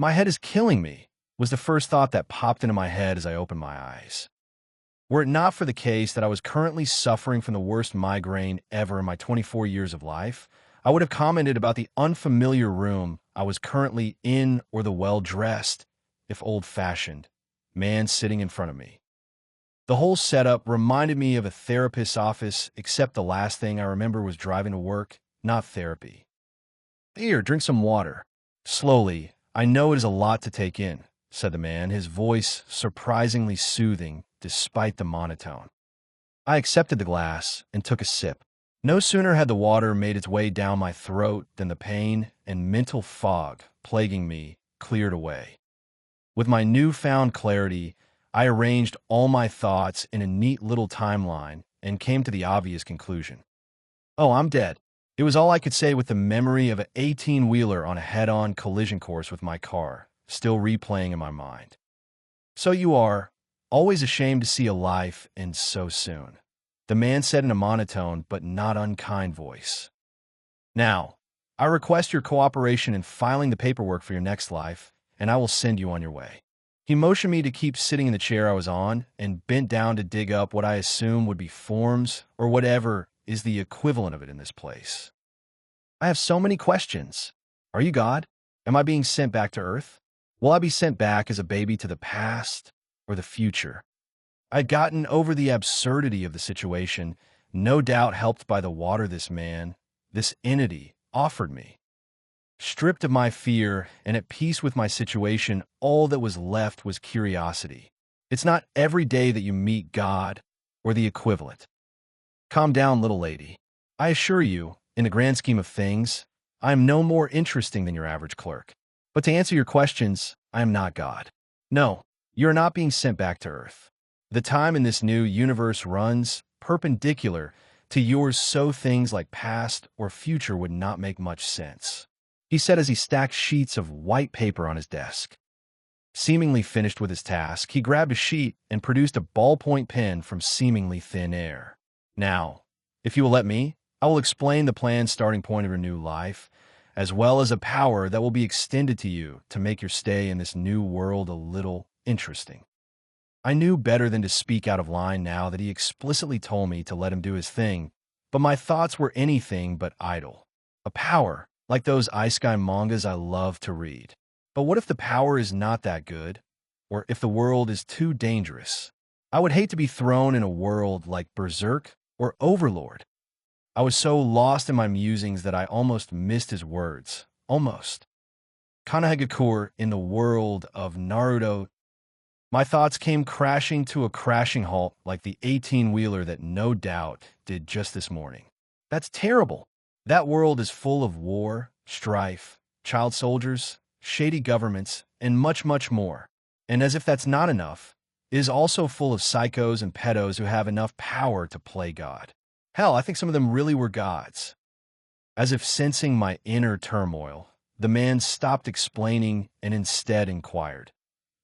My head is killing me, was the first thought that popped into my head as I opened my eyes. Were it not for the case that I was currently suffering from the worst migraine ever in my 24 years of life, I would have commented about the unfamiliar room I was currently in or the well-dressed, if old-fashioned, man sitting in front of me. The whole setup reminded me of a therapist's office, except the last thing I remember was driving to work, not therapy. Here, drink some water. Slowly, I know it is a lot to take in, said the man, his voice surprisingly soothing despite the monotone. I accepted the glass and took a sip. No sooner had the water made its way down my throat than the pain and mental fog plaguing me cleared away. With my newfound clarity, I arranged all my thoughts in a neat little timeline and came to the obvious conclusion. Oh, I'm dead. It was all I could say with the memory of an 18-wheeler on a head-on collision course with my car, still replaying in my mind. So you are always ashamed to see a life end so soon, the man said in a monotone but not unkind voice. Now, I request your cooperation in filing the paperwork for your next life, and I will send you on your way. He motioned me to keep sitting in the chair I was on and bent down to dig up what I assume would be forms or whatever is the equivalent of it in this place. I have so many questions. Are you God? Am I being sent back to Earth? Will I be sent back as a baby to the past or the future? I'd gotten over the absurdity of the situation, no doubt helped by the water this man, this entity, offered me. Stripped of my fear and at peace with my situation, all that was left was curiosity. It's not every day that you meet God or the equivalent. Calm down, little lady. I assure you, in the grand scheme of things, I am no more interesting than your average clerk. But to answer your questions, I am not God. No, you are not being sent back to Earth. The time in this new universe runs perpendicular to yours, so things like past or future would not make much sense, he said as he stacked sheets of white paper on his desk. Seemingly finished with his task, he grabbed a sheet and produced a ballpoint pen from seemingly thin air. Now, if you will let me, I will explain the planned starting point of your new life, as well as a power that will be extended to you to make your stay in this new world a little interesting. I knew better than to speak out of line now that he explicitly told me to let him do his thing, but my thoughts were anything but idle. A power, like those isekai mangas I love to read. But what if the power is not that good? Or if the world is too dangerous? I would hate to be thrown in a world like Berserk or Overlord. I was so lost in my musings that I almost missed his words. Almost. Kanahagakur in the world of Naruto. My thoughts came crashing to a crashing halt like the 18-wheeler that no doubt did just this morning. That's terrible. That world is full of war, strife, child soldiers, shady governments, and much, much more. And as if that's not enough, it is also full of psychos and pedos who have enough power to play God. Hell, I think some of them really were gods. As if sensing my inner turmoil, the man stopped explaining and instead inquired,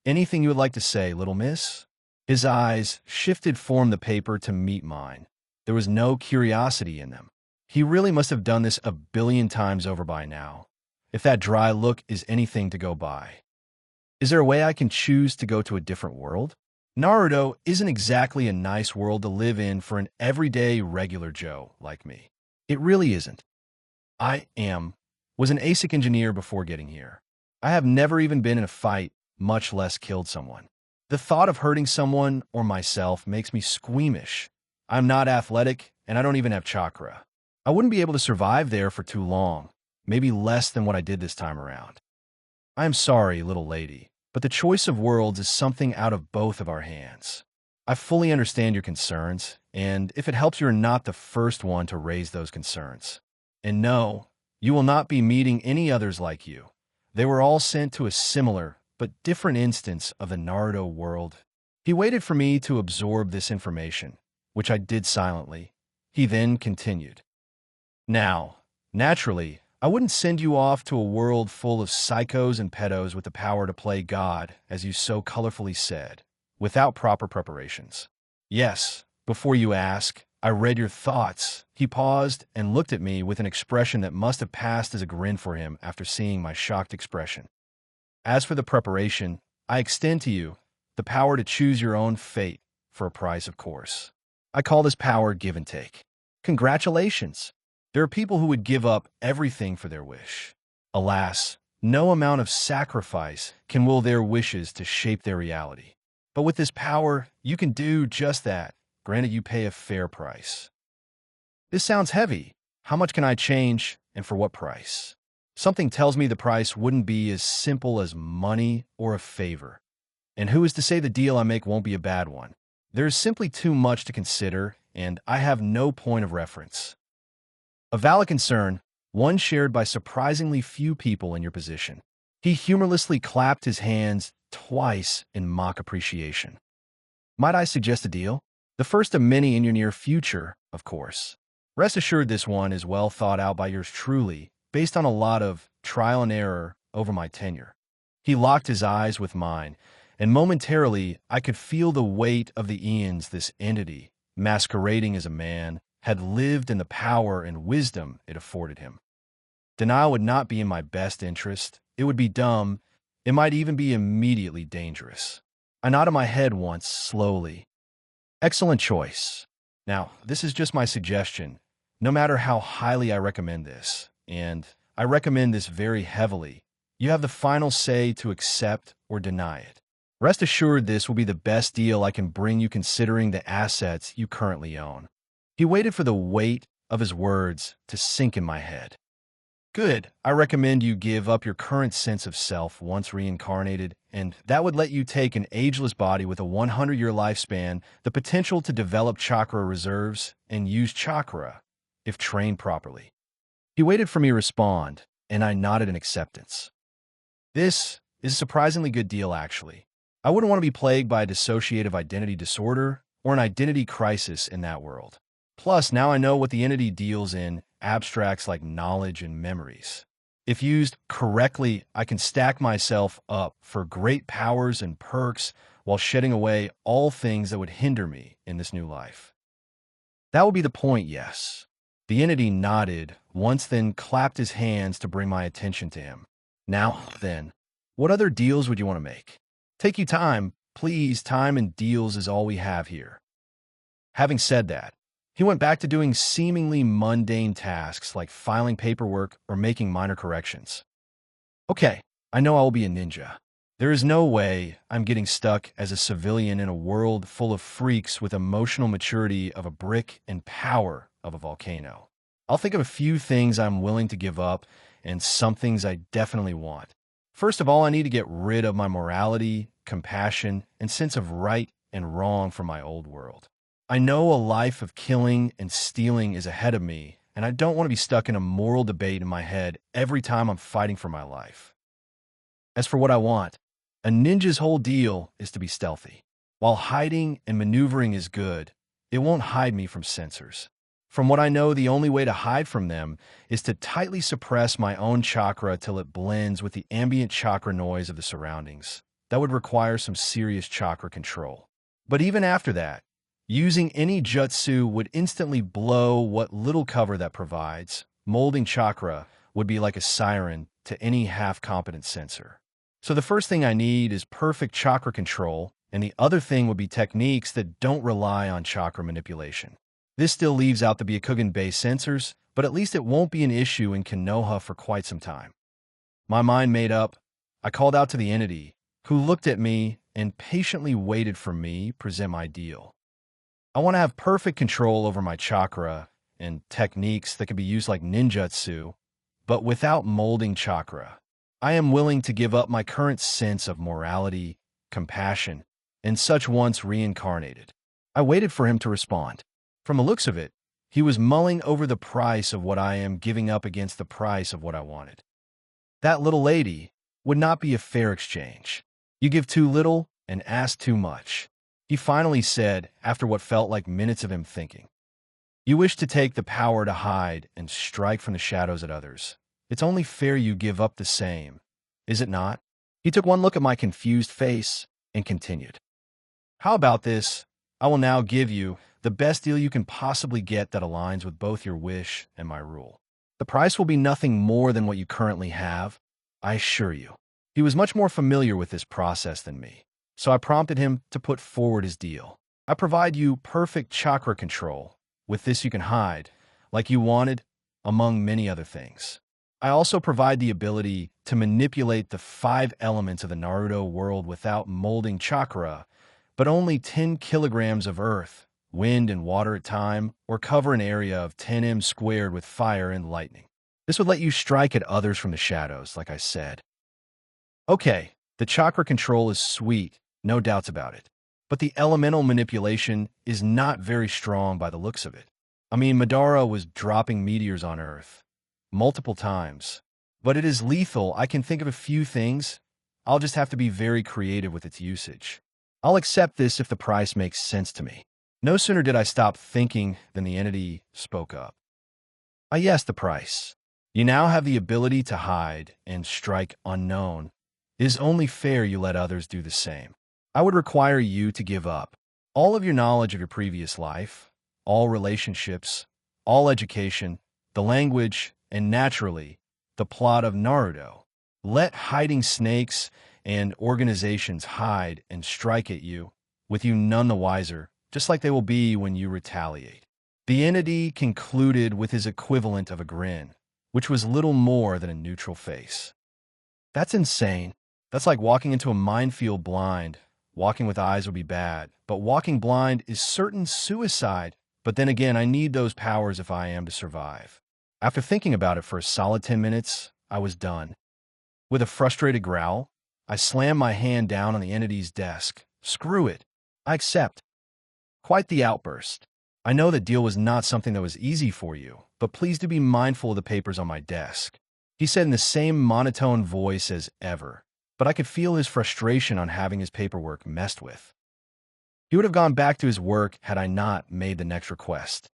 "Anything you would like to say, little miss?" His eyes shifted from the paper to meet mine. There was no curiosity in them. He really must have done this a billion times over by now, if that dry look is anything to go by. Is there a way I can choose to go to a different world? Naruto isn't exactly a nice world to live in for an everyday regular Joe like me. It really isn't. Was an ASIC engineer before getting here. I have never even been in a fight, much less killed someone. The thought of hurting someone or myself makes me squeamish. I'm not athletic, and I don't even have chakra. I wouldn't be able to survive there for too long, maybe less than what I did this time around. I am sorry, little lady, but the choice of worlds is something out of both of our hands. I fully understand your concerns, and if it helps, you're not the first one to raise those concerns. And no, you will not be meeting any others like you. They were all sent to a similar but different instance of the Naruto world. He waited for me to absorb this information, which I did silently. He then continued. Now, naturally, I wouldn't send you off to a world full of psychos and pedos with the power to play God, as you so colorfully said, without proper preparations. Yes, before you ask, I read your thoughts. He paused and looked at me with an expression that must have passed as a grin for him after seeing my shocked expression. As for the preparation, I extend to you the power to choose your own fate for a price, of course. I call this power give and take. Congratulations! There are people who would give up everything for their wish. Alas, no amount of sacrifice can will their wishes to shape their reality. But with this power, you can do just that, granted you pay a fair price. This sounds heavy. How much can I change, and for what price? Something tells me the price wouldn't be as simple as money or a favor. And who is to say the deal I make won't be a bad one? There is simply too much to consider, and I have no point of reference. A valid concern, one shared by surprisingly few people in your position. He humorlessly clapped his hands twice in mock appreciation. Might I suggest a deal? The first of many in your near future, of course. Rest assured this one is well thought out by yours truly, based on a lot of trial and error over my tenure. He locked his eyes with mine, and momentarily I could feel the weight of the eons this entity, masquerading as a man, had lived in the power and wisdom it afforded him. Denial would not be in my best interest. It would be dumb. It might even be immediately dangerous. I nodded my head once, slowly. Excellent choice. Now, this is just my suggestion, no matter how highly I recommend this, and I recommend this very heavily. You have the final say to accept or deny it. Rest assured this will be the best deal I can bring you considering the assets you currently own. He waited for the weight of his words to sink in my head. Good. I recommend you give up your current sense of self once reincarnated, and that would let you take an ageless body with a 100-year lifespan, the potential to develop chakra reserves, and use chakra, if trained properly. He waited for me to respond, and I nodded in acceptance. This is a surprisingly good deal, actually. I wouldn't want to be plagued by a dissociative identity disorder or an identity crisis in that world. Plus, now I know what the entity deals in abstracts like knowledge and memories. If used correctly, I can stack myself up for great powers and perks while shedding away all things that would hinder me in this new life. That would be the point, yes. The entity nodded once, then clapped his hands to bring my attention to him. Now, then, what other deals would you want to make? Take you time, please. Time and deals is all we have here. Having said that, he went back to doing seemingly mundane tasks like filing paperwork or making minor corrections. Okay, I know I will be a ninja. There is no way I'm getting stuck as a civilian in a world full of freaks with emotional maturity of a brick and power of a volcano. I'll think of a few things I'm willing to give up and some things I definitely want. First of all, I need to get rid of my morality, compassion, and sense of right and wrong from my old world. I know a life of killing and stealing is ahead of me, and I don't want to be stuck in a moral debate in my head every time I'm fighting for my life. As for what I want, a ninja's whole deal is to be stealthy. While hiding and maneuvering is good, it won't hide me from censors. From what I know, the only way to hide from them is to tightly suppress my own chakra till it blends with the ambient chakra noise of the surroundings. That would require some serious chakra control. But even after that, using any jutsu would instantly blow what little cover that provides. Molding chakra would be like a siren to any half-competent censor. So the first thing I need is perfect chakra control, and the other thing would be techniques that don't rely on chakra manipulation. This still leaves out the Byakugan-based censors, but at least it won't be an issue in Konoha for quite some time. My mind made up, I called out to the entity, who looked at me and patiently waited for me present my deal. I want to have perfect control over my chakra and techniques that can be used like ninjutsu, but without molding chakra. I am willing to give up my current sense of morality, compassion, and such once reincarnated. I waited for him to respond. From the looks of it, he was mulling over the price of what I am giving up against the price of what I wanted. That little lady would not be a fair exchange. You give too little and ask too much. He finally said, after what felt like minutes of him thinking. You wish to take the power to hide and strike from the shadows at others. It's only fair you give up the same, is it not? He took one look at my confused face and continued. How about this? I will now give you the best deal you can possibly get that aligns with both your wish and my rule. The price will be nothing more than what you currently have, I assure you. He was much more familiar with this process than me, so I prompted him to put forward his deal. I provide you perfect chakra control. With this you can hide, like you wanted, among many other things. I also provide the ability to manipulate the 5 elements of the Naruto world without molding chakra, but only 10 kilograms of earth, wind, and water at a time, or cover an area of 10 squared with fire and lightning. This would let you strike at others from the shadows, like I said. Okay, the chakra control is sweet, no doubts about it. But the elemental manipulation is not very strong by the looks of it. I mean, Madara was dropping meteors on Earth multiple times. But it is lethal. I can think of a few things. I'll just have to be very creative with its usage. I'll accept this if the price makes sense to me. No sooner did I stop thinking than the entity spoke up. Yes, the price. You now have the ability to hide and strike unknown. It is only fair you let others do the same. I would require you to give up all of your knowledge of your previous life, all relationships, all education, the language, and naturally, the plot of Naruto. Let hiding snakes and organizations hide and strike at you, with you none the wiser, just like they will be when you retaliate. The entity concluded with his equivalent of a grin, which was little more than a neutral face. That's insane. That's like walking into a minefield blind. Walking with eyes would be bad, but walking blind is certain suicide. But then again, I need those powers if I am to survive. After thinking about it for a solid 10 minutes, I was done. With a frustrated growl, I slammed my hand down on the entity's desk. Screw it. I accept. Quite the outburst. I know the deal was not something that was easy for you, but please do be mindful of the papers on my desk. He said in the same monotone voice as ever, but I could feel his frustration on having his paperwork messed with. He would have gone back to his work had I not made the next request.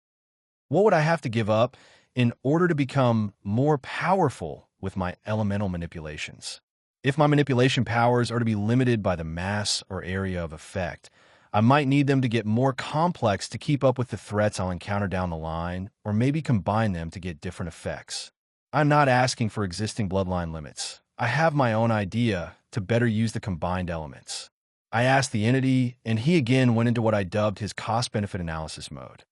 What would I have to give up in order to become more powerful with my elemental manipulations? If my manipulation powers are to be limited by the mass or area of effect, I might need them to get more complex to keep up with the threats I'll encounter down the line, or maybe combine them to get different effects. I'm not asking for existing bloodline limits. I have my own idea to better use the combined elements. I asked the entity, and he again went into what I dubbed his cost-benefit analysis mode.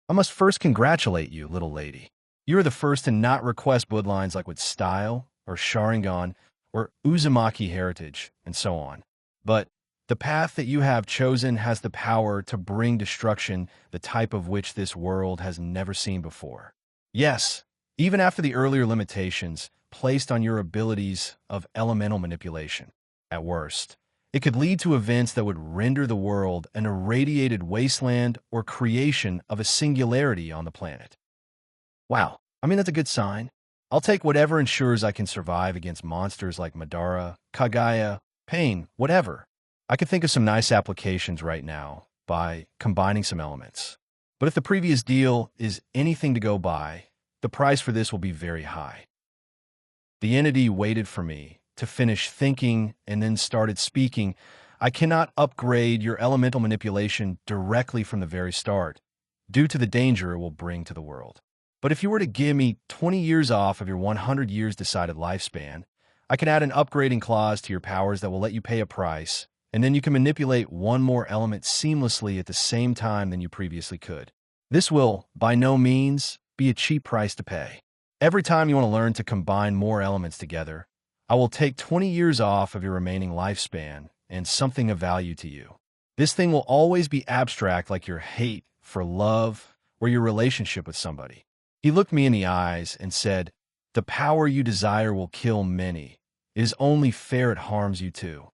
I must first congratulate you, little lady. You are the first to not request bloodlines like with Style, or Sharingan, or Uzumaki heritage, and so on. But the path that you have chosen has the power to bring destruction, the type of which this world has never seen before. Yes, even after the earlier limitations placed on your abilities of elemental manipulation. At worst, it could lead to events that would render the world an irradiated wasteland or creation of a singularity on the planet. Wow, I mean, that's a good sign. I'll take whatever ensures I can survive against monsters like Madara, Kagaya, Pain, whatever. I could think of some nice applications right now by combining some elements. But if the previous deal is anything to go by, the price for this will be very high. The entity waited for me to finish thinking and then started speaking. I cannot upgrade your elemental manipulation directly from the very start, due to the danger it will bring to the world. But if you were to give me 20 years off of your 100 years decided lifespan, I can add an upgrading clause to your powers that will let you pay a price, and then you can manipulate one more element seamlessly at the same time than you previously could. This will, by no means, be a cheap price to pay. Every time you want to learn to combine more elements together, I will take 20 years off of your remaining lifespan and something of value to you. This thing will always be abstract, like your hate for love or your relationship with somebody. He looked me in the eyes and said, "The power you desire will kill many. It is only fair it harms you too."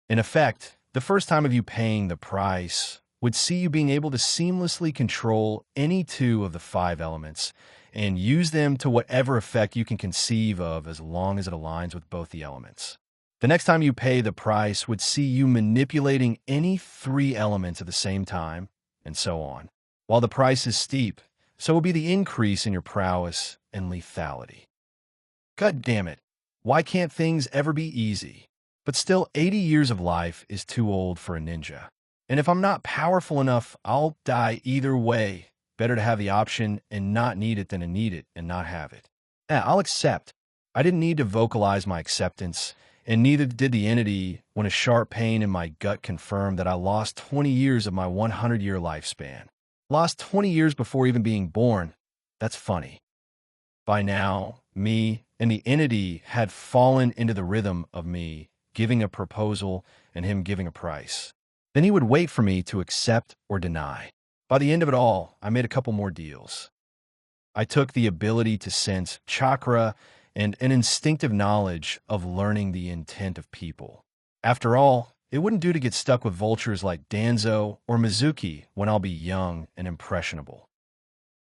In effect, the first time of you paying the price would see you being able to seamlessly control any 2 of the 5 elements and use them to whatever effect you can conceive of as long as it aligns with both the elements. The next time you pay the price would see you manipulating any 3 elements at the same time, and so on. While the price is steep, so will be the increase in your prowess and lethality. God damn it, why can't things ever be easy? But still, 80 years of life is too old for a ninja. And if I'm not powerful enough, I'll die either way. Better to have the option and not need it than to need it and not have it. Yeah, I'll accept. I didn't need to vocalize my acceptance. and neither did the entity when a sharp pain in my gut confirmed that I lost 20 years of my 100-year lifespan. Lost 20 years before even being born. That's funny. By now, me and the entity had fallen into the rhythm of me giving a proposal and him giving a price. Then he would wait for me to accept or deny. By the end of it all, I made a couple more deals. I took the ability to sense chakra and an instinctive knowledge of learning the intent of people. After all, it wouldn't do to get stuck with vultures like Danzo or Mizuki when I'll be young and impressionable.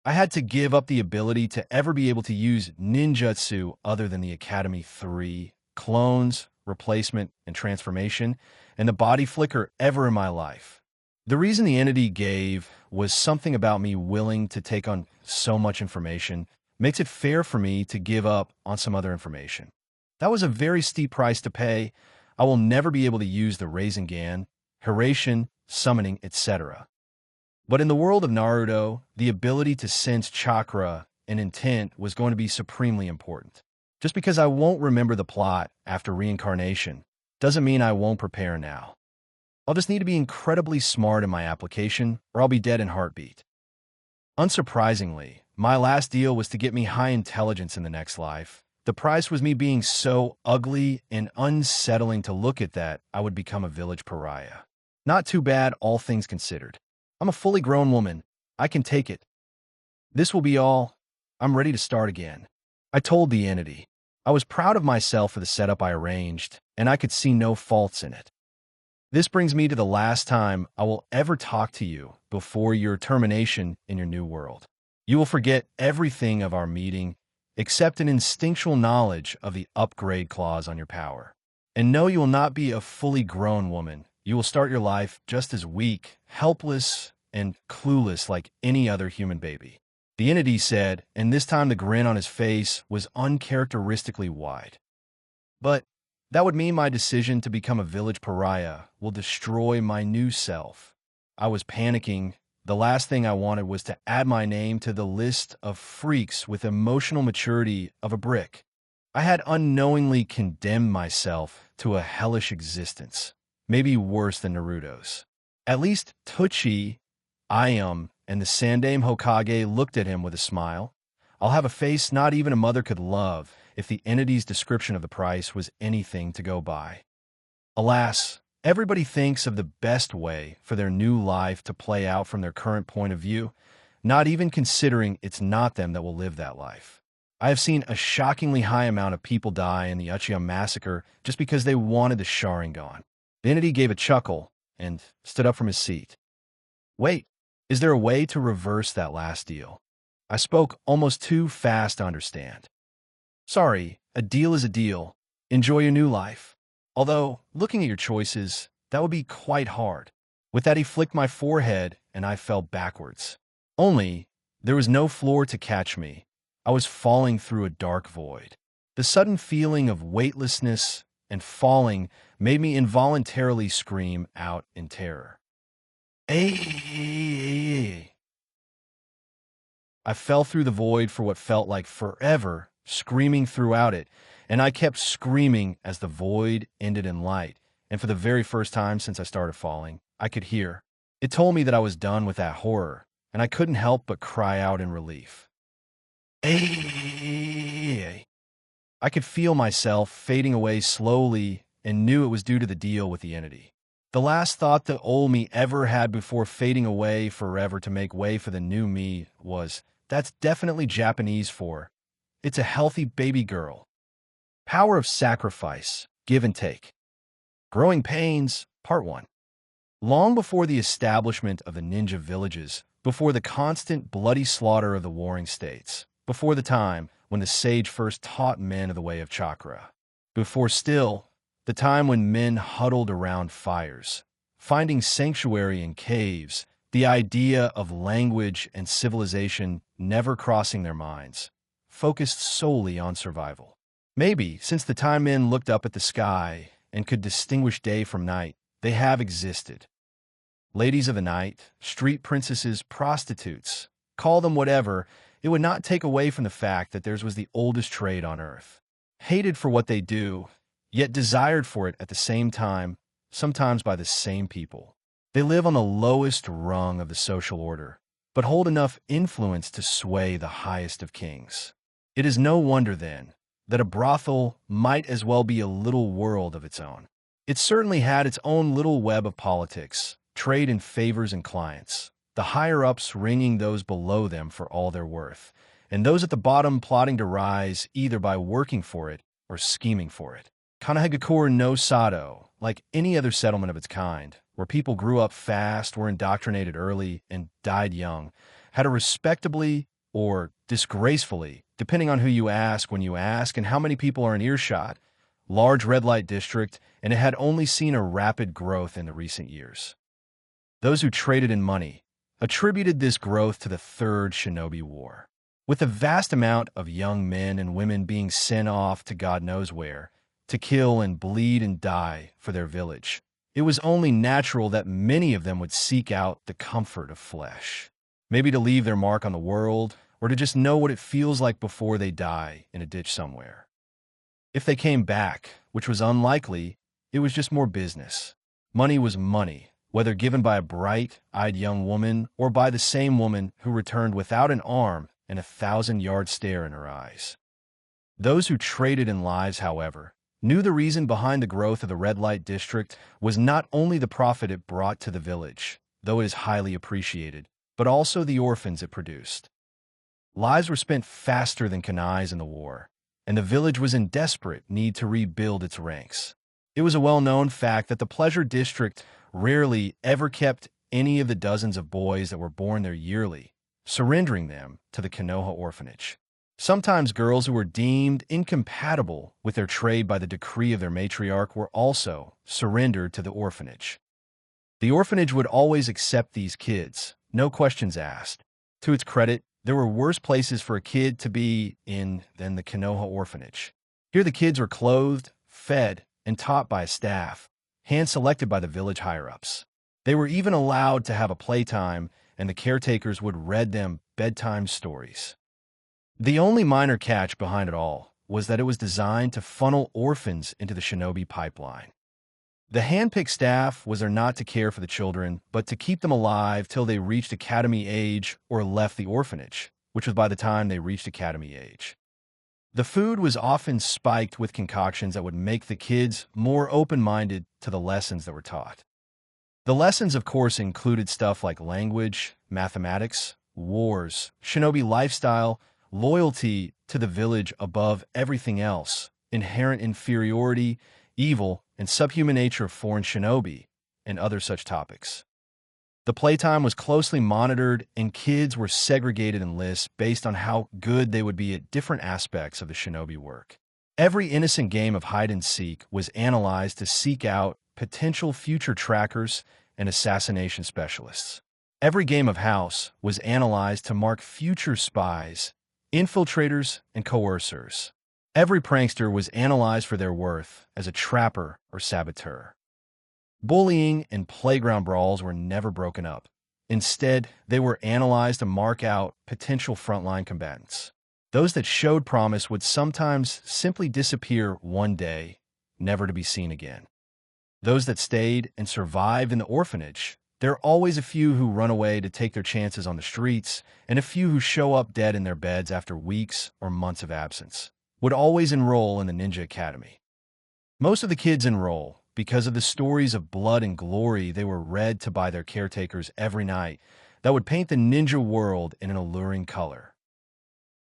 I had to give up the ability to ever be able to use ninjutsu other than the Academy 3, clones, replacement, and transformation, and the body flicker ever in my life. The reason the entity gave was something about me willing to take on so much information makes it fair for me to give up on some other information. That was a very steep price to pay. I will never be able to use the Rasengan, Hiraishin, summoning, etc. But in the world of Naruto, the ability to sense chakra and intent was going to be supremely important. Just because I won't remember the plot after reincarnation doesn't mean I won't prepare now. I'll just need to be incredibly smart in my application, or I'll be dead in heartbeat. Unsurprisingly, my last deal was to get me high intelligence in the next life. The price was me being so ugly and unsettling to look at that I would become a village pariah. Not too bad, all things considered. I'm a fully grown woman. I can take it. This will be all. I'm ready to start again. I told the entity. I was proud of myself for the setup I arranged, and I could see no faults in it. This brings me to the last time I will ever talk to you before your termination in your new world. You will forget everything of our meeting except an instinctual knowledge of the upgrade clause on your power. And no, you will not be a fully grown woman. You will start your life just as weak, helpless, and clueless like any other human baby. The entity said, and this time the grin on his face was uncharacteristically wide. But that would mean my decision to become a village pariah will destroy my new self. I was panicking. The last thing I wanted was to add my name to the list of freaks with emotional maturity of a brick. I had unknowingly condemned myself to a hellish existence, maybe worse than Naruto's. At least Itachi, Ayum, and the Sandaime Hokage looked at him with a smile. I'll have a face not even a mother could love if the entity's description of the price was anything to go by. Alas, everybody thinks of the best way for their new life to play out from their current point of view, not even considering it's not them that will live that life. I have seen a shockingly high amount of people die in the Uchiha massacre just because they wanted the Sharingan. The entity gave a chuckle and stood up from his seat. Wait, is there a way to reverse that last deal? I spoke almost too fast to understand. Sorry, a deal is a deal. Enjoy your new life. Although, looking at your choices, that would be quite hard. With that, he flicked my forehead, and I fell backwards. Only, there was no floor to catch me. I was falling through a dark void. The sudden feeling of weightlessness and falling made me involuntarily scream out in terror. Ay! I fell through the void for what felt like forever, screaming throughout it, and I kept screaming as the void ended in light, and for the very first time since I started falling, I could hear. It told me that I was done with that horror, and I couldn't help but cry out in relief. Ay! I could feel myself fading away slowly and knew it was due to the deal with the entity. The last thought the old me ever had before fading away forever to make way for the new me was, that's definitely Japanese for, it's a healthy baby girl. Power of sacrifice, give and take. Growing Pains, Part 1. Long before the establishment of the ninja villages, before the constant bloody slaughter of the warring states, before the time when the sage first taught men of the way of chakra, before still the time when men huddled around fires, finding sanctuary in caves, the idea of language and civilization never crossing their minds, focused solely on survival. Maybe, since the time men looked up at the sky and could distinguish day from night, they have existed. Ladies of the night, street princesses, prostitutes, call them whatever, it would not take away from the fact that theirs was the oldest trade on earth. Hated for what they do, yet desired for it at the same time, sometimes by the same people. They live on the lowest rung of the social order, but hold enough influence to sway the highest of kings. It is no wonder, then, that a brothel might as well be a little world of its own. It certainly had its own little web of politics, trade in favors and clients, the higher-ups ringing those below them for all their worth, and those at the bottom plotting to rise either by working for it or scheming for it. Kanahegakure no Sato, like any other settlement of its kind, where people grew up fast, were indoctrinated early, and died young, had a respectably or disgracefully, depending on who you ask when you ask and how many people are in earshot, large red light district, and it had only seen a rapid growth in the recent years. Those who traded in money attributed this growth to the Third Shinobi War. With a vast amount of young men and women being sent off to God knows where, to kill and bleed and die for their village, it was only natural that many of them would seek out the comfort of flesh. Maybe to leave their mark on the world, or to just know what it feels like before they die in a ditch somewhere. If they came back, which was unlikely, it was just more business. Money was money, whether given by a bright-eyed young woman or by the same woman who returned without an arm and a 1,000-yard stare in her eyes. Those who traded in lives, however, knew the reason behind the growth of the red light district was not only the profit it brought to the village, though it is highly appreciated, but also the orphans it produced. Lives were spent faster than kunais in the war, and the village was in desperate need to rebuild its ranks. It was a well-known fact that the pleasure district rarely ever kept any of the dozens of boys that were born there yearly, surrendering them to the Konoha orphanage. Sometimes girls who were deemed incompatible with their trade by the decree of their matriarch were also surrendered to the orphanage. The orphanage would always accept these kids, no questions asked. To its credit, there were worse places for a kid to be in than the Konoha orphanage. Here the kids were clothed, fed, and taught by a staff, hand-selected by the village higher-ups. They were even allowed to have a playtime, and the caretakers would read them bedtime stories. The only minor catch behind it all was that it was designed to funnel orphans into the shinobi pipeline. The hand-picked staff was there not to care for the children, but to keep them alive till they reached academy age or left the orphanage, which was by the time they reached academy age. The food was often spiked with concoctions that would make the kids more open-minded to the lessons that were taught. The lessons, of course, included stuff like language, mathematics, wars, shinobi lifestyle, loyalty to the village above everything else, inherent inferiority, evil, and subhuman nature of foreign shinobi, and other such topics. The playtime was closely monitored, and kids were segregated in lists based on how good they would be at different aspects of the shinobi work. Every innocent game of hide-and-seek was analyzed to seek out potential future trackers and assassination specialists. Every game of house was analyzed to mark future spies, infiltrators, and coercers. Every prankster was analyzed for their worth as a trapper or saboteur. Bullying and playground brawls were never broken up. Instead, they were analyzed to mark out potential frontline combatants. Those that showed promise would sometimes simply disappear one day, never to be seen again. Those that stayed and survived in the orphanage, there are always a few who run away to take their chances on the streets, and a few who show up dead in their beds after weeks or months of absence, would always enroll in the ninja academy. Most of the kids enroll because of the stories of blood and glory they were read to by their caretakers every night that would paint the ninja world in an alluring color.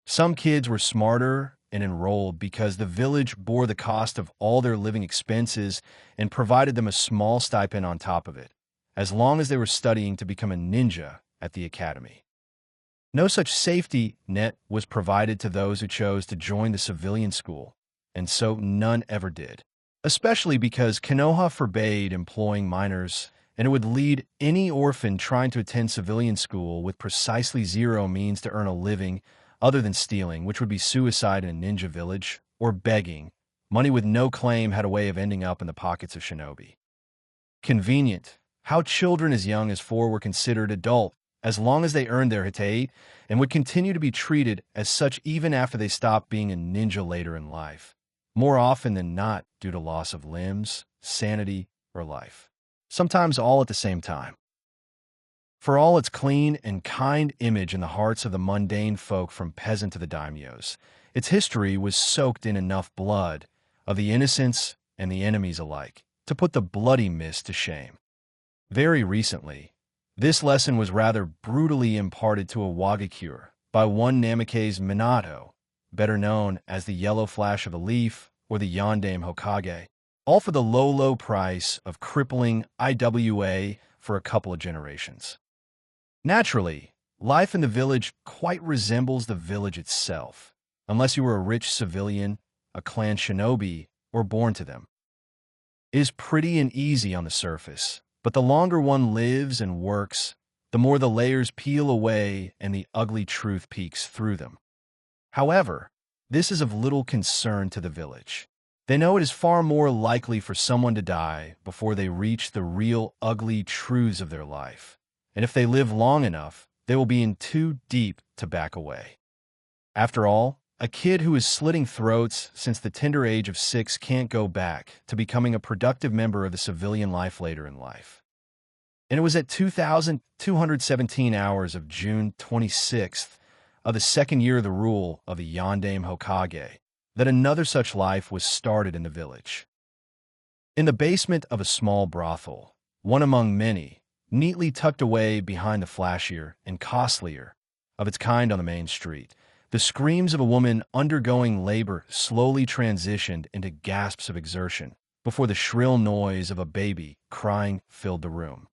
Some kids were smarter and enrolled because the village bore the cost of all their living expenses and provided them a small stipend on top of it, as long as they were studying to become a ninja at the academy. No such safety net was provided to those who chose to join the civilian school, and so none ever did, especially because Konoha forbade employing minors, and it would lead any orphan trying to attend civilian school with precisely zero means to earn a living other than stealing, which would be suicide in a ninja village, or begging. Money with no claim had a way of ending up in the pockets of shinobi. Convenient. How children as young as 4 were considered adult as long as they earned their hite, and would continue to be treated as such even after they stopped being a ninja later in life. more often than not due to loss of limbs, sanity, or life. Sometimes all at the same time. For all its clean and kind image in the hearts of the mundane folk from peasant to the daimyos, its history was soaked in enough blood of the innocents and the enemies alike to put the bloody mist to shame. Very recently, this lesson was rather brutally imparted to a Wagakure by one Namikaze Minato, better known as the Yellow Flash of a Leaf or the Yondaime Hokage, all for the low price of crippling IWA for a couple of generations. Naturally, life in the village quite resembles the village itself, unless you were a rich civilian, a clan shinobi, or born to them. It is pretty and easy on the surface, but the longer one lives and works, the more the layers peel away and the ugly truth peeks through them. However, this is of little concern to the village. They know it is far more likely for someone to die before they reach the real ugly truths of their life. And if they live long enough, they will be in too deep to back away. After all, a kid who is slitting throats since the tender age of 6 can't go back to becoming a productive member of the civilian life later in life. And it was at 2,217 hours of June 26th of the second year of the rule of the Yondaime Hokage that another such life was started in the village. In the basement of a small brothel, one among many, neatly tucked away behind the flashier and costlier of its kind on the main street, the screams of a woman undergoing labor slowly transitioned into gasps of exertion before the shrill noise of a baby crying filled the room.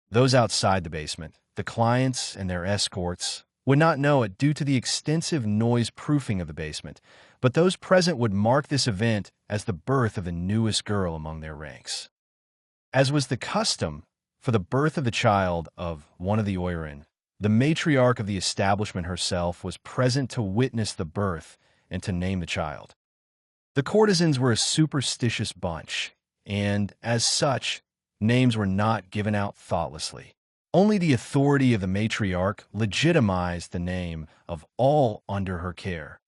Those outside the basement, the clients and their escorts, would not know it due to the extensive noise-proofing of the basement, but those present would mark this event as the birth of the newest girl among their ranks. As was the custom, for the birth of the child of one of the Oirin, the matriarch of the establishment herself was present to witness the birth and to name the child. The courtesans were a superstitious bunch, and, as such, names were not given out thoughtlessly. Only the authority of the matriarch legitimized the name of all under her care.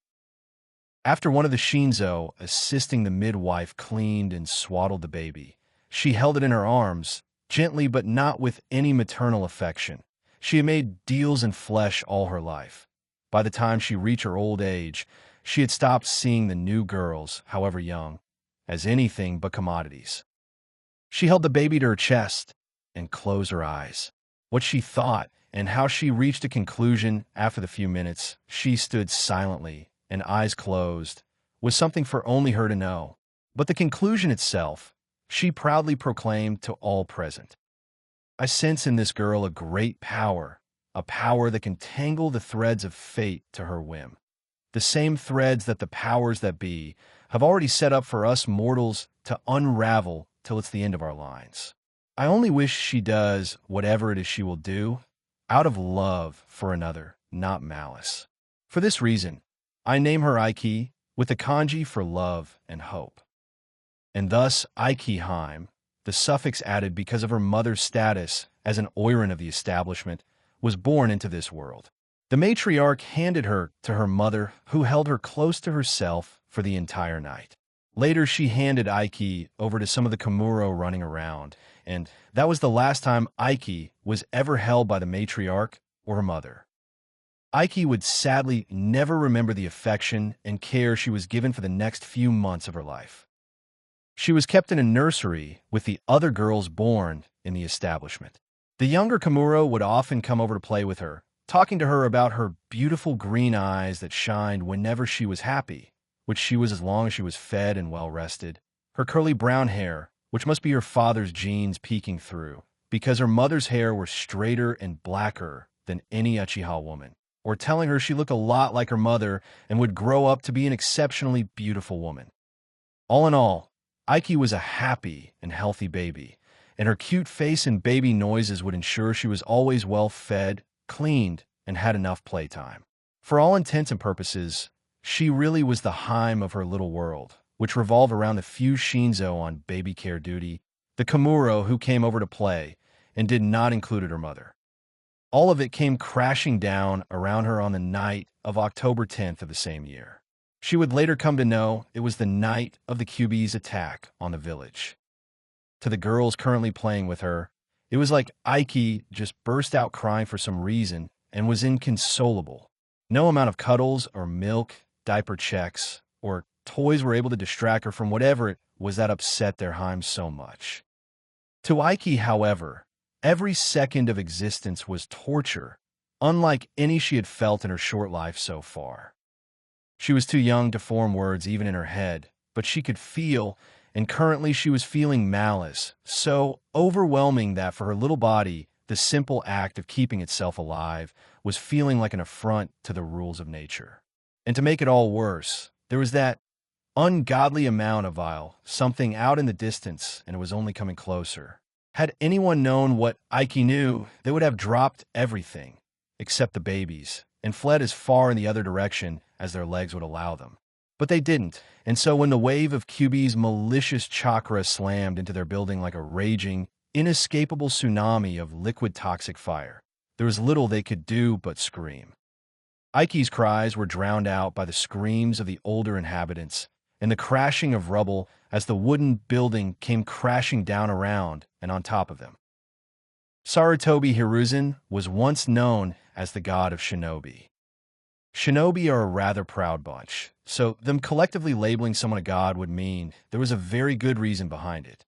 After one of the Shinzo, assisting the midwife, cleaned and swaddled the baby, she held it in her arms, gently but not with any maternal affection. She had made deals in flesh all her life. By the time she reached her old age, she had stopped seeing the new girls, however young, as anything but commodities. She held the baby to her chest and closed her eyes. What she thought and how she reached a conclusion after the few minutes she stood silently and eyes closed was something for only her to know. But the conclusion itself, she proudly proclaimed to all present. I sense in this girl a great power, a power that can tangle the threads of fate to her whim. The same threads that the powers that be have already set up for us mortals to unravel till it's the end of our lines. I only wish she does whatever it is she will do, out of love for another, not malice. For this reason, I name her Aiki with the kanji for love and hope. And thus Aikiheim, the suffix added because of her mother's status as an Oirin of the establishment, was born into this world. The matriarch handed her to her mother, who held her close to herself for the entire night. Later, she handed Aiki over to some of the Komuro running around, and that was the last time Aiki was ever held by the matriarch or her mother. Aiki would sadly never remember the affection and care she was given for the next few months of her life. She was kept in a nursery with the other girls born in the establishment. The younger Komuro would often come over to play with her, talking to her about her beautiful green eyes that shined whenever she was happy, which she was as long as she was fed and well-rested, her curly brown hair, which must be her father's genes peeking through, because her mother's hair were straighter and blacker than any Uchiha woman, or telling her she looked a lot like her mother and would grow up to be an exceptionally beautiful woman. All in all, Aiki was a happy and healthy baby, and her cute face and baby noises would ensure she was always well-fed, cleaned, and had enough playtime. For all intents and purposes, she really was the Heim of her little world, which revolved around the few Shinzo on baby care duty, the Komuro who came over to play, and did not include her mother. All of it came crashing down around her on the night of October 10th of the same year. She would later come to know it was the night of the Kyuubi's attack on the village. To the girls currently playing with her, it was like Aiki just burst out crying for some reason and was inconsolable. No amount of cuddles or milk, diaper checks, or toys were able to distract her from whatever it was that upset their Heims so much. To Aiki, however, every second of existence was torture, unlike any she had felt in her short life so far. She was too young to form words even in her head, but she could feel, and currently she was feeling malice, so overwhelming that for her little body, the simple act of keeping itself alive was feeling like an affront to the rules of nature. And to make it all worse, there was that ungodly amount of vile, something out in the distance, and it was only coming closer. Had anyone known what Aiki knew, they would have dropped everything, except the babies, and fled as far in the other direction as their legs would allow them. But they didn't, and so when the wave of Kyuubi's malicious chakra slammed into their building like a raging, inescapable tsunami of liquid toxic fire, there was little they could do but scream. Aiki's cries were drowned out by the screams of the older inhabitants and the crashing of rubble as the wooden building came crashing down around and on top of them. Sarutobi Hiruzen was once known as the god of shinobi. Shinobi are a rather proud bunch, so them collectively labeling someone a god would mean there was a very good reason behind it.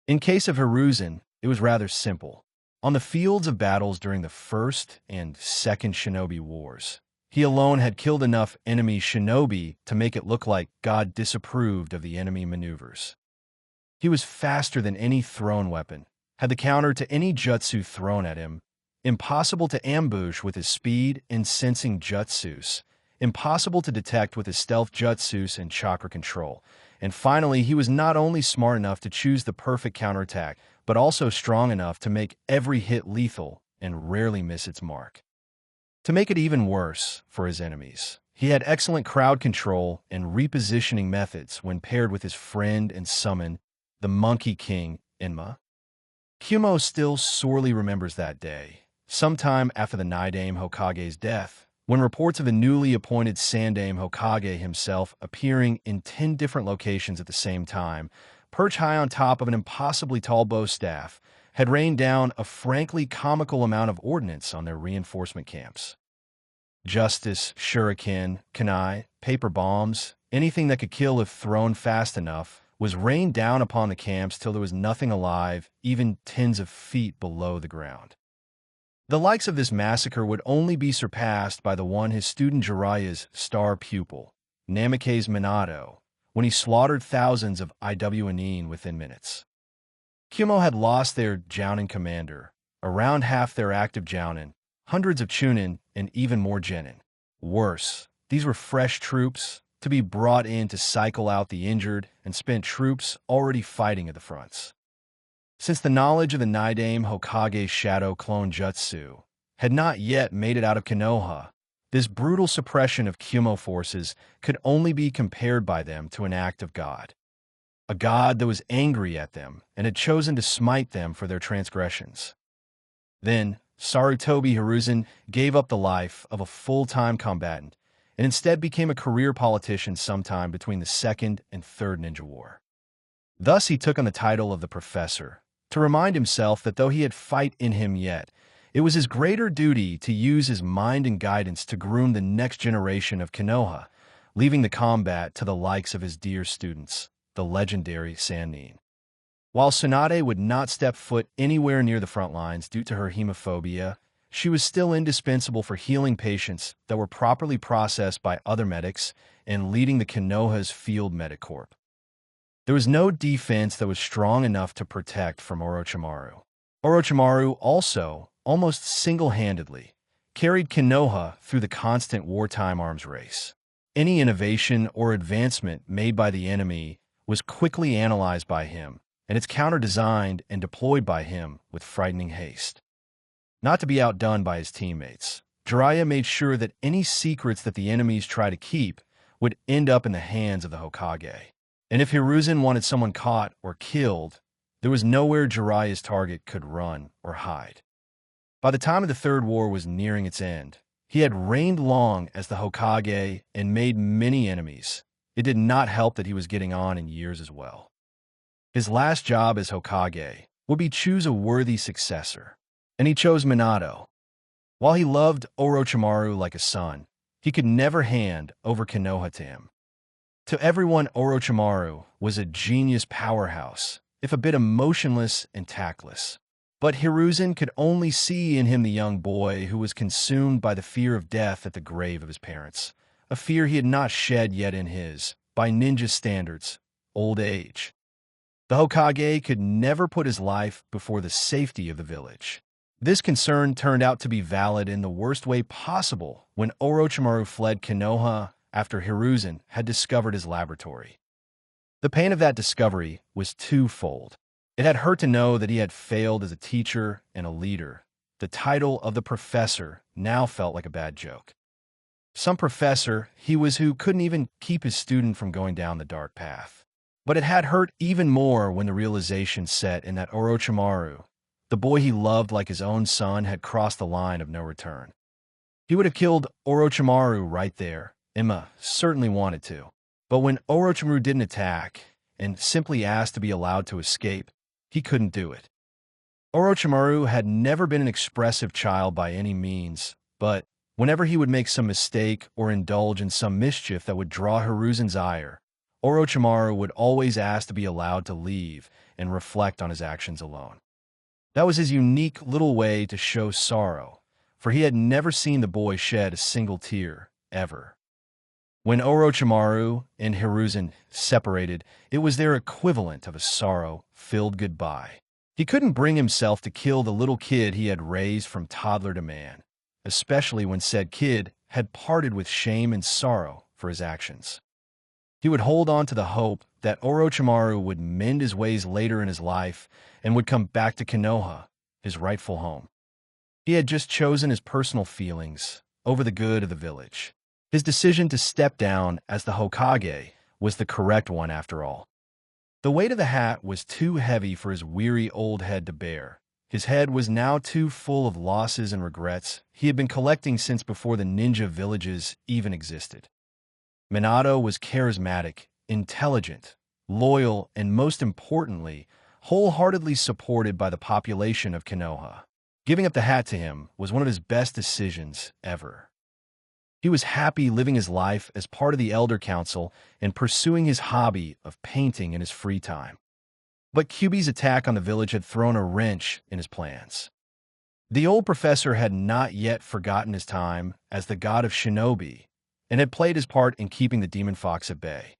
In case of Hiruzen, it was rather simple. On the fields of battles during the First and Second Shinobi Wars, he alone had killed enough enemy shinobi to make it look like God disapproved of the enemy maneuvers. He was faster than any thrown weapon, had the counter to any jutsu thrown at him, impossible to ambush with his speed and sensing jutsus, impossible to detect with his stealth jutsus and chakra control, and finally he was not only smart enough to choose the perfect counterattack, but also strong enough to make every hit lethal and rarely miss its mark. To make it even worse for his enemies, he had excellent crowd control and repositioning methods when paired with his friend and summon, the Monkey King, Enma. Kumo still sorely remembers that day, sometime after the Naidame Hokage's death, when reports of the newly appointed Sandame Hokage himself appearing in 10 different locations at the same time, perched high on top of an impossibly tall bow staff, had rained down a frankly comical amount of ordnance on their reinforcement camps. Justice, shuriken, kunai, paper bombs, anything that could kill if thrown fast enough, was rained down upon the camps till there was nothing alive, even tens of feet below the ground. The likes of this massacre would only be surpassed by the one his student Jiraiya's star pupil, Namikaze Minato, when he slaughtered thousands of IWNine within minutes. Kumo had lost their Jounin commander, around half their active Jounin, hundreds of Chunin, and even more Genin. Worse, these were fresh troops to be brought in to cycle out the injured and spent troops already fighting at the fronts. Since the knowledge of the Naidame Hokage's shadow clone jutsu had not yet made it out of Konoha, this brutal suppression of Kumo forces could only be compared by them to an act of God. A god that was angry at them and had chosen to smite them for their transgressions. Then, Sarutobi Hiruzen gave up the life of a full-time combatant and instead became a career politician sometime between the Second and Third Ninja War. Thus he took on the title of the Professor, to remind himself that though he had fight in him yet, it was his greater duty to use his mind and guidance to groom the next generation of Konoha, leaving the combat to the likes of his dear students, the legendary Sannin. While Tsunade would not step foot anywhere near the front lines due to her hemophobia, she was still indispensable for healing patients that were properly processed by other medics and leading the Konoha's field medic corps. There was no defense that was strong enough to protect from Orochimaru. Orochimaru also, almost single-handedly, carried Konoha through the constant wartime arms race. Any innovation or advancement made by the enemy was quickly analyzed by him, and its counter-designed and deployed by him with frightening haste. Not to be outdone by his teammates, Jiraiya made sure that any secrets that the enemies tried to keep would end up in the hands of the Hokage. And if Hiruzen wanted someone caught or killed, there was nowhere Jiraiya's target could run or hide. By the time of the Third War was nearing its end, He had reigned long as the Hokage and made many enemies. It did not help that he was getting on in years as well. His last job as Hokage would be choose a worthy successor, and he chose Minato. While he loved Orochimaru like a son, he could never hand over Konoha to him. To everyone, Orochimaru was a genius powerhouse, if a bit emotionless and tactless. But Hiruzen could only see in him the young boy who was consumed by the fear of death at the grave of his parents, a fear he had not shed yet in his, by ninja standards, old age. The Hokage could never put his life before the safety of the village. This concern turned out to be valid in the worst way possible when Orochimaru fled Konoha after Hiruzen had discovered his laboratory. The pain of that discovery was twofold. It had hurt to know that he had failed as a teacher and a leader. The title of the professor now felt like a bad joke. Some professor he was who couldn't even keep his student from going down the dark path. But it had hurt even more when the realization set in that Orochimaru, the boy he loved like his own son, had crossed the line of no return. He would have killed Orochimaru right there. Emma certainly wanted to. But when Orochimaru didn't attack and simply asked to be allowed to escape, he couldn't do it. Orochimaru had never been an expressive child by any means, but whenever he would make some mistake or indulge in some mischief that would draw Hiruzen's ire, Orochimaru would always ask to be allowed to leave and reflect on his actions alone. That was his unique little way to show sorrow, for he had never seen the boy shed a single tear, ever. When Orochimaru and Hiruzen separated, it was their equivalent of a sorrow-filled goodbye. He couldn't bring himself to kill the little kid he had raised from toddler to man, especially when said kid had parted with shame and sorrow for his actions. He would hold on to the hope that Orochimaru would mend his ways later in his life and would come back to Konoha, his rightful home. He had just chosen his personal feelings over the good of the village. His decision to step down as the Hokage was the correct one after all. The weight of the hat was too heavy for his weary old head to bear. His head was now too full of losses and regrets he had been collecting since before the ninja villages even existed. Minato was charismatic, intelligent, loyal, and most importantly, wholeheartedly supported by the population of Konoha. Giving up the hat to him was one of his best decisions ever. He was happy living his life as part of the Elder Council and pursuing his hobby of painting in his free time. But Kyuubi's attack on the village had thrown a wrench in his plans. The old professor had not yet forgotten his time as the god of shinobi, and had played his part in keeping the demon fox at bay.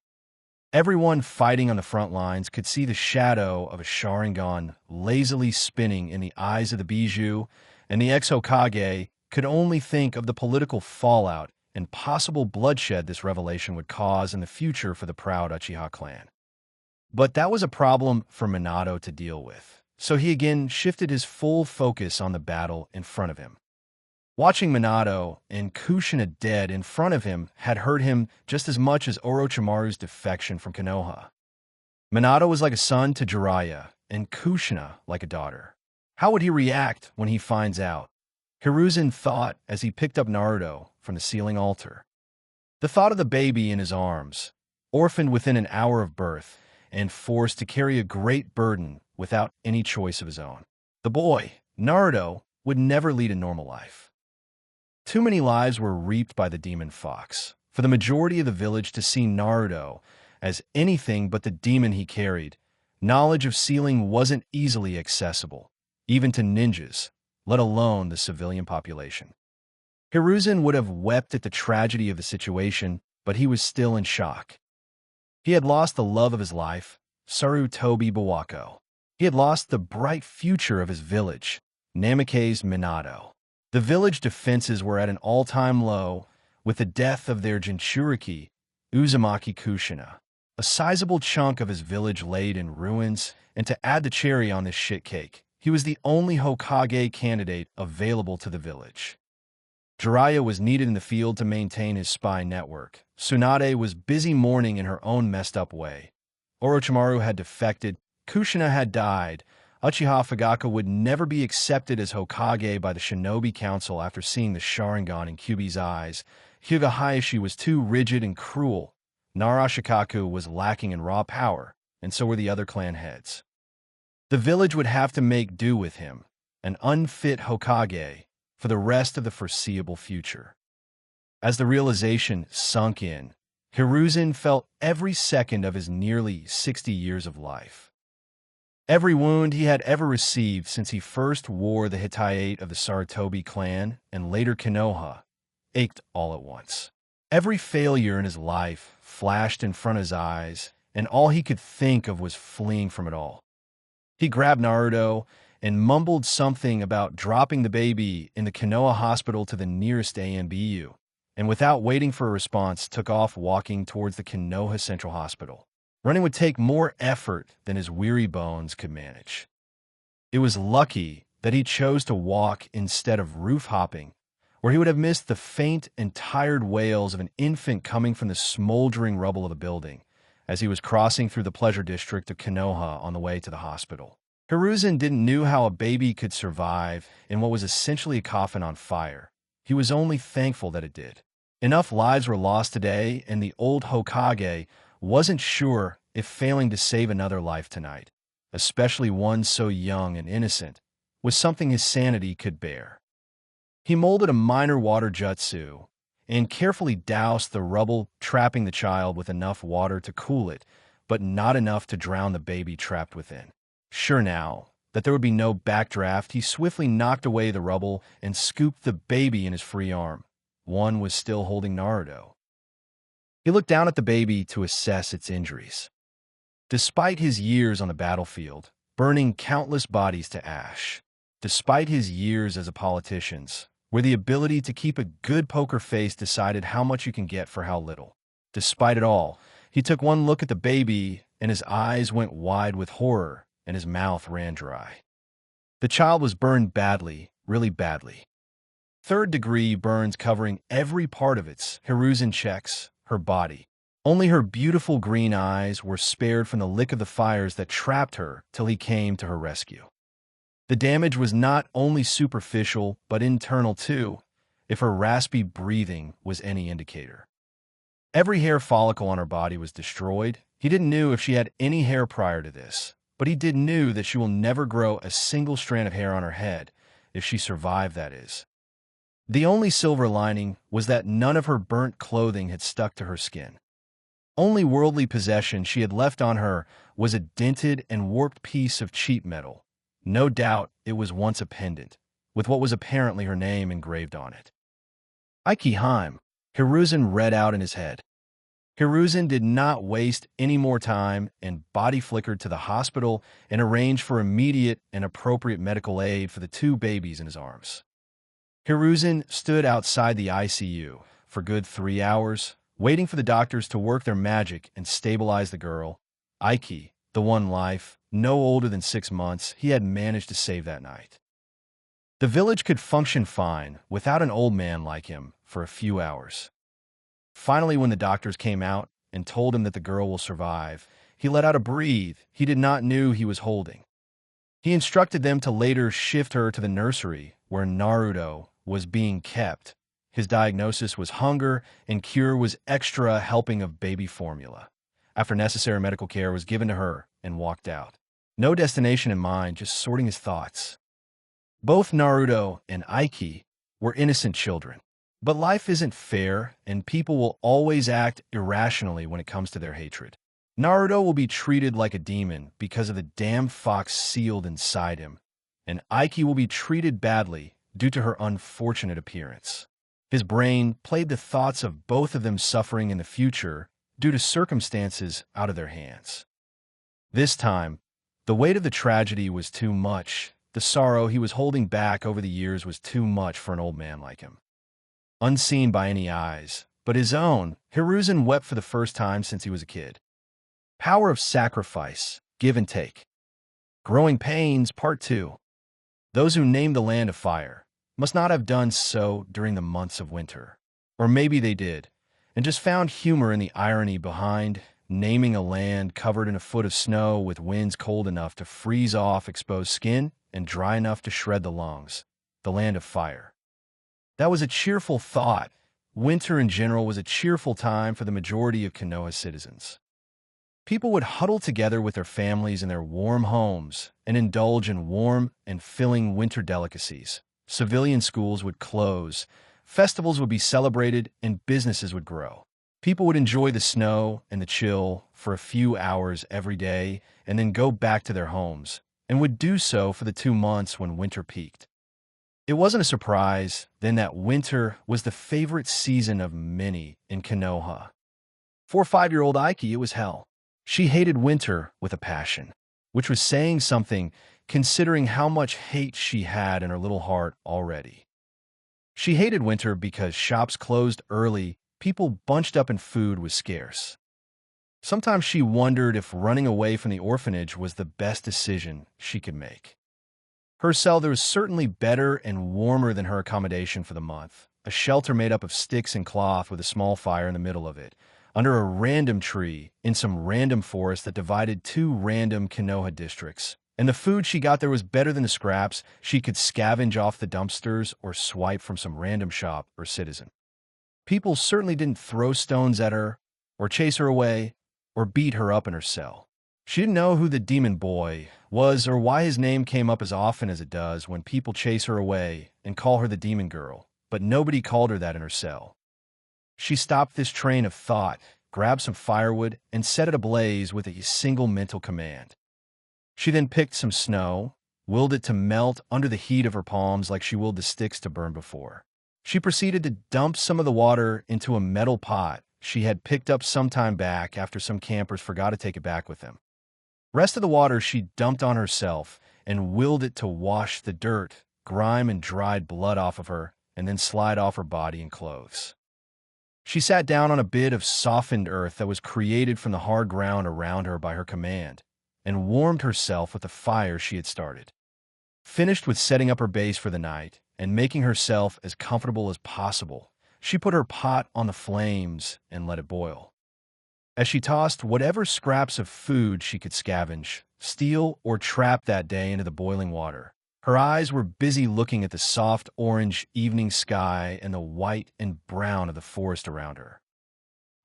Everyone fighting on the front lines could see the shadow of a Sharingan lazily spinning in the eyes of the Bijou, and the ex-Hokage could only think of the political fallout and possible bloodshed this revelation would cause in the future for the proud Uchiha clan. But that was a problem for Minato to deal with, so he again shifted his full focus on the battle in front of him. Watching Minato and Kushina dead in front of him had hurt him just as much as Orochimaru's defection from Konoha. Minato was like a son to Jiraiya, and Kushina like a daughter. How would he react when he finds out? Hiruzen thought as he picked up Naruto from the ceiling altar. The thought of the baby in his arms, orphaned within an hour of birth, and forced to carry a great burden without any choice of his own. The boy, Naruto, would never lead a normal life. Too many lives were reaped by the demon fox, for the majority of the village to see Naruto as anything but the demon he carried. Knowledge of sealing wasn't easily accessible, even to ninjas, let alone the civilian population. Hiruzen would have wept at the tragedy of the situation, but he was still in shock. He had lost the love of his life, Sarutobi Bawako. He had lost the bright future of his village, Namikaze's Minato. The village defenses were at an all-time low, with the death of their Jinchuriki, Uzumaki Kushina. A sizable chunk of his village laid in ruins, and to add the cherry on this shit cake, he was the only Hokage candidate available to the village. Jiraiya was needed in the field to maintain his spy network. Tsunade was busy mourning in her own messed-up way. Orochimaru had defected, Kushina had died, Uchiha Fugaka would never be accepted as Hokage by the Shinobi Council after seeing the Sharingan in Kyuubi's eyes. Hyuga Hayashi was too rigid and cruel. Nara Shikaku was lacking in raw power, and so were the other clan heads. The village would have to make do with him, an unfit Hokage, for the rest of the foreseeable future. As the realization sunk in, Hiruzen felt every second of his nearly 60 years of life. Every wound he had ever received since he first wore the Hitayate of the Sarutobi clan and later Konoha ached all at once. Every failure in his life flashed in front of his eyes, and all he could think of was fleeing from it all. He grabbed Naruto and mumbled something about dropping the baby in the Konoha hospital to the nearest AMBU, and without waiting for a response, took off walking towards the Konoha Central Hospital. Running would take more effort than his weary bones could manage. It was lucky that he chose to walk instead of roof hopping, where he would have missed the faint and tired wails of an infant coming from the smoldering rubble of the building as he was crossing through the pleasure district of Konoha on the way to the hospital. Hiruzen didn't know how a baby could survive in what was essentially a coffin on fire. He was only thankful that it did. Enough lives were lost today, and the old Hokage wasn't sure if failing to save another life tonight, especially one so young and innocent, was something his sanity could bear. He molded a minor water jutsu and carefully doused the rubble, trapping the child with enough water to cool it, but not enough to drown the baby trapped within. Sure now that there would be no backdraft, he swiftly knocked away the rubble and scooped the baby in his free arm. One was still holding Naruto. He looked down at the baby to assess its injuries. Despite his years on the battlefield, burning countless bodies to ash, despite his years as a politician, where the ability to keep a good poker face decided how much you can get for how little. Despite it all, he took one look at the baby, and his eyes went wide with horror, and his mouth ran dry. The child was burned badly, really badly. Third-degree burns covering every part of its, Hiruzen checks, her body. Only her beautiful green eyes were spared from the lick of the fires that trapped her till he came to her rescue. The damage was not only superficial, but internal too, if her raspy breathing was any indicator. Every hair follicle on her body was destroyed. He didn't know if she had any hair prior to this, but he did know that she will never grow a single strand of hair on her head, if she survived, that is. The only silver lining was that none of her burnt clothing had stuck to her skin. Only worldly possession she had left on her was a dented and warped piece of cheap metal. No doubt it was once a pendant, with what was apparently her name engraved on it. Ike Heim, Hiruzen read out in his head. Hiruzen did not waste any more time and body flickered to the hospital and arranged for immediate and appropriate medical aid for the two babies in his arms. Hiruzen stood outside the ICU for good 3 hours, waiting for the doctors to work their magic and stabilize the girl. Ike, the one life, no older than 6 months, he had managed to save that night. The village could function fine without an old man like him for a few hours. Finally, when the doctors came out and told him that the girl will survive, he let out a breathe he did not know he was holding. He instructed them to later shift her to the nursery where Naruto was being kept. His diagnosis was hunger, and cure was extra helping of baby formula. After necessary medical care was given to her, and walked out. No destination in mind, just sorting his thoughts. Both Naruto and Ike were innocent children. But life isn't fair, and people will always act irrationally when it comes to their hatred. Naruto will be treated like a demon because of the damn fox sealed inside him, and Ike will be treated badly due to her unfortunate appearance. His brain played the thoughts of both of them suffering in the future due to circumstances out of their hands. This time, the weight of the tragedy was too much. The sorrow he was holding back over the years was too much for an old man like him. Unseen by any eyes but his own, Hiruzen wept for the first time since he was a kid. Power of sacrifice, give and take. Growing Pains, Part 2. Those who named the land of fire must not have done so during the months of winter. Or maybe they did, and just found humor in the irony behind naming a land covered in a foot of snow with winds cold enough to freeze off exposed skin and dry enough to shred the lungs, the land of fire. That was a cheerful thought. Winter in general was a cheerful time for the majority of Konoha citizens. People would huddle together with their families in their warm homes and indulge in warm and filling winter delicacies. Civilian schools would close, festivals would be celebrated, and businesses would grow. People would enjoy the snow and the chill for a few hours every day and then go back to their homes, and would do so for the 2 months when winter peaked. It wasn't a surprise, then, that winter was the favorite season of many in Konoha. For 5-year-old Aiki, it was hell. She hated winter with a passion, which was saying something considering how much hate she had in her little heart already. She hated winter because shops closed early, people bunched up, and food was scarce. Sometimes she wondered if running away from the orphanage was the best decision she could make. Her shelter was certainly better and warmer than her accommodation for the month, a shelter made up of sticks and cloth with a small fire in the middle of it, under a random tree in some random forest that divided 2 random Konoha districts. And the food she got there was better than the scraps she could scavenge off the dumpsters or swipe from some random shop or citizen. People certainly didn't throw stones at her, or chase her away, or beat her up in her cell. She didn't know who the demon boy was or why his name came up as often as it does when people chase her away and call her the demon girl, but nobody called her that in her cell. She stopped this train of thought, grabbed some firewood, and set it ablaze with a single mental command. She then picked some snow, willed it to melt under the heat of her palms like she willed the sticks to burn before. She proceeded to dump some of the water into a metal pot she had picked up some time back after some campers forgot to take it back with them. Rest of the water she dumped on herself and willed it to wash the dirt, grime, and dried blood off of her and then slide off her body and clothes. She sat down on a bit of softened earth that was created from the hard ground around her by her command and warmed herself with the fire she had started. Finished with setting up her base for the night and making herself as comfortable as possible, she put her pot on the flames and let it boil. As she tossed whatever scraps of food she could scavenge, steal, or trap that day into the boiling water, her eyes were busy looking at the soft orange evening sky and the white and brown of the forest around her.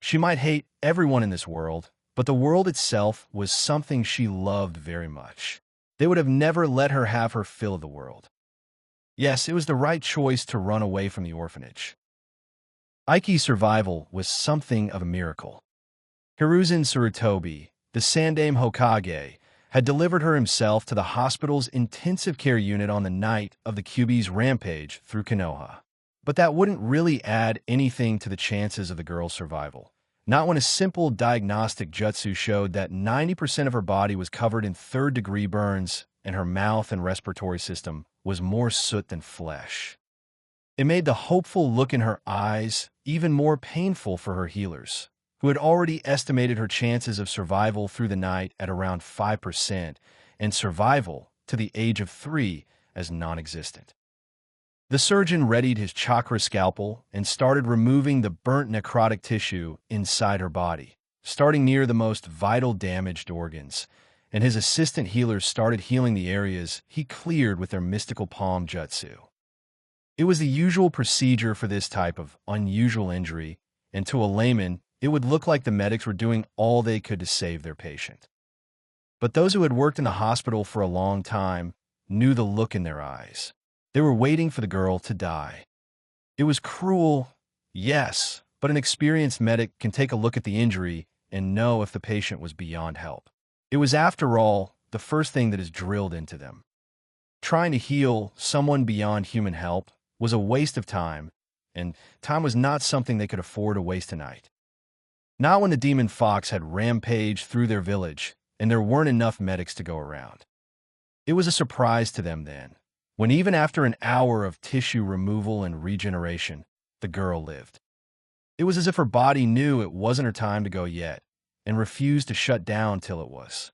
She might hate everyone in this world, but the world itself was something she loved very much. They would have never let her have her fill of the world. Yes, it was the right choice to run away from the orphanage. Aiki's survival was something of a miracle. Hiruzen Sarutobi, the Sandaime Hokage, had delivered her himself to the hospital's intensive care unit on the night of the Kyuubi's rampage through Konoha. But that wouldn't really add anything to the chances of the girl's survival. Not when a simple diagnostic jutsu showed that 90% of her body was covered in third-degree burns and her mouth and respiratory system was more soot than flesh. It made the hopeful look in her eyes even more painful for her healers, who had already estimated her chances of survival through the night at around 5% and survival to the age of 3 as non-existent. The surgeon readied his chakra scalpel and started removing the burnt necrotic tissue inside her body, starting near the most vital damaged organs, and his assistant healers started healing the areas he cleared with their mystical palm jutsu. It was the usual procedure for this type of unusual injury, and to a layman, it would look like the medics were doing all they could to save their patient. But those who had worked in the hospital for a long time knew the look in their eyes. They were waiting for the girl to die. It was cruel, yes, but an experienced medic can take a look at the injury and know if the patient was beyond help. It was, after all, the first thing that is drilled into them. Trying to heal someone beyond human help was a waste of time, and time was not something they could afford to waste tonight. Not when the demon fox had rampaged through their village and there weren't enough medics to go around. It was a surprise to them then, when even after an hour of tissue removal and regeneration, the girl lived. It was as if her body knew it wasn't her time to go yet and refused to shut down till it was.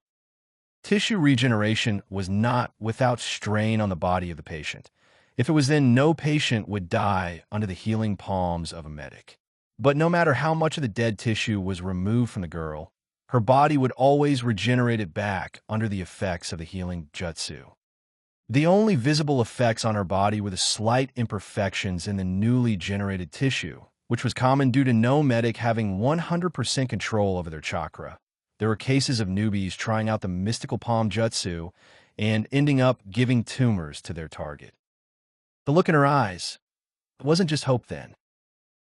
Tissue regeneration was not without strain on the body of the patient. If it was, then no patient would die under the healing palms of a medic. But no matter how much of the dead tissue was removed from the girl, her body would always regenerate it back under the effects of the healing jutsu. The only visible effects on her body were the slight imperfections in the newly generated tissue, which was common due to no medic having 100% control over their chakra. There were cases of newbies trying out the mystical palm jutsu and ending up giving tumors to their target. The look in her eyes, it wasn't just hope then.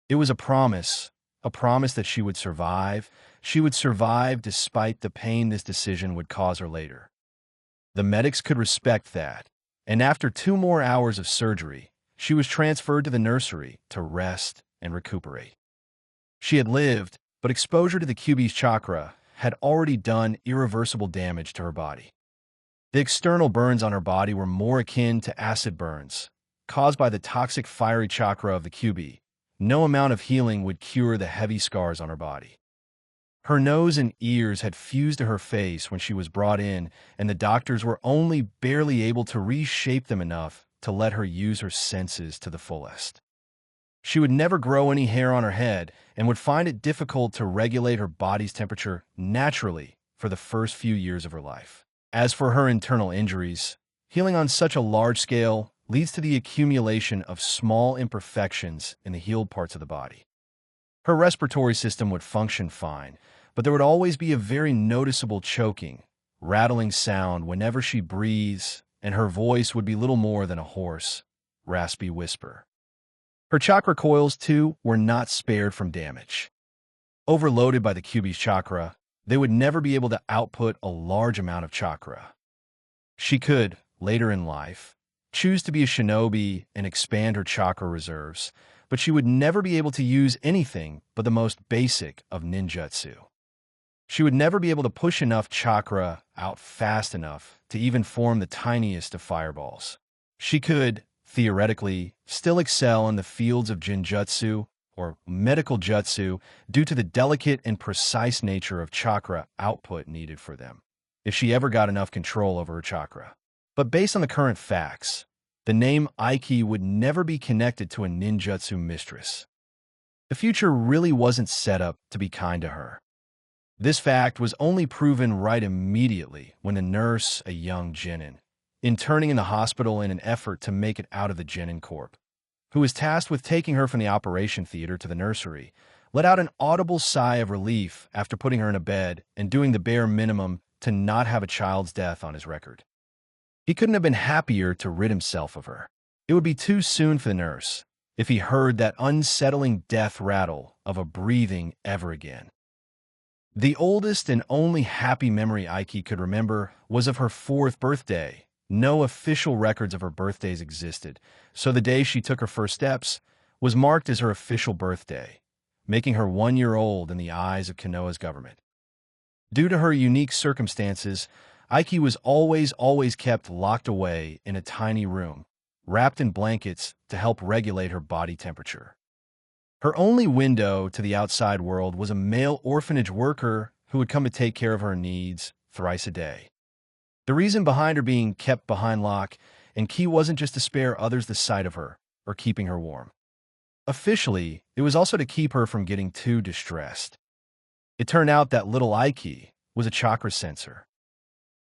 It was a promise that she would survive. She would survive despite the pain this decision would cause her later. The medics could respect that, and after 2 more hours of surgery, she was transferred to the nursery to rest and recuperate. She had lived, but exposure to the Kyuubi's chakra had already done irreversible damage to her body. The external burns on her body were more akin to acid burns, caused by the toxic fiery chakra of the Kyuubi. No amount of healing would cure the heavy scars on her body. Her nose and ears had fused to her face when she was brought in, and the doctors were only barely able to reshape them enough to let her use her senses to the fullest. She would never grow any hair on her head and would find it difficult to regulate her body's temperature naturally for the first few years of her life. As for her internal injuries, healing on such a large scale leads to the accumulation of small imperfections in the healed parts of the body. Her respiratory system would function fine, but there would always be a very noticeable choking, rattling sound whenever she breathes, and her voice would be little more than a hoarse, raspy whisper. Her chakra coils, too, were not spared from damage. Overloaded by the Kyuubi's chakra, they would never be able to output a large amount of chakra. She could, later in life, choose to be a shinobi and expand her chakra reserves, but she would never be able to use anything but the most basic of ninjutsu. She would never be able to push enough chakra out fast enough to even form the tiniest of fireballs. She could, theoretically, still excel in the fields of jinjutsu or medical jutsu due to the delicate and precise nature of chakra output needed for them, if she ever got enough control over her chakra. But based on the current facts, the name Aiki would never be connected to a ninjutsu mistress. The future really wasn't set up to be kind to her. This fact was only proven right immediately when the nurse, a young genin, interning in the hospital in an effort to make it out of the genin corp, who was tasked with taking her from the operation theater to the nursery, let out an audible sigh of relief after putting her in a bed and doing the bare minimum to not have a child's death on his record. He couldn't have been happier to rid himself of her. It would be too soon for the nurse if he heard that unsettling death rattle of a breathing ever again. The oldest and only happy memory Aiki could remember was of her 4th birthday. No official records of her birthdays existed, so the day she took her first steps was marked as her official birthday, making her 1 year old in the eyes of Konoha's government. Due to her unique circumstances, Aiki was always kept locked away in a tiny room, wrapped in blankets to help regulate her body temperature. Her only window to the outside world was a male orphanage worker who would come to take care of her needs thrice a day. The reason behind her being kept behind lock and key wasn't just to spare others the sight of her or keeping her warm. Officially, it was also to keep her from getting too distressed. It turned out that little Aiki was a chakra sensor.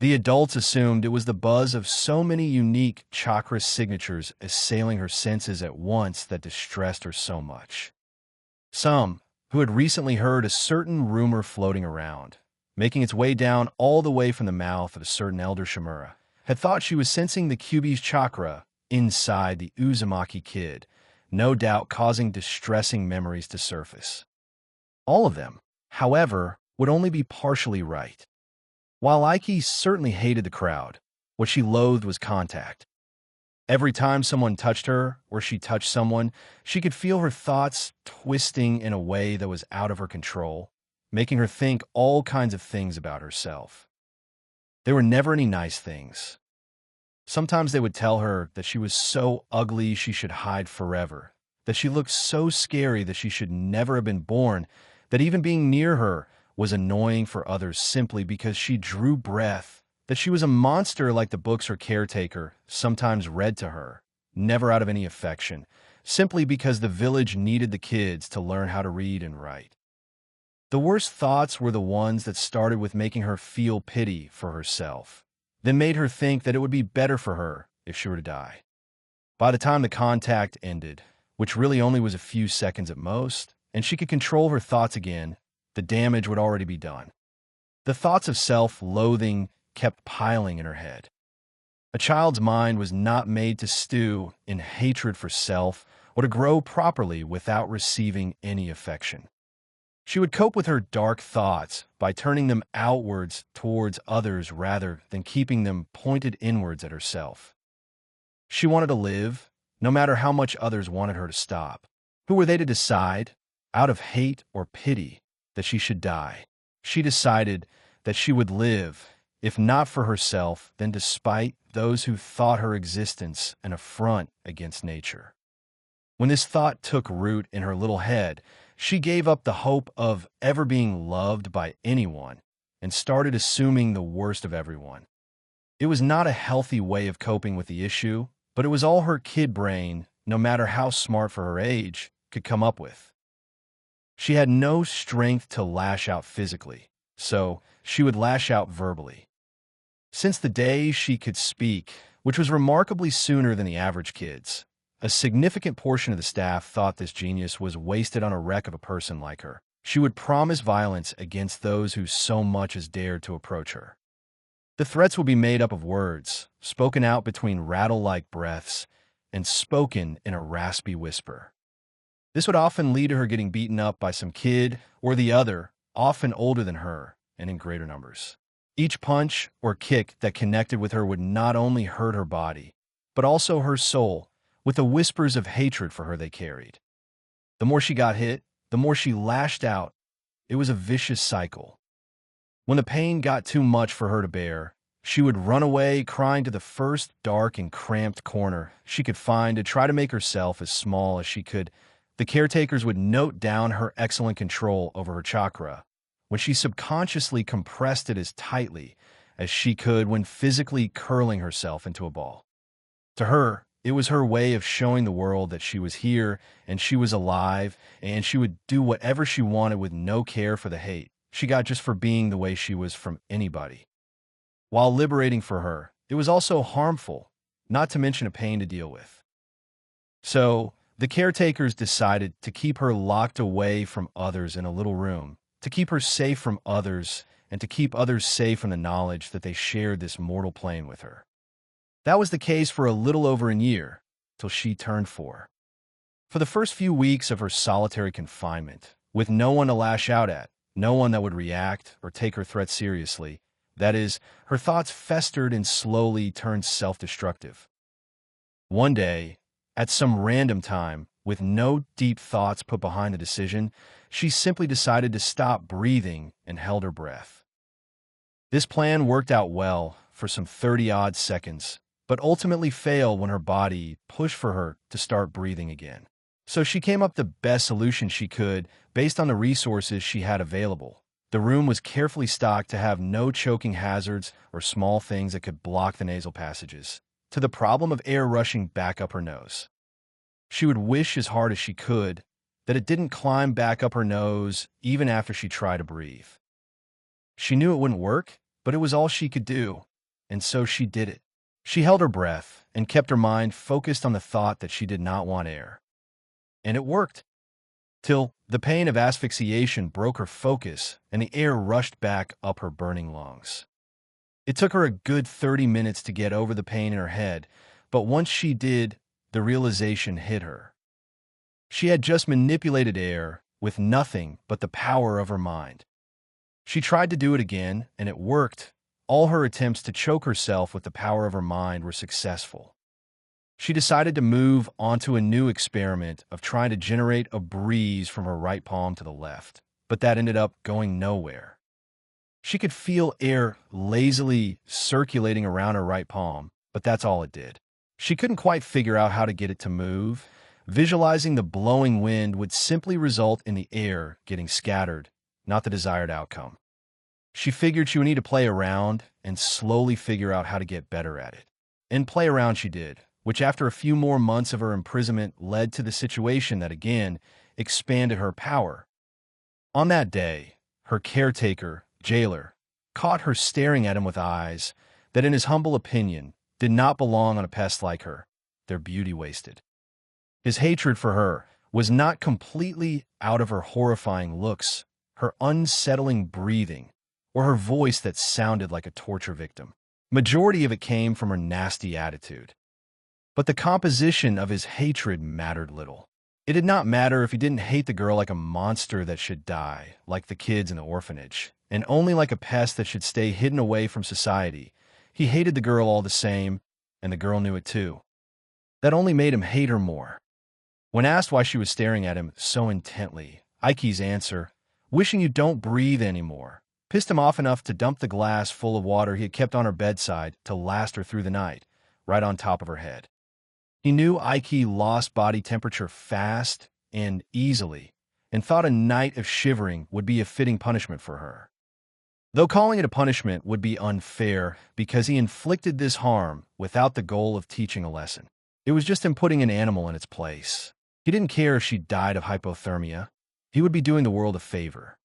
The adults assumed it was the buzz of so many unique chakra signatures assailing her senses at once that distressed her so much. Some, who had recently heard a certain rumor floating around, making its way down all the way from the mouth of a certain elder Shimura, had thought she was sensing the Kyuubi's chakra inside the Uzumaki kid, no doubt causing distressing memories to surface. All of them, however, would only be partially right. While Aiki certainly hated the crowd, what she loathed was contact. Every time someone touched her or she touched someone, she could feel her thoughts twisting in a way that was out of her control, making her think all kinds of things about herself. There were never any nice things. Sometimes they would tell her that she was so ugly she should hide forever, that she looked so scary that she should never have been born, that even being near her was annoying for others simply because she drew breath, that she was a monster like the books her caretaker sometimes read to her, never out of any affection, simply because the village needed the kids to learn how to read and write. The worst thoughts were the ones that started with making her feel pity for herself, then made her think that it would be better for her if she were to die. By the time the contact ended, which really only was a few seconds at most, and she could control her thoughts again, the damage would already be done. The thoughts of self-loathing kept piling in her head. A child's mind was not made to stew in hatred for self or to grow properly without receiving any affection. She would cope with her dark thoughts by turning them outwards towards others rather than keeping them pointed inwards at herself. She wanted to live, no matter how much others wanted her to stop. Who were they to decide, out of hate or pity, that she should die? She decided that she would live, if not for herself, then despite those who thought her existence an affront against nature. When this thought took root in her little head, she gave up the hope of ever being loved by anyone and started assuming the worst of everyone. It was not a healthy way of coping with the issue, but it was all her kid brain, no matter how smart for her age, could come up with. She had no strength to lash out physically, so she would lash out verbally. Since the day she could speak, which was remarkably sooner than the average kids, a significant portion of the staff thought this genius was wasted on a wreck of a person like her. She would promise violence against those who so much as dared to approach her. The threats would be made up of words, spoken out between rattle-like breaths, and spoken in a raspy whisper. This would often lead to her getting beaten up by some kid or the other, often older than her, and in greater numbers. Each punch or kick that connected with her would not only hurt her body, but also her soul, with the whispers of hatred for her they carried. The more she got hit, the more she lashed out. It was a vicious cycle. When the pain got too much for her to bear, she would run away, crying to the first dark and cramped corner she could find to try to make herself as small as she could. The caretakers would note down her excellent control over her chakra, when she subconsciously compressed it as tightly as she could when physically curling herself into a ball. To her, it was her way of showing the world that she was here and she was alive, and she would do whatever she wanted with no care for the hate she got just for being the way she was from anybody. While liberating for her, it was also harmful, not to mention a pain to deal with. So, the caretakers decided to keep her locked away from others in a little room, to keep her safe from others, and to keep others safe from the knowledge that they shared this mortal plane with her. That was the case for a little over a year, till she turned 4. For the first few weeks of her solitary confinement, with no one to lash out at, no one that would react or take her threats seriously, that is, her thoughts festered and slowly turned self-destructive. One day, at some random time, with no deep thoughts put behind the decision, she simply decided to stop breathing and held her breath. This plan worked out well for some 30-odd seconds, but ultimately failed when her body pushed for her to start breathing again. So she came up with the best solution she could based on the resources she had available. The room was carefully stocked to have no choking hazards or small things that could block the nasal passages, to the problem of air rushing back up her nose. She would wish as hard as she could that it didn't climb back up her nose even after she tried to breathe. She knew it wouldn't work, but it was all she could do, and so she did it. She held her breath and kept her mind focused on the thought that she did not want air. And it worked, till the pain of asphyxiation broke her focus and the air rushed back up her burning lungs. It took her a good 30 minutes to get over the pain in her head, but once she did, the realization hit her. She had just manipulated air with nothing but the power of her mind. She tried to do it again, and it worked. All her attempts to choke herself with the power of her mind were successful. She decided to move on to a new experiment of trying to generate a breeze from her right palm to the left, but that ended up going nowhere. She could feel air lazily circulating around her right palm, but that's all it did. She couldn't quite figure out how to get it to move. Visualizing the blowing wind would simply result in the air getting scattered, not the desired outcome. She figured she would need to play around and slowly figure out how to get better at it. And play around she did, which after a few more months of her imprisonment led to the situation that again expanded her power. On that day, her caretaker, jailer, caught her staring at him with eyes that, in his humble opinion, did not belong on a pest like her, their beauty wasted. His hatred for her was not completely out of her horrifying looks, her unsettling breathing, or her voice that sounded like a torture victim. Majority of it came from her nasty attitude. But the composition of his hatred mattered little. It did not matter if he didn't hate the girl like a monster that should die, like the kids in the orphanage, and only like a pest that should stay hidden away from society. He hated the girl all the same, and the girl knew it too. That only made him hate her more. When asked why she was staring at him so intently, Aiki's answer, "Wishing you don't breathe anymore," pissed him off enough to dump the glass full of water he had kept on her bedside to last her through the night, right on top of her head. He knew Aiki lost body temperature fast and easily, and thought a night of shivering would be a fitting punishment for her. Though calling it a punishment would be unfair because he inflicted this harm without the goal of teaching a lesson. It was just him putting an animal in its place. He didn't care if she died of hypothermia. He would be doing the world a favor.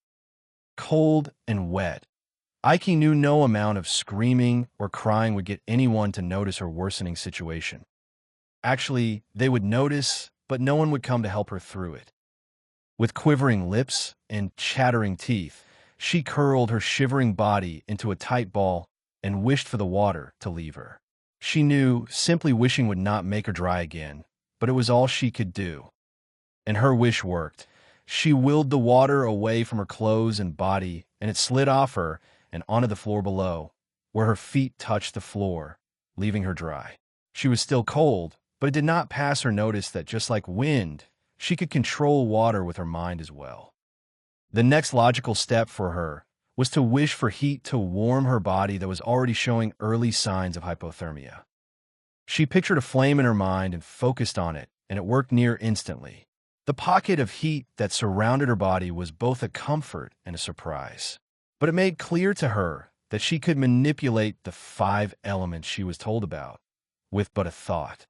Cold and wet, Aiki knew no amount of screaming or crying would get anyone to notice her worsening situation. Actually, they would notice, but no one would come to help her through it. With quivering lips and chattering teeth, she curled her shivering body into a tight ball and wished for the water to leave her. She knew simply wishing would not make her dry again, but it was all she could do. And her wish worked. She willed the water away from her clothes and body, and it slid off her and onto the floor below, where her feet touched the floor, leaving her dry. She was still cold, but it did not pass her notice that just like wind, she could control water with her mind as well. The next logical step for her was to wish for heat to warm her body that was already showing early signs of hypothermia. She pictured a flame in her mind and focused on it, and it worked near instantly. The pocket of heat that surrounded her body was both a comfort and a surprise. But it made clear to her that she could manipulate the 5 elements she was told about with but a thought.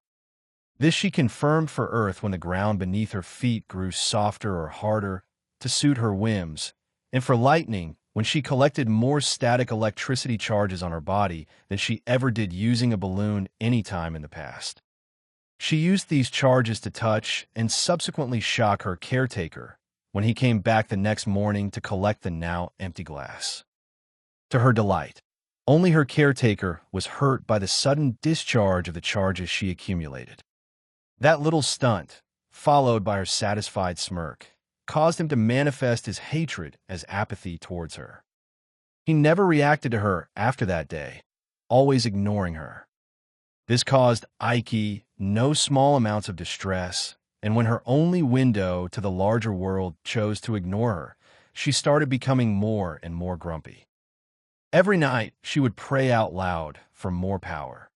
This she confirmed for Earth when the ground beneath her feet grew softer or harder to suit her whims, and for lightning when she collected more static electricity charges on her body than she ever did using a balloon any time in the past. She used these charges to touch and subsequently shock her caretaker when he came back the next morning to collect the now empty glass. To her delight, only her caretaker was hurt by the sudden discharge of the charges she accumulated. That little stunt, followed by her satisfied smirk, caused him to manifest his hatred as apathy towards her. He never reacted to her after that day, always ignoring her. This caused Aiki no small amounts of distress, and when her only window to the larger world chose to ignore her, she started becoming more and more grumpy. Every night, she would pray out loud for more power.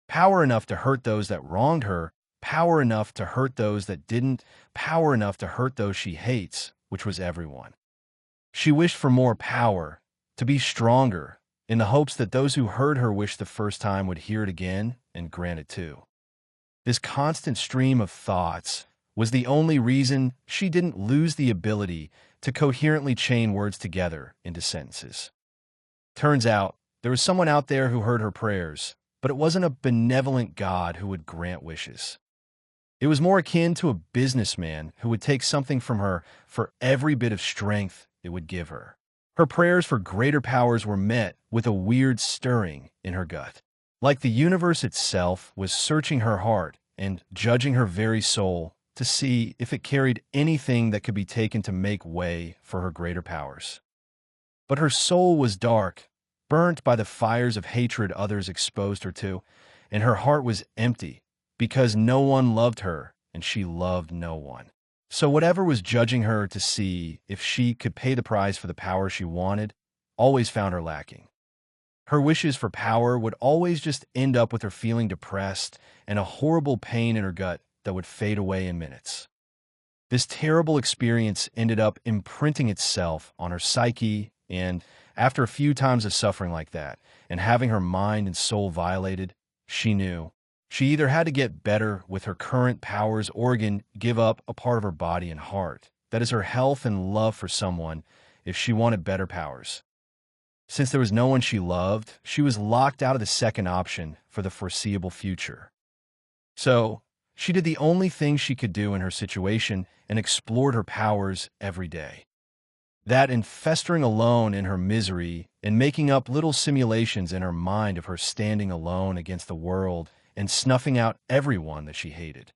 Power enough to hurt those that wronged her, power enough to hurt those that didn't, power enough to hurt those she hates, which was everyone. She wished for more power, to be stronger, in the hopes that those who heard her wish the first time would hear it again and grant it too. This constant stream of thoughts was the only reason she didn't lose the ability to coherently chain words together into sentences. Turns out, there was someone out there who heard her prayers, but it wasn't a benevolent God who would grant wishes. It was more akin to a businessman who would take something from her for every bit of strength it would give her. Her prayers for greater powers were met with a weird stirring in her gut. Like the universe itself was searching her heart and judging her very soul to see if it carried anything that could be taken to make way for her greater powers. But her soul was dark, burnt by the fires of hatred others exposed her to, and her heart was empty because no one loved her and she loved no one. So whatever was judging her to see if she could pay the price for the power she wanted always found her lacking. Her wishes for power would always just end up with her feeling depressed and a horrible pain in her gut that would fade away in minutes. This terrible experience ended up imprinting itself on her psyche, and after a few times of suffering like that and having her mind and soul violated, she knew she either had to get better with her current powers or again give up a part of her body and heart, that is her health and love for someone, if she wanted better powers. Since there was no one she loved, she was locked out of the second option for the foreseeable future. So, she did the only thing she could do in her situation and explored her powers every day. That and festering alone in her misery and making up little simulations in her mind of her standing alone against the world and snuffing out everyone that she hated.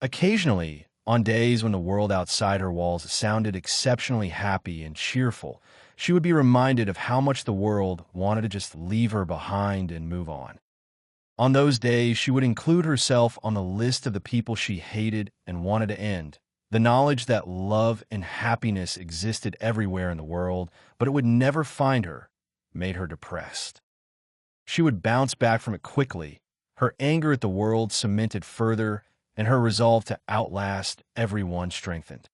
Occasionally, on days when the world outside her walls sounded exceptionally happy and cheerful, she would be reminded of how much the world wanted to just leave her behind and move on. On those days, she would include herself on the list of the people she hated and wanted to end. The knowledge that love and happiness existed everywhere in the world, but it would never find her, made her depressed. She would bounce back from it quickly, her anger at the world cemented further, and her resolve to outlast everyone strengthened.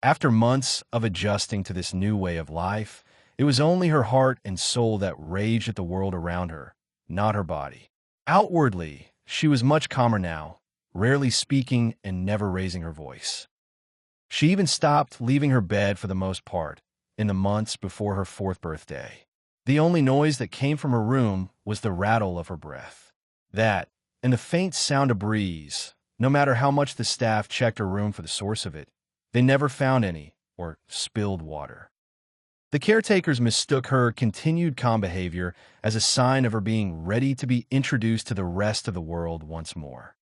After months of adjusting to this new way of life, it was only her heart and soul that raged at the world around her, not her body. Outwardly, she was much calmer now, rarely speaking and never raising her voice. She even stopped leaving her bed for the most part, in the months before her 4th birthday. The only noise that came from her room was the rattle of her breath. That, and the faint sound of breeze, no matter how much the staff checked her room for the source of it, they never found any, or spilled water. The caretakers mistook her continued calm behavior as a sign of her being ready to be introduced to the rest of the world once more.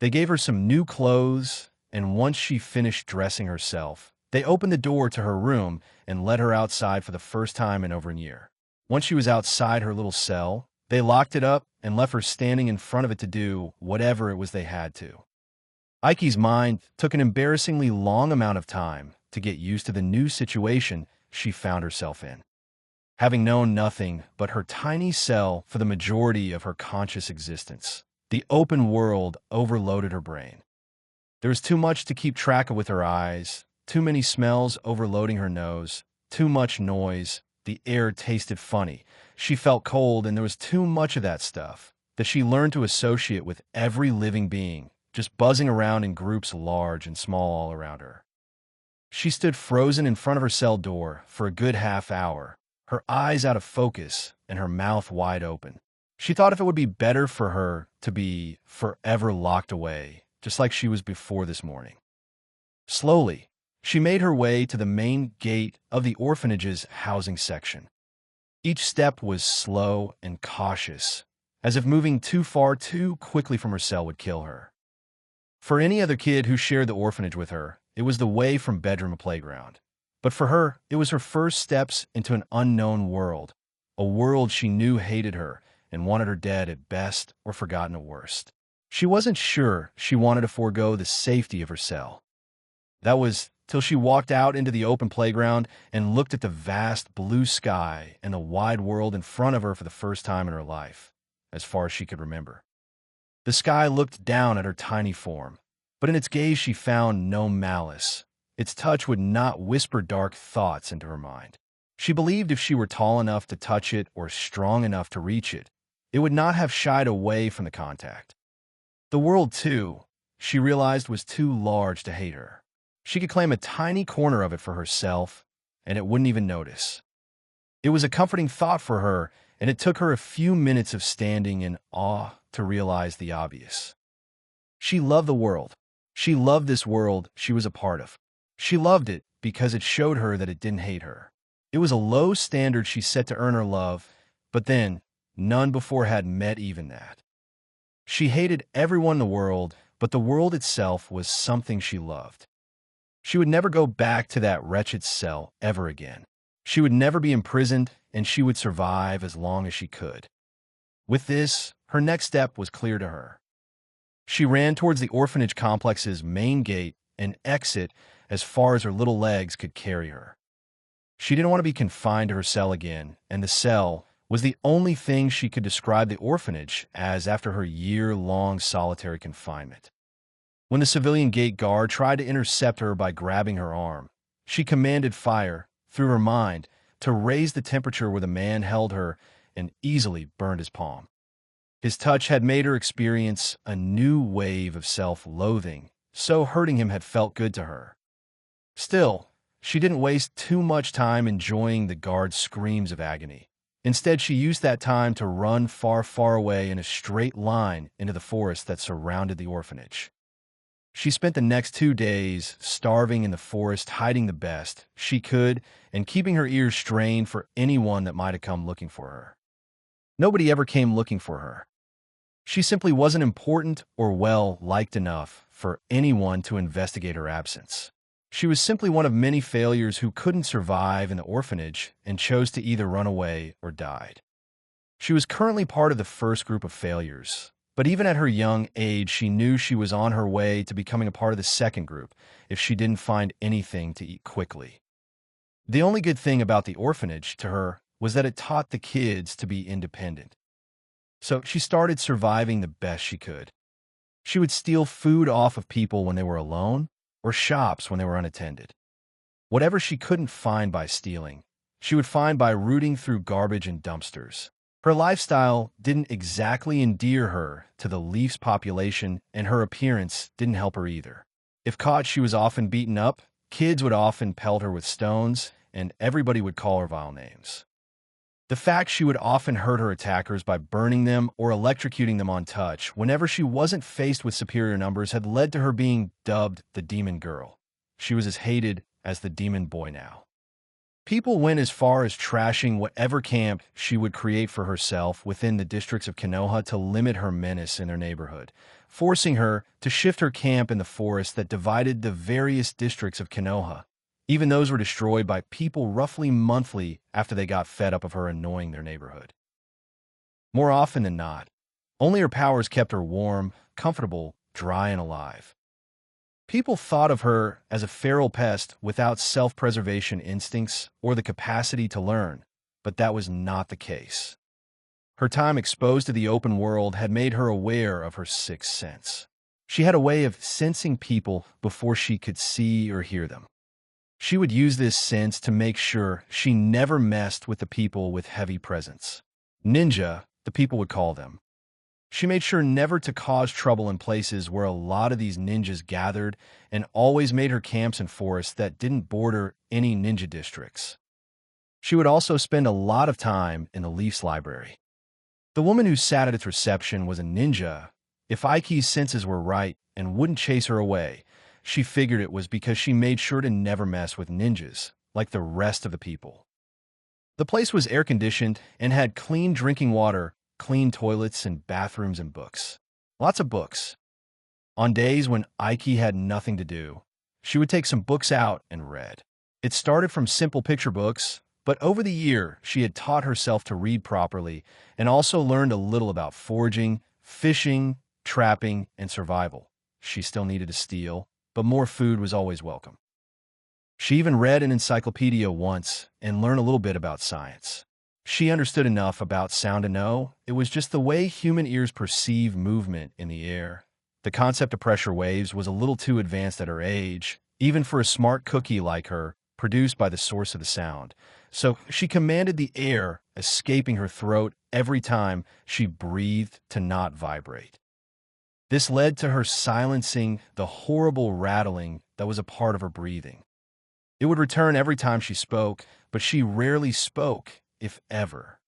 They gave her some new clothes, and once she finished dressing herself, they opened the door to her room and let her outside for the first time in over a year. Once she was outside her little cell, they locked it up and left her standing in front of it to do whatever it was they had to. Aiki's mind took an embarrassingly long amount of time to get used to the new situation she found herself in. Having known nothing but her tiny cell for the majority of her conscious existence, the open world overloaded her brain. There was too much to keep track of with her eyes, too many smells overloading her nose, too much noise, the air tasted funny, she felt cold, and there was too much of that stuff that she learned to associate with every living being, just buzzing around in groups large and small all around her. She stood frozen in front of her cell door for a good half hour, her eyes out of focus and her mouth wide open. She thought if it would be better for her to be forever locked away, just like she was before this morning. Slowly, she made her way to the main gate of the orphanage's housing section. Each step was slow and cautious, as if moving too far too quickly from her cell would kill her. For any other kid who shared the orphanage with her, it was the way from bedroom to playground. But for her, it was her first steps into an unknown world, a world she knew hated her and wanted her dead at best or forgotten at worst. She wasn't sure she wanted to forego the safety of her cell. That was till she walked out into the open playground and looked at the vast blue sky and the wide world in front of her for the first time in her life, as far as she could remember. The sky looked down at her tiny form, but in its gaze she found no malice. Its touch would not whisper dark thoughts into her mind. She believed if she were tall enough to touch it or strong enough to reach it, it would not have shied away from the contact. The world, too, she realized was too large to hate her. She could claim a tiny corner of it for herself, and it wouldn't even notice. It was a comforting thought for her, and it took her a few minutes of standing in awe to realize the obvious. She loved the world. She loved this world she was a part of. She loved it because it showed her that it didn't hate her. It was a low standard she set to earn her love, but then none before had met even that. She hated everyone in the world, but the world itself was something she loved. She would never go back to that wretched cell ever again. She would never be imprisoned, and she would survive as long as she could. With this, her next step was clear to her. She ran towards the orphanage complex's main gate and exit as far as her little legs could carry her. She didn't want to be confined to her cell again, and the cell was the only thing she could describe the orphanage as after her year-long solitary confinement. When the civilian gate guard tried to intercept her by grabbing her arm, she commanded fire, through her mind, to raise the temperature where the man held her and easily burned his palm. His touch had made her experience a new wave of self-loathing, so hurting him had felt good to her. Still, She didn't waste too much time enjoying the guards' screams of agony. Instead, she used that time to run far, far away in a straight line into the forest that surrounded the orphanage. She spent the next 2 days starving in the forest, hiding the best she could and keeping her ears strained for anyone that might have come looking for her. Nobody ever came looking for her. She simply wasn't important or well-liked enough for anyone to investigate her absence. She was simply one of many failures who couldn't survive in the orphanage and chose to either run away or died. She was currently part of the first group of failures, but even at her young age, she knew she was on her way to becoming a part of the second group if she didn't find anything to eat quickly. The only good thing about the orphanage, to her, was that it taught the kids to be independent. So she started surviving the best she could. She would steal food off of people when they were alone, or shops when they were unattended. Whatever she couldn't find by stealing, she would find by rooting through garbage and dumpsters. Her lifestyle didn't exactly endear her to the Leafs population, and her appearance didn't help her either. If caught, she was often beaten up, kids would often pelt her with stones, and everybody would call her vile names. The fact she would often hurt her attackers by burning them or electrocuting them on touch whenever she wasn't faced with superior numbers had led to her being dubbed the Demon Girl. She was as hated as the Demon Boy now. People went as far as trashing whatever camp she would create for herself within the districts of Konoha to limit her menace in their neighborhood, forcing her to shift her camp in the forest that divided the various districts of Konoha. Even those were destroyed by people roughly monthly after they got fed up of her annoying their neighborhood. More often than not, only her powers kept her warm, comfortable, dry, and alive. People thought of her as a feral pest without self-preservation instincts or the capacity to learn, but that was not the case. Her time exposed to the open world had made her aware of her sixth sense. She had a way of sensing people before she could see or hear them. She would use this sense to make sure she never messed with the people with heavy presence. Ninja, the people would call them. She made sure never to cause trouble in places where a lot of these ninjas gathered and always made her camps in forests that didn't border any ninja districts. She would also spend a lot of time in the Leafs library. The woman who sat at its reception was a ninja. If Aiki's senses were right and wouldn't chase her away, she figured it was because she made sure to never mess with ninjas, like the rest of the people. The place was air-conditioned and had clean drinking water, clean toilets and bathrooms and books. Lots of books. On days when Aiki had nothing to do, she would take some books out and read. It started from simple picture books, but over the year, she had taught herself to read properly and also learned a little about foraging, fishing, trapping, and survival. She still needed to steal, but more food was always welcome. She even read an encyclopedia once and learned a little bit about science. She understood enough about sound to know it was just the way human ears perceive movement in the air. The concept of pressure waves was a little too advanced at her age, even for a smart cookie like her, produced by the source of the sound. So she commanded the air escaping her throat every time she breathed to not vibrate. This led to her silencing the horrible rattling that was a part of her breathing. It would return every time she spoke, but she rarely spoke, if ever.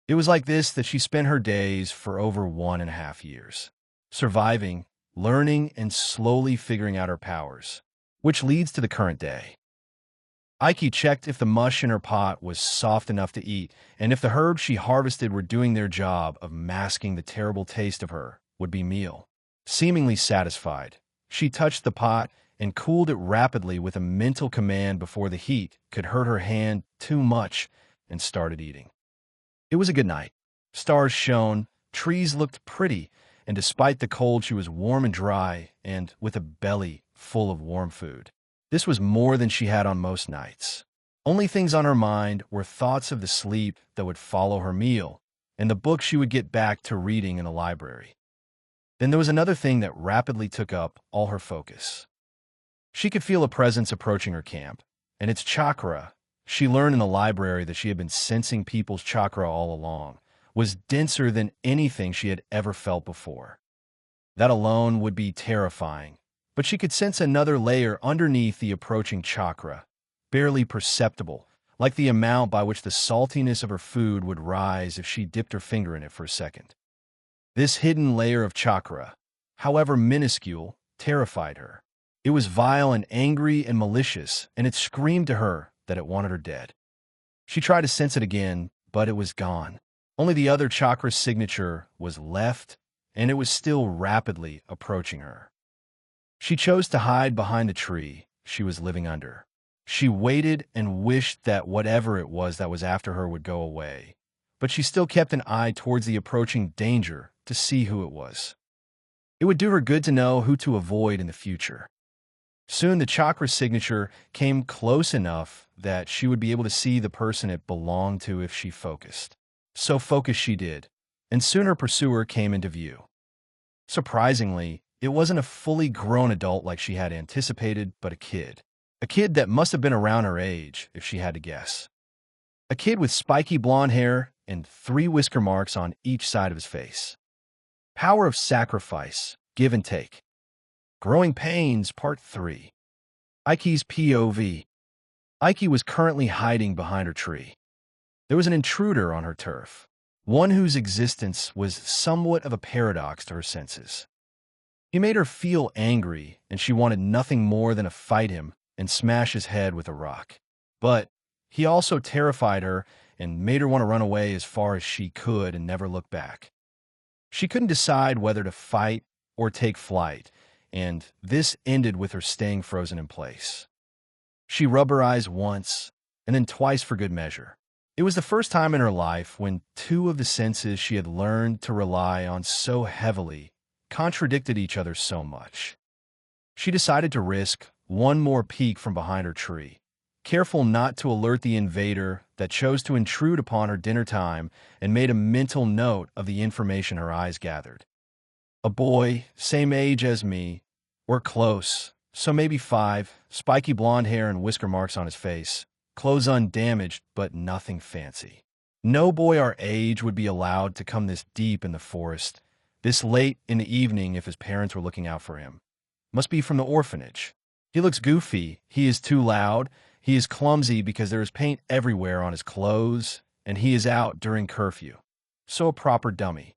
It was like this that she spent her days for over 1.5 years, surviving, learning, and slowly figuring out her powers, which leads to the current day. Aiki checked if the mush in her pot was soft enough to eat, and if the herbs she harvested were doing their job of masking the terrible taste of her would-be meal. Seemingly satisfied, she touched the pot and cooled it rapidly with a mental command before the heat could hurt her hand too much and started eating. It was a good night. Stars shone, trees looked pretty, and despite the cold, she was warm and dry and with a belly full of warm food. This was more than she had on most nights. Only things on her mind were thoughts of the sleep that would follow her meal and the book she would get back to reading in the library. Then there was another thing that rapidly took up all her focus. She could feel a presence approaching her camp, and its chakra, she learned in the library that she had been sensing people's chakra all along, was denser than anything she had ever felt before. That alone would be terrifying, but she could sense another layer underneath the approaching chakra, barely perceptible, like the amount by which the saltiness of her food would rise if she dipped her finger in it for a second. This hidden layer of chakra, however minuscule, terrified her. It was vile and angry and malicious, and it screamed to her that it wanted her dead. She tried to sense it again, but it was gone. Only the other chakra signature was left, and it was still rapidly approaching her. She chose to hide behind the tree she was living under. She waited and wished that whatever it was that was after her would go away, but she still kept an eye towards the approaching danger to see who it was. It would do her good to know who to avoid in the future. Soon the chakra signature came close enough that she would be able to see the person it belonged to if she focused. So focus she did, and soon her pursuer came into view. Surprisingly, it wasn't a fully grown adult like she had anticipated, but a kid. A kid that must have been around her age, if she had to guess. A kid with spiky blonde hair and 3 whisker marks on each side of his face. Power of sacrifice, give and take. Growing Pains, Part 3. Aiki's POV. Aiki was currently hiding behind her tree. There was an intruder on her turf, one whose existence was somewhat of a paradox to her senses. He made her feel angry, and she wanted nothing more than to fight him and smash his head with a rock. But he also terrified her and made her want to run away as far as she could and never look back. She couldn't decide whether to fight or take flight, and this ended with her staying frozen in place. She rubbed her eyes once, and then twice for good measure. It was the first time in her life when 2 of the senses she had learned to rely on so heavily contradicted each other so much. She decided to risk one more peek from behind her tree, careful not to alert the invader that chose to intrude upon her dinner time, and made a mental note of the information her eyes gathered. A boy, same age as me, or close, so maybe 5, spiky blonde hair and whisker marks on his face, clothes undamaged but nothing fancy. No boy our age would be allowed to come this deep in the forest, this late in the evening if his parents were looking out for him. Must be from the orphanage. He looks goofy, he is too loud, he is clumsy because there is paint everywhere on his clothes, and he is out during curfew. So a proper dummy.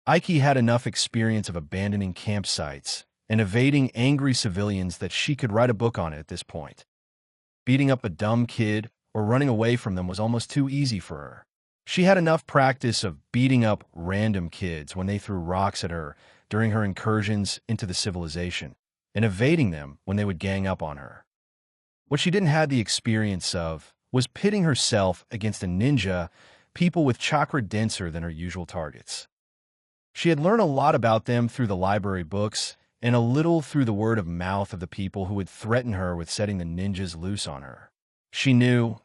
Aiki had enough experience of abandoning campsites and evading angry civilians that she could write a book on it at this point. Beating up a dumb kid or running away from them was almost too easy for her. She had enough practice of beating up random kids when they threw rocks at her during her incursions into the civilization, and evading them when they would gang up on her. What she didn't have the experience of was pitting herself against a ninja, people with chakra denser than her usual targets. She had learned a lot about them through the library books, and a little through the word of mouth of the people who would threaten her with setting the ninjas loose on her. She knew,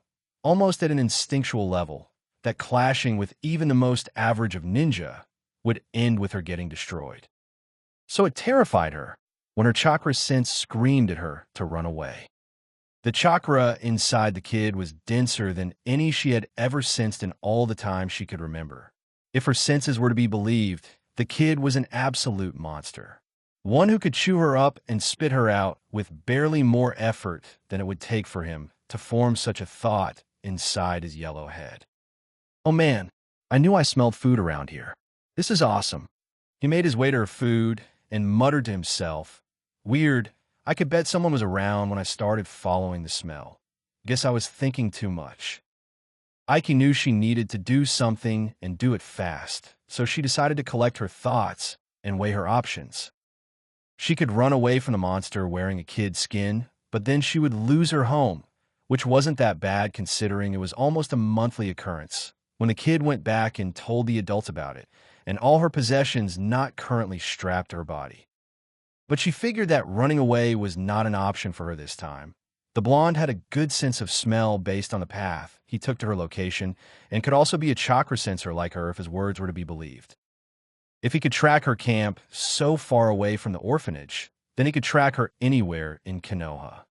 almost at an instinctual level, that clashing with even the most average of ninja would end with her getting destroyed. So it terrified her when her chakra sense screamed at her to run away. The chakra inside the kid was denser than any she had ever sensed in all the time she could remember. If her senses were to be believed, the kid was an absolute monster. One who could chew her up and spit her out with barely more effort than it would take for him to form such a thought inside his yellow head. Oh man, I knew I smelled food around here. This is awesome. He made his way to her food and muttered to himself, "Weird, I could bet someone was around when I started following the smell. Guess I was thinking too much." Aiki knew she needed to do something and do it fast, so she decided to collect her thoughts and weigh her options. She could run away from the monster wearing a kid's skin, but then she would lose her home, which wasn't that bad considering it was almost a monthly occurrence, when the kid went back and told the adults about it, and all her possessions not currently strapped to her body. But she figured that running away was not an option for her this time. The blonde had a good sense of smell based on the path he took to her location, and could also be a chakra sensor like her if his words were to be believed. If he could track her camp so far away from the orphanage, then he could track her anywhere in Konoha.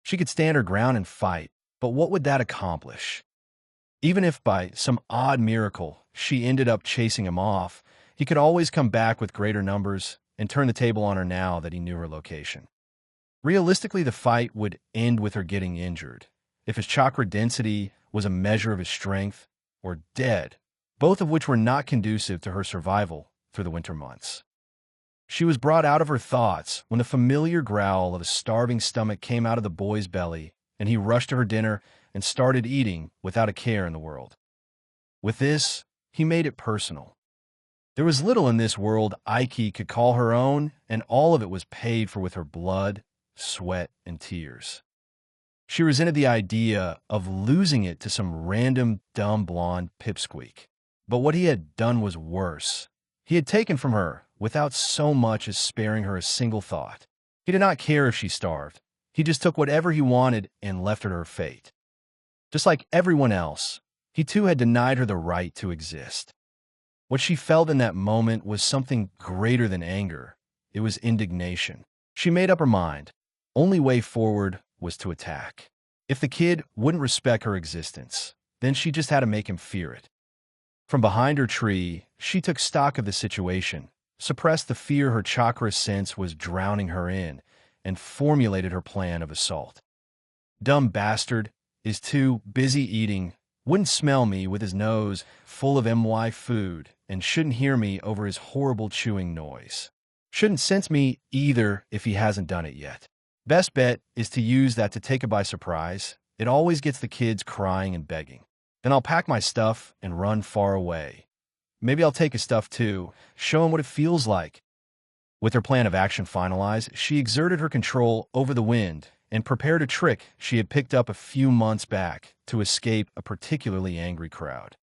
She could stand her ground and fight, but what would that accomplish? Even if by some odd miracle she ended up chasing him off, he could always come back with greater numbers and turn the table on her now that he knew her location. Realistically, the fight would end with her getting injured, if his chakra density was a measure of his strength, or dead, both of which were not conducive to her survival through the winter months. She was brought out of her thoughts when the familiar growl of a starving stomach came out of the boy's belly, and he rushed to her dinner and started eating without a care in the world. With this, he made it personal. There was little in this world Aiki could call her own, and all of it was paid for with her blood, sweat, and tears. She resented the idea of losing it to some random, dumb blonde pipsqueak. But what he had done was worse. He had taken from her without so much as sparing her a single thought. He did not care if she starved. He just took whatever he wanted and left her to her fate. Just like everyone else, he too had denied her the right to exist. What she felt in that moment was something greater than anger. It was indignation. She made up her mind. Only way forward was to attack. If the kid wouldn't respect her existence, then she just had to make him fear it. From behind her tree, she took stock of the situation, suppressed the fear her chakra sense was drowning her in, and formulated her plan of assault. Dumb bastard is too busy eating, wouldn't smell me with his nose full of my food, and shouldn't hear me over his horrible chewing noise. Shouldn't sense me either if he hasn't done it yet. Best bet is to use that to take it by surprise. It always gets the kids crying and begging. Then I'll pack my stuff and run far away. Maybe I'll take his stuff too, show him what it feels like. With her plan of action finalized, she exerted her control over the wind and prepared a trick she had picked up a few months back to escape a particularly angry crowd.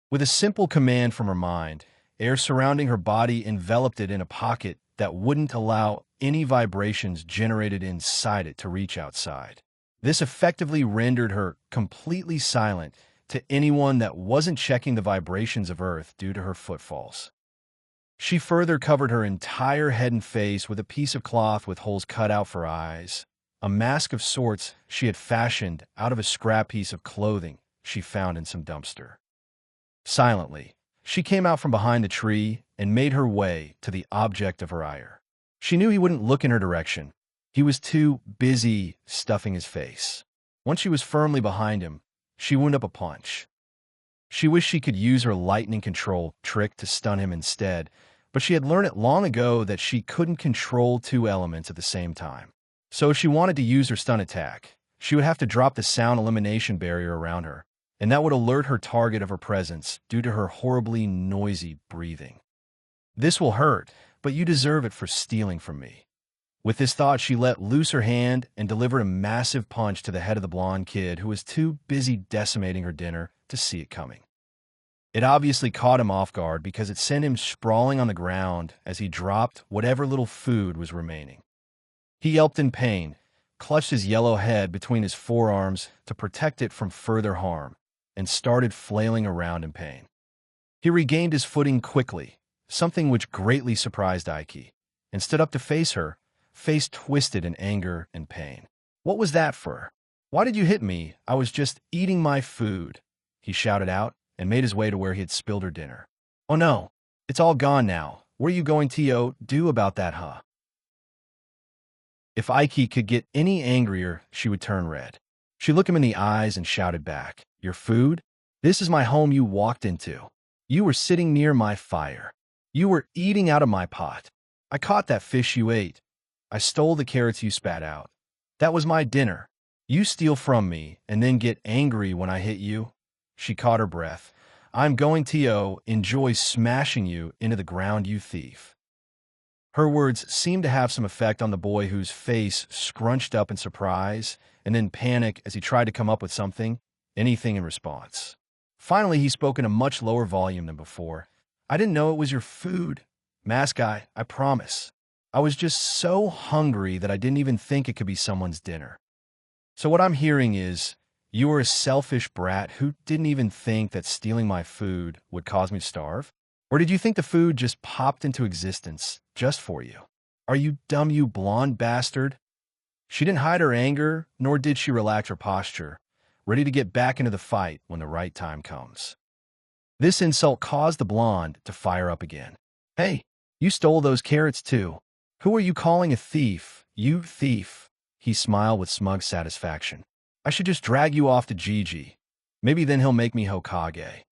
With a simple command from her mind, air surrounding her body enveloped it in a pocket that wouldn't allow any vibrations generated inside it to reach outside. This effectively rendered her completely silent to anyone that wasn't checking the vibrations of Earth due to her footfalls. She further covered her entire head and face with a piece of cloth with holes cut out for eyes, a mask of sorts she had fashioned out of a scrap piece of clothing she found in some dumpster. Silently, she came out from behind the tree and made her way to the object of her ire. She knew he wouldn't look in her direction. He was too busy stuffing his face. Once she was firmly behind him, she wound up a punch. She wished she could use her lightning control trick to stun him instead, but she had learned it long ago that she couldn't control two elements at the same time. So if she wanted to use her stun attack, she would have to drop the sound elimination barrier around her, and that would alert her target of her presence due to her horribly noisy breathing. This will hurt, but you deserve it for stealing from me. With this thought, she let loose her hand and delivered a massive punch to the head of the blonde kid who was too busy decimating her dinner to see it coming. It obviously caught him off guard because it sent him sprawling on the ground as he dropped whatever little food was remaining. He yelped in pain, clutched his yellow head between his forearms to protect it from further harm, and started flailing around in pain. He regained his footing quickly, something which greatly surprised Aiki, and stood up to face her, face twisted in anger and pain. "What was that for? Why did you hit me? I was just eating my food," he shouted out and made his way to where he had spilled her dinner. "Oh no, it's all gone now. What are you going to do about that, huh?" If Aiki could get any angrier, she would turn red. She looked him in the eyes and shouted back, "Your food? This is my home you walked into. You were sitting near my fire. You were eating out of my pot. I caught that fish you ate. I stole the carrots you spat out. That was my dinner. You steal from me and then get angry when I hit you?" She caught her breath. "I'm going to enjoy smashing you into the ground, you thief." Her words seemed to have some effect on the boy whose face scrunched up in surprise and then panic as he tried to come up with anything in response. Finally, he spoke in a much lower volume than before. "I didn't know it was your food. Mask guy, I promise. I was just so hungry that I didn't even think it could be someone's dinner. So what I'm hearing is, you were a selfish brat who didn't even think that stealing my food would cause me to starve? Or did you think the food just popped into existence just for you? Are you dumb, you blonde bastard?" She didn't hide her anger, nor did she relax her posture, ready to get back into the fight when the right time comes. This insult caused the blonde to fire up again. "Hey, you stole those carrots too. Who are you calling a thief? You thief. He smiled with smug satisfaction. I should just drag you off to Gigi. Maybe then he'll make me Hokage.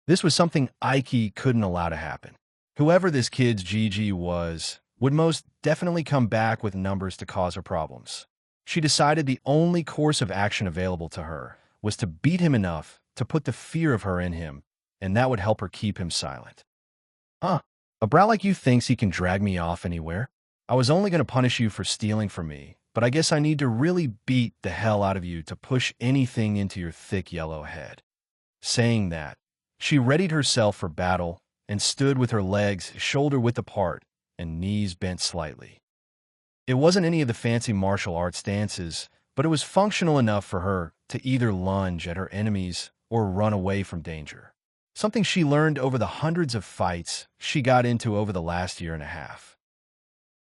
This was something Aiki couldn't allow to happen. Whoever this kid's Gigi was would most definitely come back with numbers to cause her problems. She decided the only course of action available to her was to beat him enough to put the fear of her in him, and that would help her keep him silent. Huh, a brat like you thinks he can drag me off anywhere? I was only going to punish you for stealing from me, but I guess I need to really beat the hell out of you to push anything into your thick yellow head. Saying that, she readied herself for battle and stood with her legs shoulder-width apart and knees bent slightly. It wasn't any of the fancy martial arts dances, but it was functional enough for her to either lunge at her enemies or run away from danger. Something she learned over the hundreds of fights she got into over the last year and a half.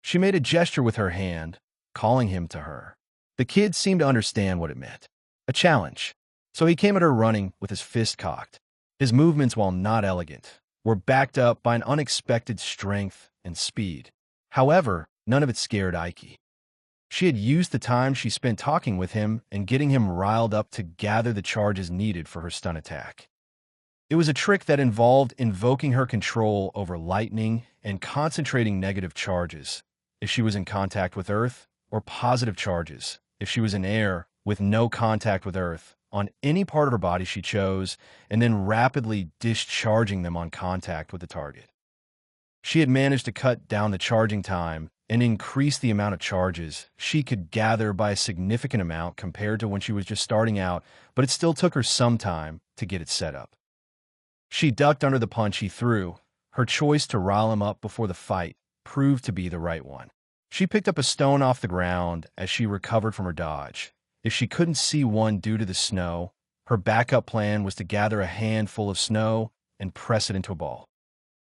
She made a gesture with her hand, calling him to her. The kid seemed to understand what it meant. A challenge. So he came at her running with his fist cocked. His movements, while not elegant, were backed up by an unexpected strength and speed. However, none of it scared Aiki. She had used the time she spent talking with him and getting him riled up to gather the charges needed for her stun attack. It was a trick that involved invoking her control over lightning and concentrating negative charges if she was in contact with Earth, or positive charges if she was in air with no contact with Earth on any part of her body she chose, and then rapidly discharging them on contact with the target. She had managed to cut down the charging time and increase the amount of charges she could gather by a significant amount compared to when she was just starting out, but it still took her some time to get it set up. She ducked under the punch he threw. Her choice to rile him up before the fight proved to be the right one. She picked up a stone off the ground as she recovered from her dodge. If she couldn't see one due to the snow, her backup plan was to gather a handful of snow and press it into a ball.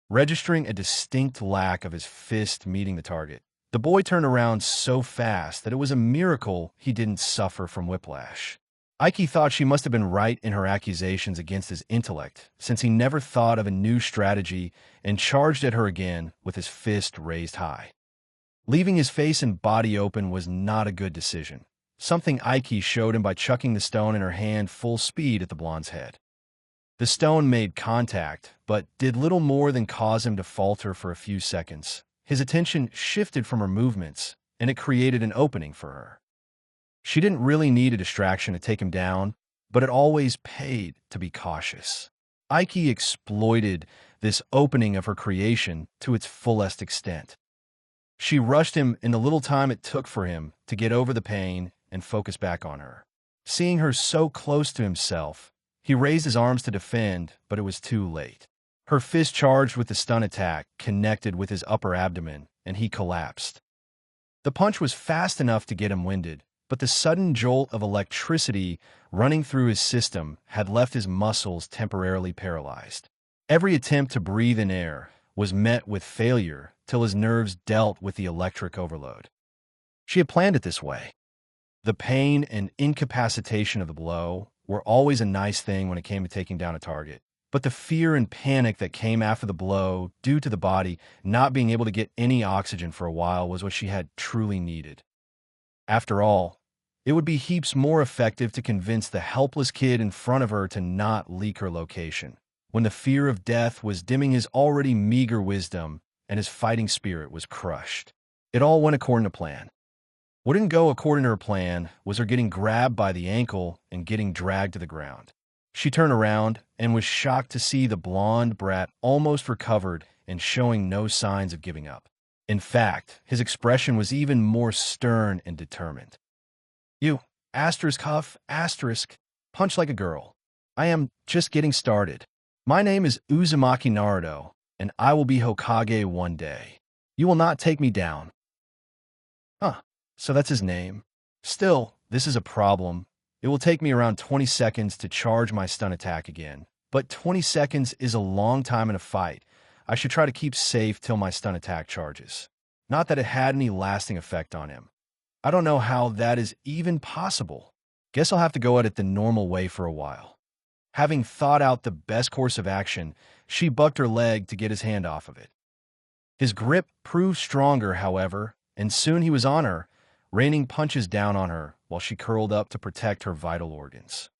Registering a distinct lack of his fist meeting the target, the boy turned around so fast that it was a miracle he didn't suffer from whiplash. Aiki thought she must have been right in her accusations against his intellect, since he never thought of a new strategy and charged at her again with his fist raised high. Leaving his face and body open was not a good decision, something Aiki showed him by chucking the stone in her hand full speed at the blonde's head. The stone made contact, but did little more than cause him to falter for a few seconds. His attention shifted from her movements, and it created an opening for her. She didn't really need a distraction to take him down, but it always paid to be cautious. Aiki exploited this opening of her creation to its fullest extent. She rushed him in the little time it took for him to get over the pain and focus back on her. Seeing her so close to himself, he raised his arms to defend, but it was too late. Her fist charged with the stun attack connected with his upper abdomen, and he collapsed. The punch was fast enough to get him winded, but the sudden jolt of electricity running through his system had left his muscles temporarily paralyzed. Every attempt to breathe in air was met with failure till his nerves dealt with the electric overload. She had planned it this way. The pain and incapacitation of the blow were always a nice thing when it came to taking down a target, but the fear and panic that came after the blow due to the body not being able to get any oxygen for a while was what she had truly needed. After all, it would be heaps more effective to convince the helpless kid in front of her to not leak her location, when the fear of death was dimming his already meager wisdom and his fighting spirit was crushed. It all went according to plan. What didn't go according to her plan was her getting grabbed by the ankle and getting dragged to the ground. She turned around and was shocked to see the blonde brat almost recovered and showing no signs of giving up. In fact, his expression was even more stern and determined. You, huff, punch like a girl. I am just getting started. My name is Uzumaki Naruto, and I will be Hokage one day. You will not take me down. So that's his name. Still, this is a problem. It will take me around 20 seconds to charge my stun attack again. But 20 seconds is a long time in a fight. I should try to keep safe till my stun attack charges. Not that it had any lasting effect on him. I don't know how that is even possible. Guess I'll have to go at it the normal way for a while. Having thought out the best course of action, she bucked her leg to get his hand off of it. His grip proved stronger, however, and soon he was on her, raining punches down on her while she curled up to protect her vital organs.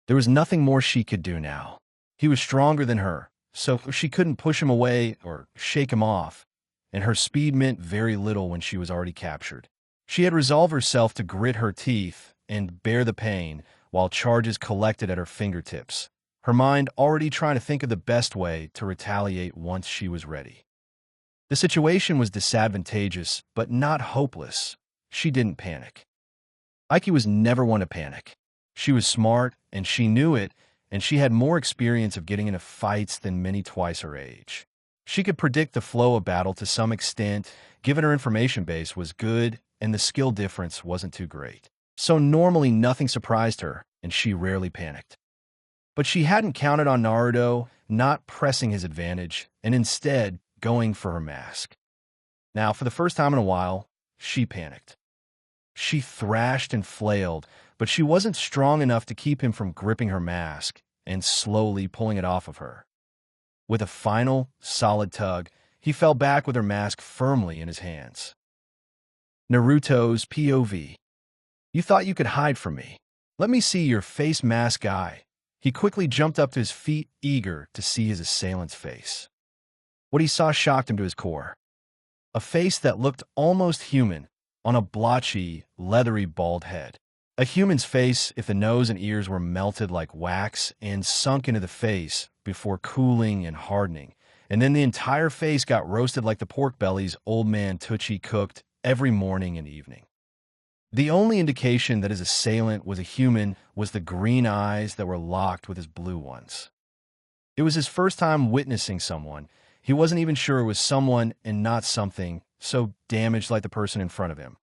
There was nothing more she could do now. He was stronger than her, so she couldn't push him away or shake him off, and her speed meant very little when she was already captured. She had resolved herself to grit her teeth and bear the pain while charges collected at her fingertips, her mind already trying to think of the best way to retaliate once she was ready. The situation was disadvantageous, but not hopeless. She didn't panic. Aiki was never one to panic. She was smart, and she knew it, and she had more experience of getting into fights than many twice her age. She could predict the flow of battle to some extent, given her information base was good and the skill difference wasn't too great. So normally nothing surprised her, and she rarely panicked. But she hadn't counted on Naruto not pressing his advantage, and instead going for her mask. Now, for the first time in a while, she panicked. She thrashed and flailed, but she wasn't strong enough to keep him from gripping her mask and slowly pulling it off of her. With a final, solid tug, he fell back with her mask firmly in his hands. Naruto's POV. You thought you could hide from me. Let me see your face mask guy. He quickly jumped up to his feet, eager to see his assailant's face. What he saw shocked him to his core. A face that looked almost human on a blotchy, leathery, bald head. A human's face if the nose and ears were melted like wax and sunk into the face before cooling and hardening, and then the entire face got roasted like the pork bellies old man Itachi cooked every morning and evening. The only indication that his assailant was a human was the green eyes that were locked with his blue ones. It was his first time witnessing someone. He wasn't even sure it was someone and not something so damaged like the person in front of him.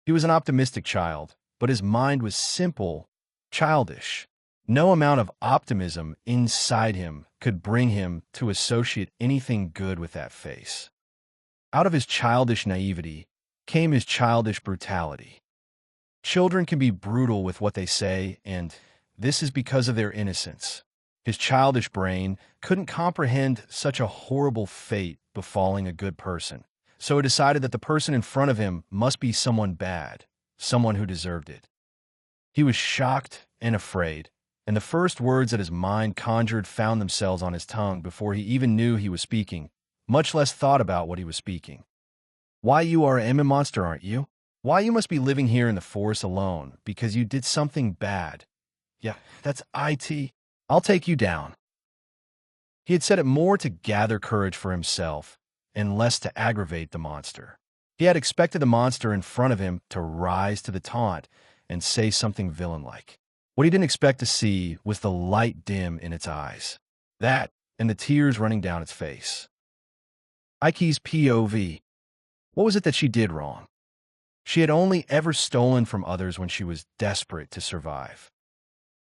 He was an optimistic child, but his mind was simple, childish. No amount of optimism inside him could bring him to associate anything good with that face. Out of his childish naivety came his childish brutality. Children can be brutal with what they say, and this is because of their innocence. His childish brain couldn't comprehend such a horrible fate befalling a good person, so he decided that the person in front of him must be someone bad, someone who deserved it. He was shocked and afraid, and the first words that his mind conjured found themselves on his tongue before he even knew he was speaking, much less thought about what he was speaking. Why you are an monster, aren't you? Why you must be living here in the forest alone because you did something bad. Yeah, that's IT. I'll take you down. He had said it more to gather courage for himself and less to aggravate the monster. He had expected the monster in front of him to rise to the taunt and say something villain-like. What he didn't expect to see was the light dim in its eyes. That, and the tears running down its face. Aiki's POV. What was it that she did wrong? She had only ever stolen from others when she was desperate to survive.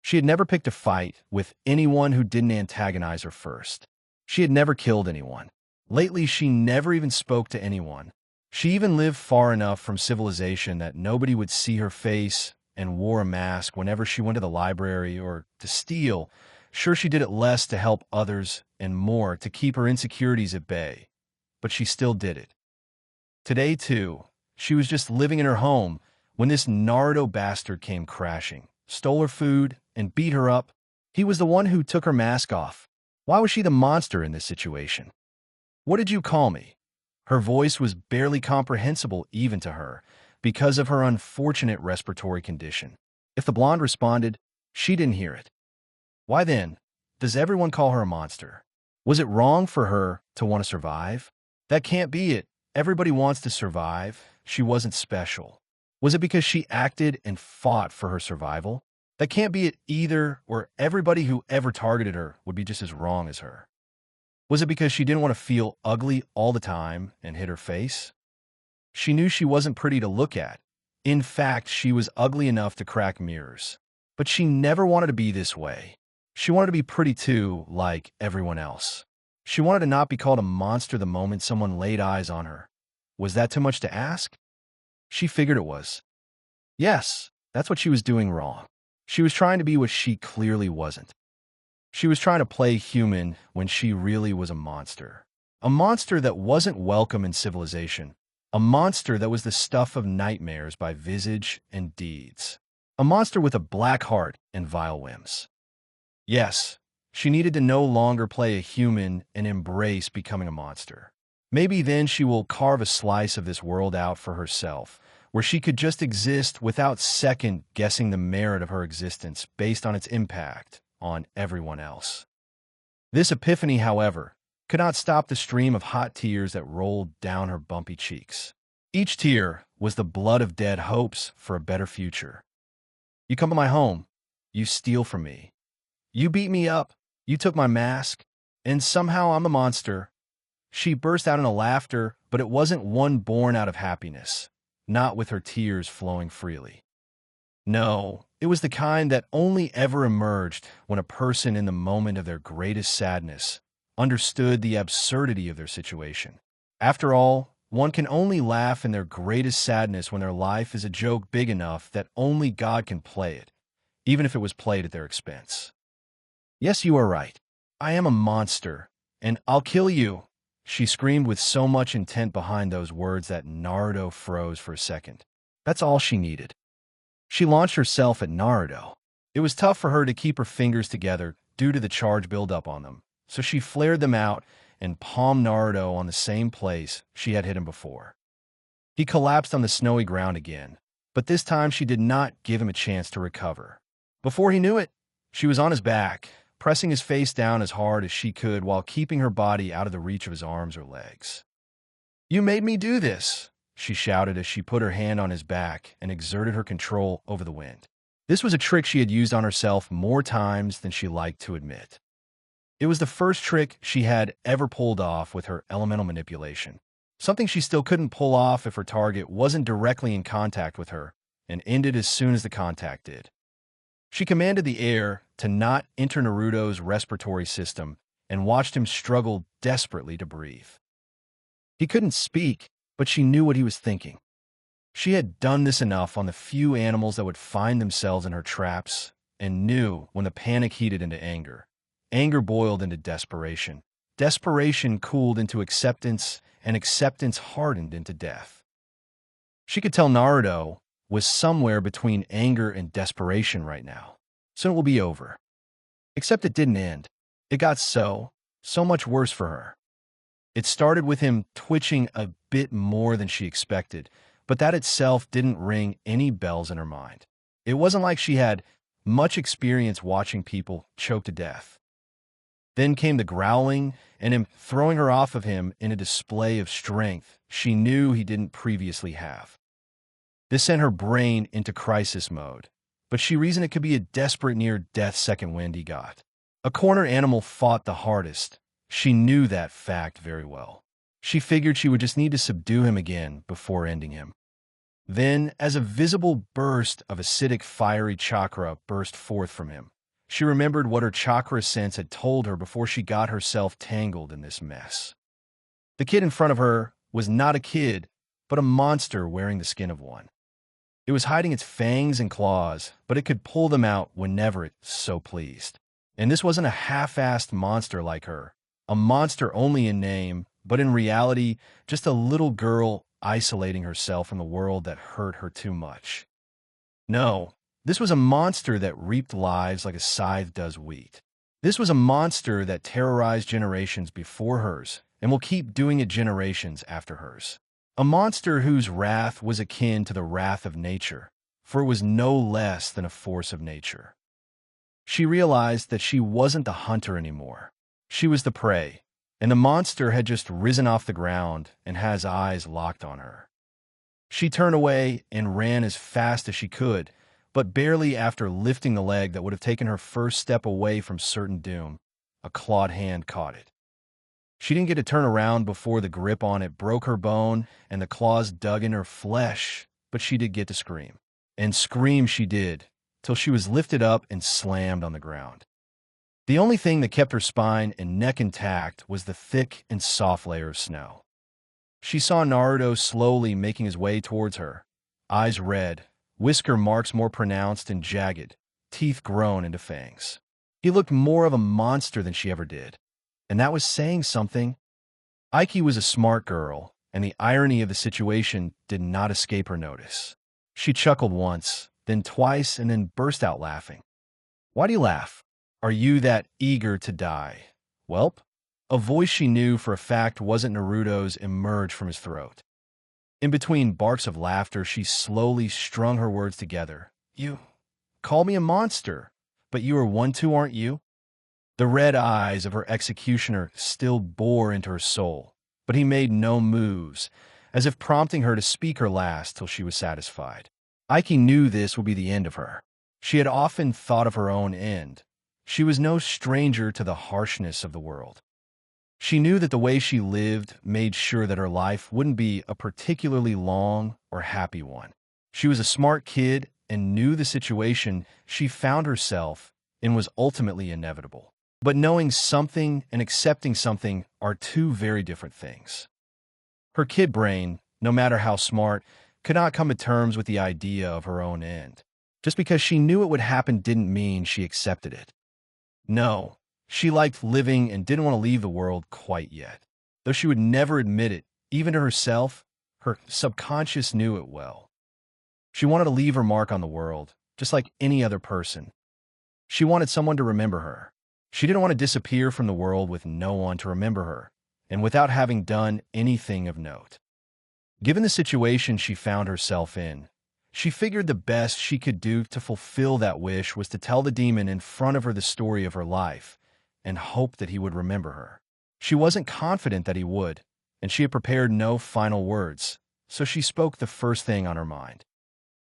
She had never picked a fight with anyone who didn't antagonize her first. She had never killed anyone. Lately, she never even spoke to anyone. She even lived far enough from civilization that nobody would see her face and wore a mask whenever she went to the library or to steal. Sure, she did it less to help others and more to keep her insecurities at bay, but she still did it. Today, too, she was just living in her home when this Naruto bastard came crashing, stole her food, and beat her up. He was the one who took her mask off. Why was she the monster in this situation? What did you call me? Her voice was barely comprehensible even to her because of her unfortunate respiratory condition. If the blonde responded, she didn't hear it. Why then does everyone call her a monster? Was it wrong for her to want to survive? That can't be it. Everybody wants to survive. She wasn't special. Was it because she acted and fought for her survival? That can't be it either, or everybody who ever targeted her would be just as wrong as her. Was it because she didn't want to feel ugly all the time and hid her face? She knew she wasn't pretty to look at. In fact, she was ugly enough to crack mirrors. But she never wanted to be this way. She wanted to be pretty too, like everyone else. She wanted to not be called a monster the moment someone laid eyes on her. Was that too much to ask? She figured it was. Yes, that's what she was doing wrong. She was trying to be what she clearly wasn't. She was trying to play human when she really was a monster. A monster that wasn't welcome in civilization. A monster that was the stuff of nightmares by visage and deeds. A monster with a black heart and vile whims. Yes, she needed to no longer play a human and embrace becoming a monster. Maybe then she will carve a slice of this world out for herself, where she could just exist without second-guessing the merit of her existence based on its impact on everyone else. This epiphany, however, could not stop the stream of hot tears that rolled down her bumpy cheeks. Each tear was the blood of dead hopes for a better future. You come to my home, you steal from me. You beat me up, you took my mask, and somehow I'm a monster. She burst out into laughter, but it wasn't one born out of happiness, not with her tears flowing freely. No, it was the kind that only ever emerged when a person in the moment of their greatest sadness understood the absurdity of their situation. After all, one can only laugh in their greatest sadness when their life is a joke big enough that only God can play it, even if it was played at their expense. Yes, you are right. I am a monster, and I'll kill you, she screamed with so much intent behind those words that Naruto froze for a second. That's all she needed. She launched herself at Naruto. It was tough for her to keep her fingers together due to the charge buildup on them, so she flared them out and palmed Naruto on the same place she had hit him before. He collapsed on the snowy ground again, but this time she did not give him a chance to recover. Before he knew it, she was on his back, pressing his face down as hard as she could while keeping her body out of the reach of his arms or legs. "You made me do this," she shouted as she put her hand on his back and exerted her control over the wind. This was a trick she had used on herself more times than she liked to admit. It was the first trick she had ever pulled off with her elemental manipulation, something she still couldn't pull off if her target wasn't directly in contact with her, and ended as soon as the contact did. She commanded the air to not enter Naruto's respiratory system and watched him struggle desperately to breathe. He couldn't speak, but she knew what he was thinking. She had done this enough on the few animals that would find themselves in her traps, and knew when the panic heated into anger. Anger boiled into desperation. Desperation cooled into acceptance, and acceptance hardened into death. She could tell Naruto was somewhere between anger and desperation right now. Soon it will be over. Except it didn't end. It got so much worse for her. It started with him twitching a bit more than she expected, but that itself didn't ring any bells in her mind. It wasn't like she had much experience watching people choke to death. Then came the growling and him throwing her off of him in a display of strength she knew he didn't previously have. This sent her brain into crisis mode, but she reasoned it could be a desperate near-death second wind he got. A corner animal fought the hardest. She knew that fact very well. She figured she would just need to subdue him again before ending him. Then, as a visible burst of acidic fiery chakra burst forth from him, she remembered what her chakra sense had told her before she got herself tangled in this mess. The kid in front of her was not a kid, but a monster wearing the skin of one. It was hiding its fangs and claws, but it could pull them out whenever it so pleased. And this wasn't a half-assed monster like her, a monster only in name, but in reality, just a little girl isolating herself from the world that hurt her too much. No, this was a monster that reaped lives like a scythe does wheat. This was a monster that terrorized generations before hers, and will keep doing it generations after hers. A monster whose wrath was akin to the wrath of nature, for it was no less than a force of nature. She realized that she wasn't the hunter anymore. She was the prey, and the monster had just risen off the ground and had his eyes locked on her. She turned away and ran as fast as she could, but barely after lifting the leg that would have taken her first step away from certain doom, a clawed hand caught it. She didn't get to turn around before the grip on it broke her bone and the claws dug in her flesh, but she did get to scream. And scream she did, till she was lifted up and slammed on the ground. The only thing that kept her spine and neck intact was the thick and soft layer of snow. She saw Naruto slowly making his way towards her, eyes red, whisker marks more pronounced and jagged, teeth grown into fangs. He looked more of a monster than she ever did, and that was saying something. Aiki was a smart girl, and the irony of the situation did not escape her notice. She chuckled once, then twice, and then burst out laughing. "Why do you laugh? Are you that eager to die? Welp?" A voice she knew for a fact wasn't Naruto's emerged from his throat. In between barks of laughter, she slowly strung her words together. "You call me a monster, but you are one too, aren't you?" The red eyes of her executioner still bore into her soul, but he made no moves, as if prompting her to speak her last till she was satisfied. Aiki knew this would be the end of her. She had often thought of her own end. She was no stranger to the harshness of the world. She knew that the way she lived made sure that her life wouldn't be a particularly long or happy one. She was a smart kid and knew the situation she found herself in was ultimately inevitable. But knowing something and accepting something are two very different things. Her kid brain, no matter how smart, could not come to terms with the idea of her own end. Just because she knew it would happen didn't mean she accepted it. No, she liked living and didn't want to leave the world quite yet. Though she would never admit it, even to herself, her subconscious knew it well. She wanted to leave her mark on the world, just like any other person. She wanted someone to remember her. She didn't want to disappear from the world with no one to remember her, and without having done anything of note. Given the situation she found herself in, she figured the best she could do to fulfill that wish was to tell the demon in front of her the story of her life, and hope that he would remember her. She wasn't confident that he would, and she had prepared no final words, so she spoke the first thing on her mind.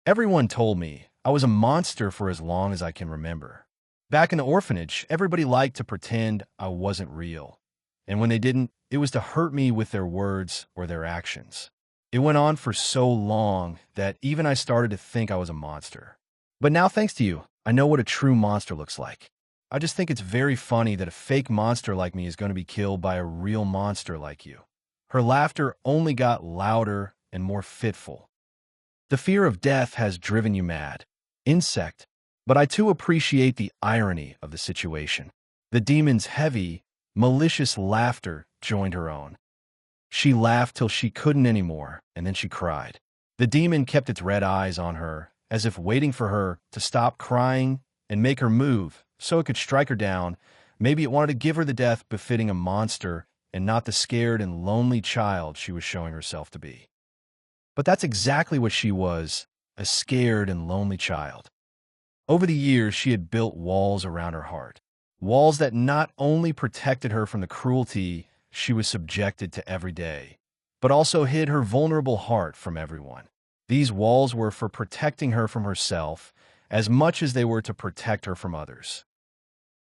"Everyone told me I was a monster for as long as I can remember. Back in the orphanage, everybody liked to pretend I wasn't real, and when they didn't, it was to hurt me with their words or their actions. It went on for so long that even I started to think I was a monster. But now, thanks to you, I know what a true monster looks like. I just think it's very funny that a fake monster like me is going to be killed by a real monster like you." Her laughter only got louder and more fitful. "The fear of death has driven you mad, insect, but I too appreciate the irony of the situation." The demon's heavy, malicious laughter joined her own. She laughed till she couldn't anymore, and then she cried. The demon kept its red eyes on her, as if waiting for her to stop crying and make her move so it could strike her down. Maybe it wanted to give her the death befitting a monster and not the scared and lonely child she was showing herself to be. But that's exactly what she was, a scared and lonely child. Over the years, she had built walls around her heart, walls that not only protected her from the cruelty she was subjected to every day, but also hid her vulnerable heart from everyone. These walls were for protecting her from herself as much as they were to protect her from others.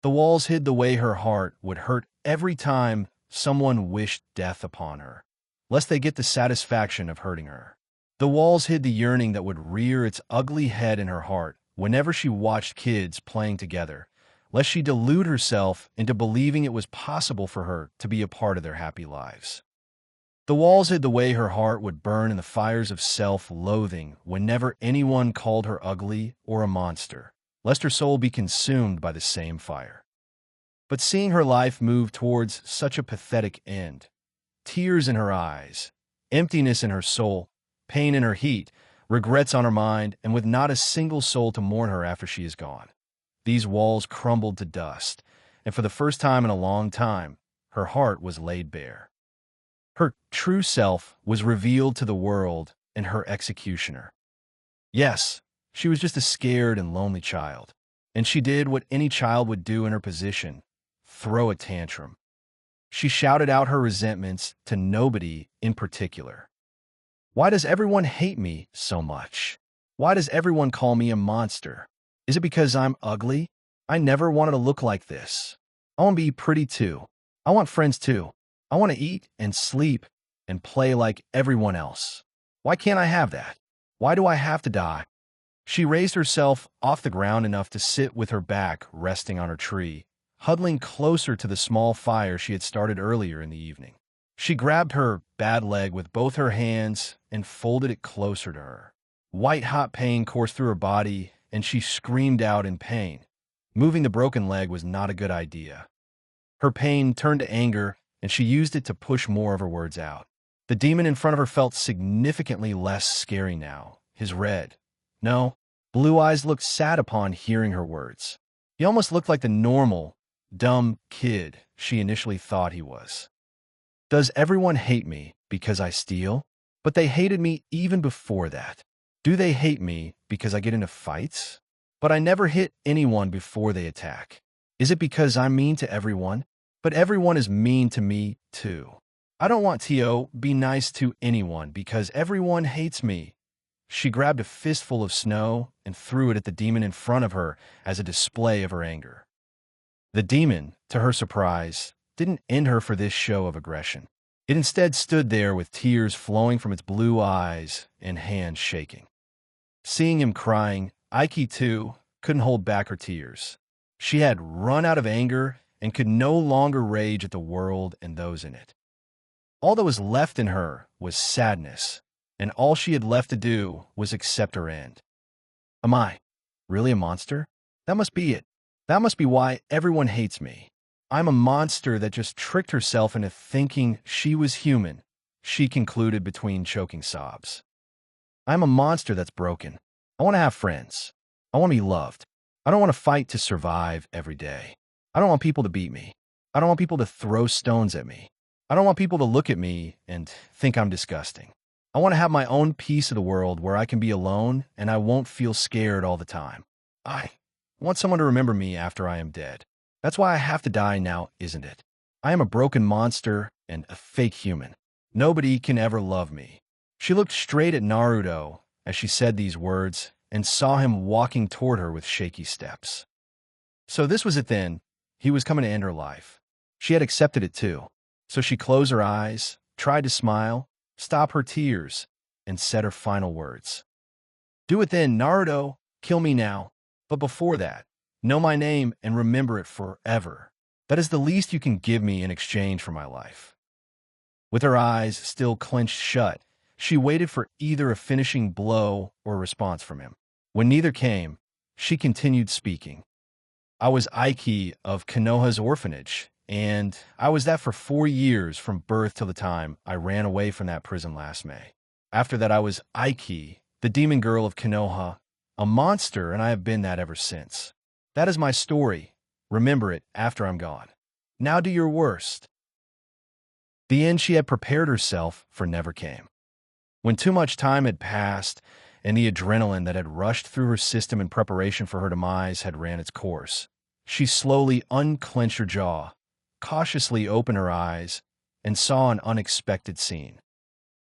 The walls hid the way her heart would hurt every time someone wished death upon her, lest they get the satisfaction of hurting her. The walls hid the yearning that would rear its ugly head in her heart whenever she watched kids playing together, lest she delude herself into believing it was possible for her to be a part of their happy lives. The walls hid the way her heart would burn in the fires of self-loathing whenever anyone called her ugly or a monster, lest her soul be consumed by the same fire. But seeing her life move towards such a pathetic end, tears in her eyes, emptiness in her soul, pain in her heat, regrets on her mind, and with not a single soul to mourn her after she is gone, these walls crumbled to dust, and for the first time in a long time, her heart was laid bare. Her true self was revealed to the world and her executioner. Yes, she was just a scared and lonely child, and she did what any child would do in her position: throw a tantrum. She shouted out her resentments to nobody in particular. "Why does everyone hate me so much? Why does everyone call me a monster? Is it because I'm ugly? I never wanted to look like this. I want to be pretty too. I want friends too. I want to eat and sleep and play like everyone else. Why can't I have that? Why do I have to die?" She raised herself off the ground enough to sit with her back resting on her tree, huddling closer to the small fire she had started earlier in the evening. She grabbed her bad leg with both her hands and folded it closer to her. White-hot pain coursed through her body, and she screamed out in pain. Moving the broken leg was not a good idea. Her pain turned to anger and she used it to push more of her words out. The demon in front of her felt significantly less scary now. His red, no, blue eyes looked sad upon hearing her words. He almost looked like the normal, dumb kid she initially thought he was. Does everyone hate me because I steal? But they hated me even before that. Do they hate me because I get into fights? But I never hit anyone before they attack. Is it because I'm mean to everyone? But everyone is mean to me too. I don't want to be nice to anyone because everyone hates me. She grabbed a fistful of snow and threw it at the demon in front of her as a display of her anger. The demon, to her surprise, didn't end her for this show of aggression. It instead stood there with tears flowing from its blue eyes and hands shaking. Seeing him crying, Aiki, too, couldn't hold back her tears. She had run out of anger and could no longer rage at the world and those in it. All that was left in her was sadness, and all she had left to do was accept her end. Am I really a monster? That must be it. That must be why everyone hates me. I'm a monster that just tricked herself into thinking she was human, she concluded between choking sobs. I'm a monster that's broken. I want to have friends. I want to be loved. I don't want to fight to survive every day. I don't want people to beat me. I don't want people to throw stones at me. I don't want people to look at me and think I'm disgusting. I want to have my own piece of the world where I can be alone and I won't feel scared all the time. I want someone to remember me after I am dead. That's why I have to die now, isn't it? I am a broken monster and a fake human. Nobody can ever love me. She looked straight at Naruto as she said these words and saw him walking toward her with shaky steps. So this was it then. He was coming to end her life. She had accepted it too. So she closed her eyes, tried to smile, stop her tears, and said her final words. Do it then, Naruto. Kill me now. But before that, know my name and remember it forever. That is the least you can give me in exchange for my life. With her eyes still clenched shut, she waited for either a finishing blow or a response from him. When neither came, she continued speaking. I was Aiki of Konoha's orphanage, and I was that for 4 years from birth till the time I ran away from that prison last May. After that, I was Aiki, the demon girl of Konoha, a monster, and I have been that ever since. That is my story. Remember it after I'm gone. Now do your worst. The end she had prepared herself for never came. When too much time had passed and the adrenaline that had rushed through her system in preparation for her demise had ran its course, she slowly unclenched her jaw, cautiously opened her eyes, and saw an unexpected scene.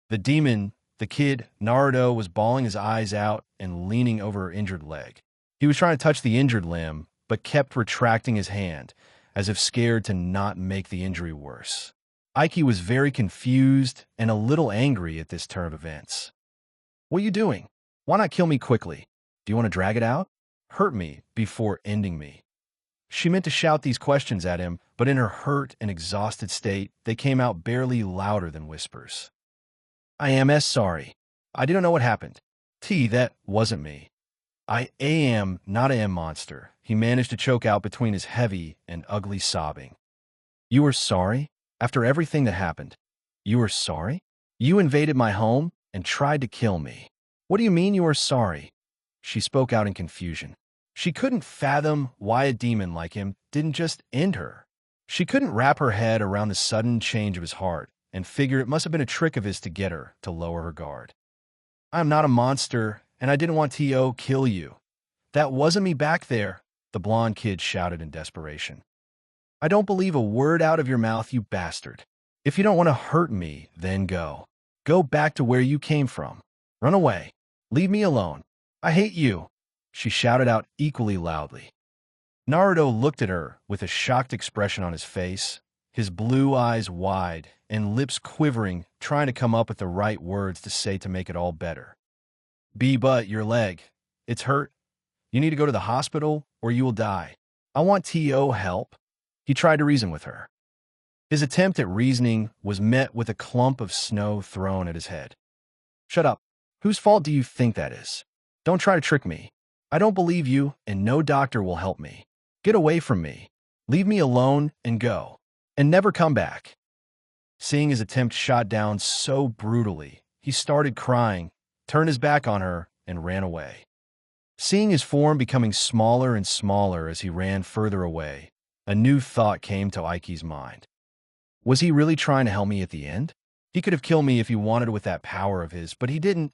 The demon, the kid, Naruto, was bawling his eyes out and leaning over her injured leg. He was trying to touch the injured limb, but kept retracting his hand, as if scared to not make the injury worse. Aiki was very confused and a little angry at this turn of events. What are you doing? Why not kill me quickly? Do you want to drag it out? Hurt me before ending me. She meant to shout these questions at him, but in her hurt and exhausted state, they came out barely louder than whispers. I am sorry. I didn't know what happened. That wasn't me. I am not a monster, he managed to choke out between his heavy and ugly sobbing. You were sorry? After everything that happened, you were sorry? You invaded my home and tried to kill me. What do you mean you are sorry? She spoke out in confusion. She couldn't fathom why a demon like him didn't just end her. She couldn't wrap her head around the sudden change of his heart and figured it must have been a trick of his to get her to lower her guard. I am not a monster, and I didn't want to kill you. That wasn't me back there, the blonde kid shouted in desperation. I don't believe a word out of your mouth, you bastard. If you don't want to hurt me, then go. Go back to where you came from. Run away. Leave me alone. I hate you, she shouted out equally loudly. Naruto looked at her with a shocked expression on his face, his blue eyes wide and lips quivering, trying to come up with the right words to say to make it all better. But your leg. It's hurt. You need to go to the hospital or you will die. I want help. He tried to reason with her. His attempt at reasoning was met with a clump of snow thrown at his head. Shut up. Whose fault do you think that is? Don't try to trick me. I don't believe you, and no doctor will help me. Get away from me. Leave me alone and go. And never come back. Seeing his attempt shot down so brutally, he started crying, turned his back on her, and ran away. Seeing his form becoming smaller and smaller as he ran further away, a new thought came to Aiki's mind. Was he really trying to help me at the end? He could have killed me if he wanted with that power of his, but he didn't.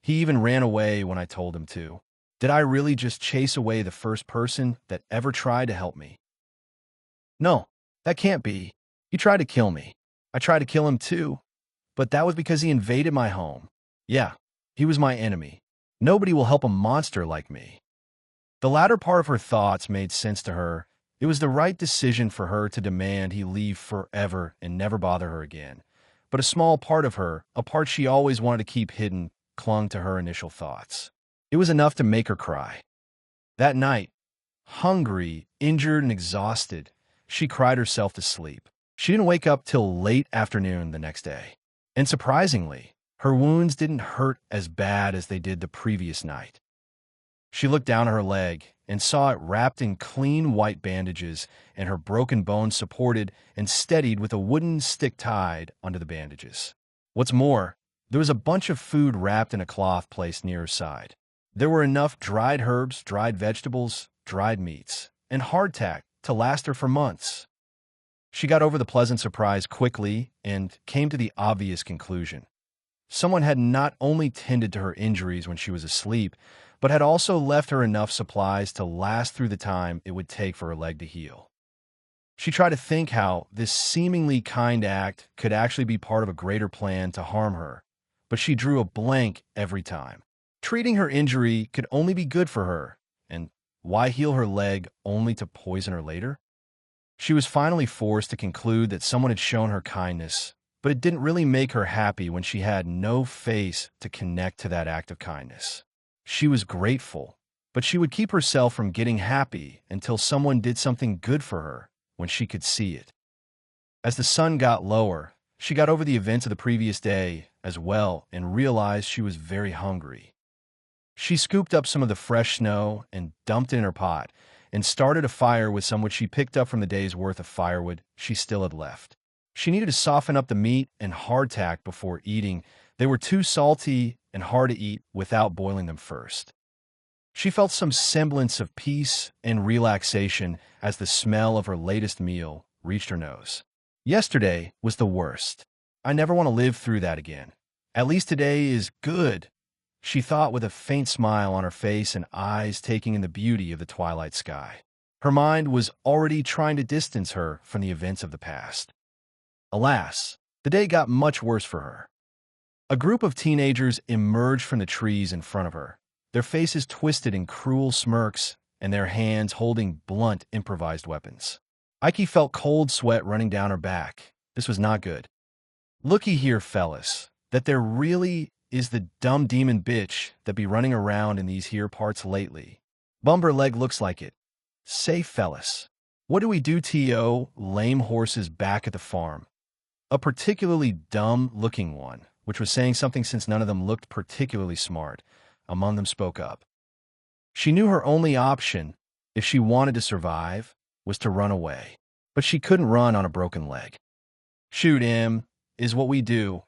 He even ran away when I told him to. Did I really just chase away the first person that ever tried to help me? No, that can't be. He tried to kill me. I tried to kill him too, but that was because he invaded my home. Yeah, he was my enemy. Nobody will help a monster like me. The latter part of her thoughts made sense to her. It was the right decision for her to demand he leave forever and never bother her again. But a small part of her, a part she always wanted to keep hidden, clung to her initial thoughts. It was enough to make her cry. That night, hungry, injured, and exhausted, she cried herself to sleep. She didn't wake up till late afternoon the next day. And surprisingly, her wounds didn't hurt as bad as they did the previous night. She looked down at her leg and saw it wrapped in clean white bandages and her broken bones supported and steadied with a wooden stick tied onto the bandages. What's more, there was a bunch of food wrapped in a cloth placed near her side. There were enough dried herbs, dried vegetables, dried meats, and hardtack to last her for months. She got over the pleasant surprise quickly and came to the obvious conclusion. Someone had not only tended to her injuries when she was asleep, but had also left her enough supplies to last through the time it would take for her leg to heal. She tried to think how this seemingly kind act could actually be part of a greater plan to harm her, but she drew a blank every time. Treating her injury could only be good for her, and why heal her leg only to poison her later? She was finally forced to conclude that someone had shown her kindness, but it didn't really make her happy when she had no face to connect to that act of kindness. She was grateful, but she would keep herself from getting happy until someone did something good for her when she could see it. As the sun got lower, she got over the events of the previous day as well and realized she was very hungry. She scooped up some of the fresh snow and dumped it in her pot and started a fire with some which she picked up from the day's worth of firewood she still had left. She needed to soften up the meat and hardtack before eating. They were too salty and hard to eat without boiling them first. She felt some semblance of peace and relaxation as the smell of her latest meal reached her nose. Yesterday was the worst. I never want to live through that again. At least today is good, she thought with a faint smile on her face and eyes taking in the beauty of the twilight sky. Her mind was already trying to distance her from the events of the past. Alas, the day got much worse for her. A group of teenagers emerged from the trees in front of her, their faces twisted in cruel smirks and their hands holding blunt, improvised weapons. Aiki felt cold sweat running down her back. This was not good. Looky here, fellas, that there really is the dumb demon bitch that be running around in these here parts lately. Bumper leg looks like it. Say, fellas, what do we do to lame horses back at the farm? A particularly dumb-looking one, which was saying something since none of them looked particularly smart, among them spoke up. She knew her only option, if she wanted to survive, was to run away. But she couldn't run on a broken leg. Shoot him is what we do.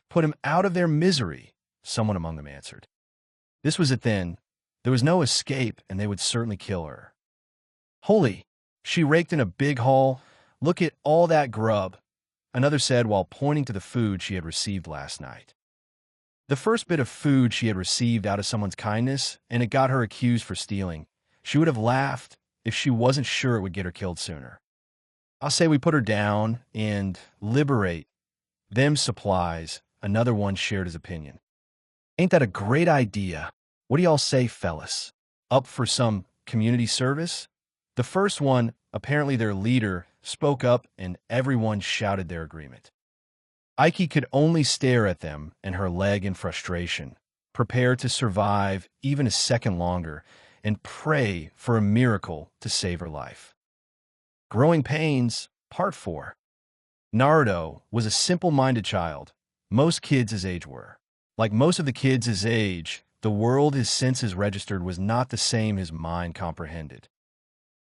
Put him out of their misery, someone among them answered. This was it then. There was no escape, and they would certainly kill her. Holy, she raked in a big haul. Look at all that grub, another said while pointing to the food she had received last night. The first bit of food she had received out of someone's kindness, and it got her accused for stealing. She would have laughed if she wasn't sure it would get her killed sooner. I'll say we put her down and liberate them supplies, another one shared his opinion. Ain't that a great idea? What do y'all say, fellas? Up for some community service? The first one, apparently their leader, spoke up and everyone shouted their agreement. Aiki could only stare at them and her leg in frustration, prepare to survive even a second longer, and pray for a miracle to save her life. Growing Pains, Part 4. Naruto was a simple-minded child. Most kids his age were. Like most of the kids his age, the world his senses registered was not the same his mind comprehended.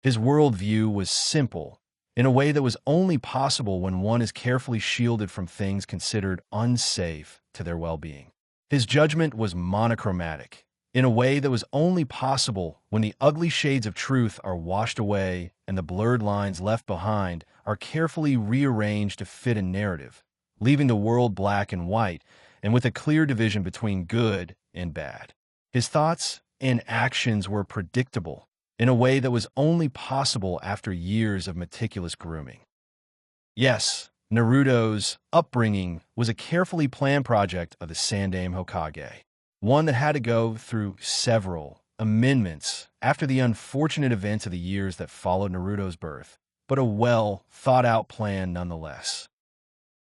His worldview was simple, in a way that was only possible when one is carefully shielded from things considered unsafe to their well-being. His judgment was monochromatic, in a way that was only possible when the ugly shades of truth are washed away and the blurred lines left behind are carefully rearranged to fit a narrative, leaving the world black and white and with a clear division between good and bad. His thoughts and actions were predictable in a way that was only possible after years of meticulous grooming. Yes, Naruto's upbringing was a carefully planned project of the Sandaime Hokage, one that had to go through several amendments after the unfortunate events of the years that followed Naruto's birth, but a well-thought-out plan nonetheless.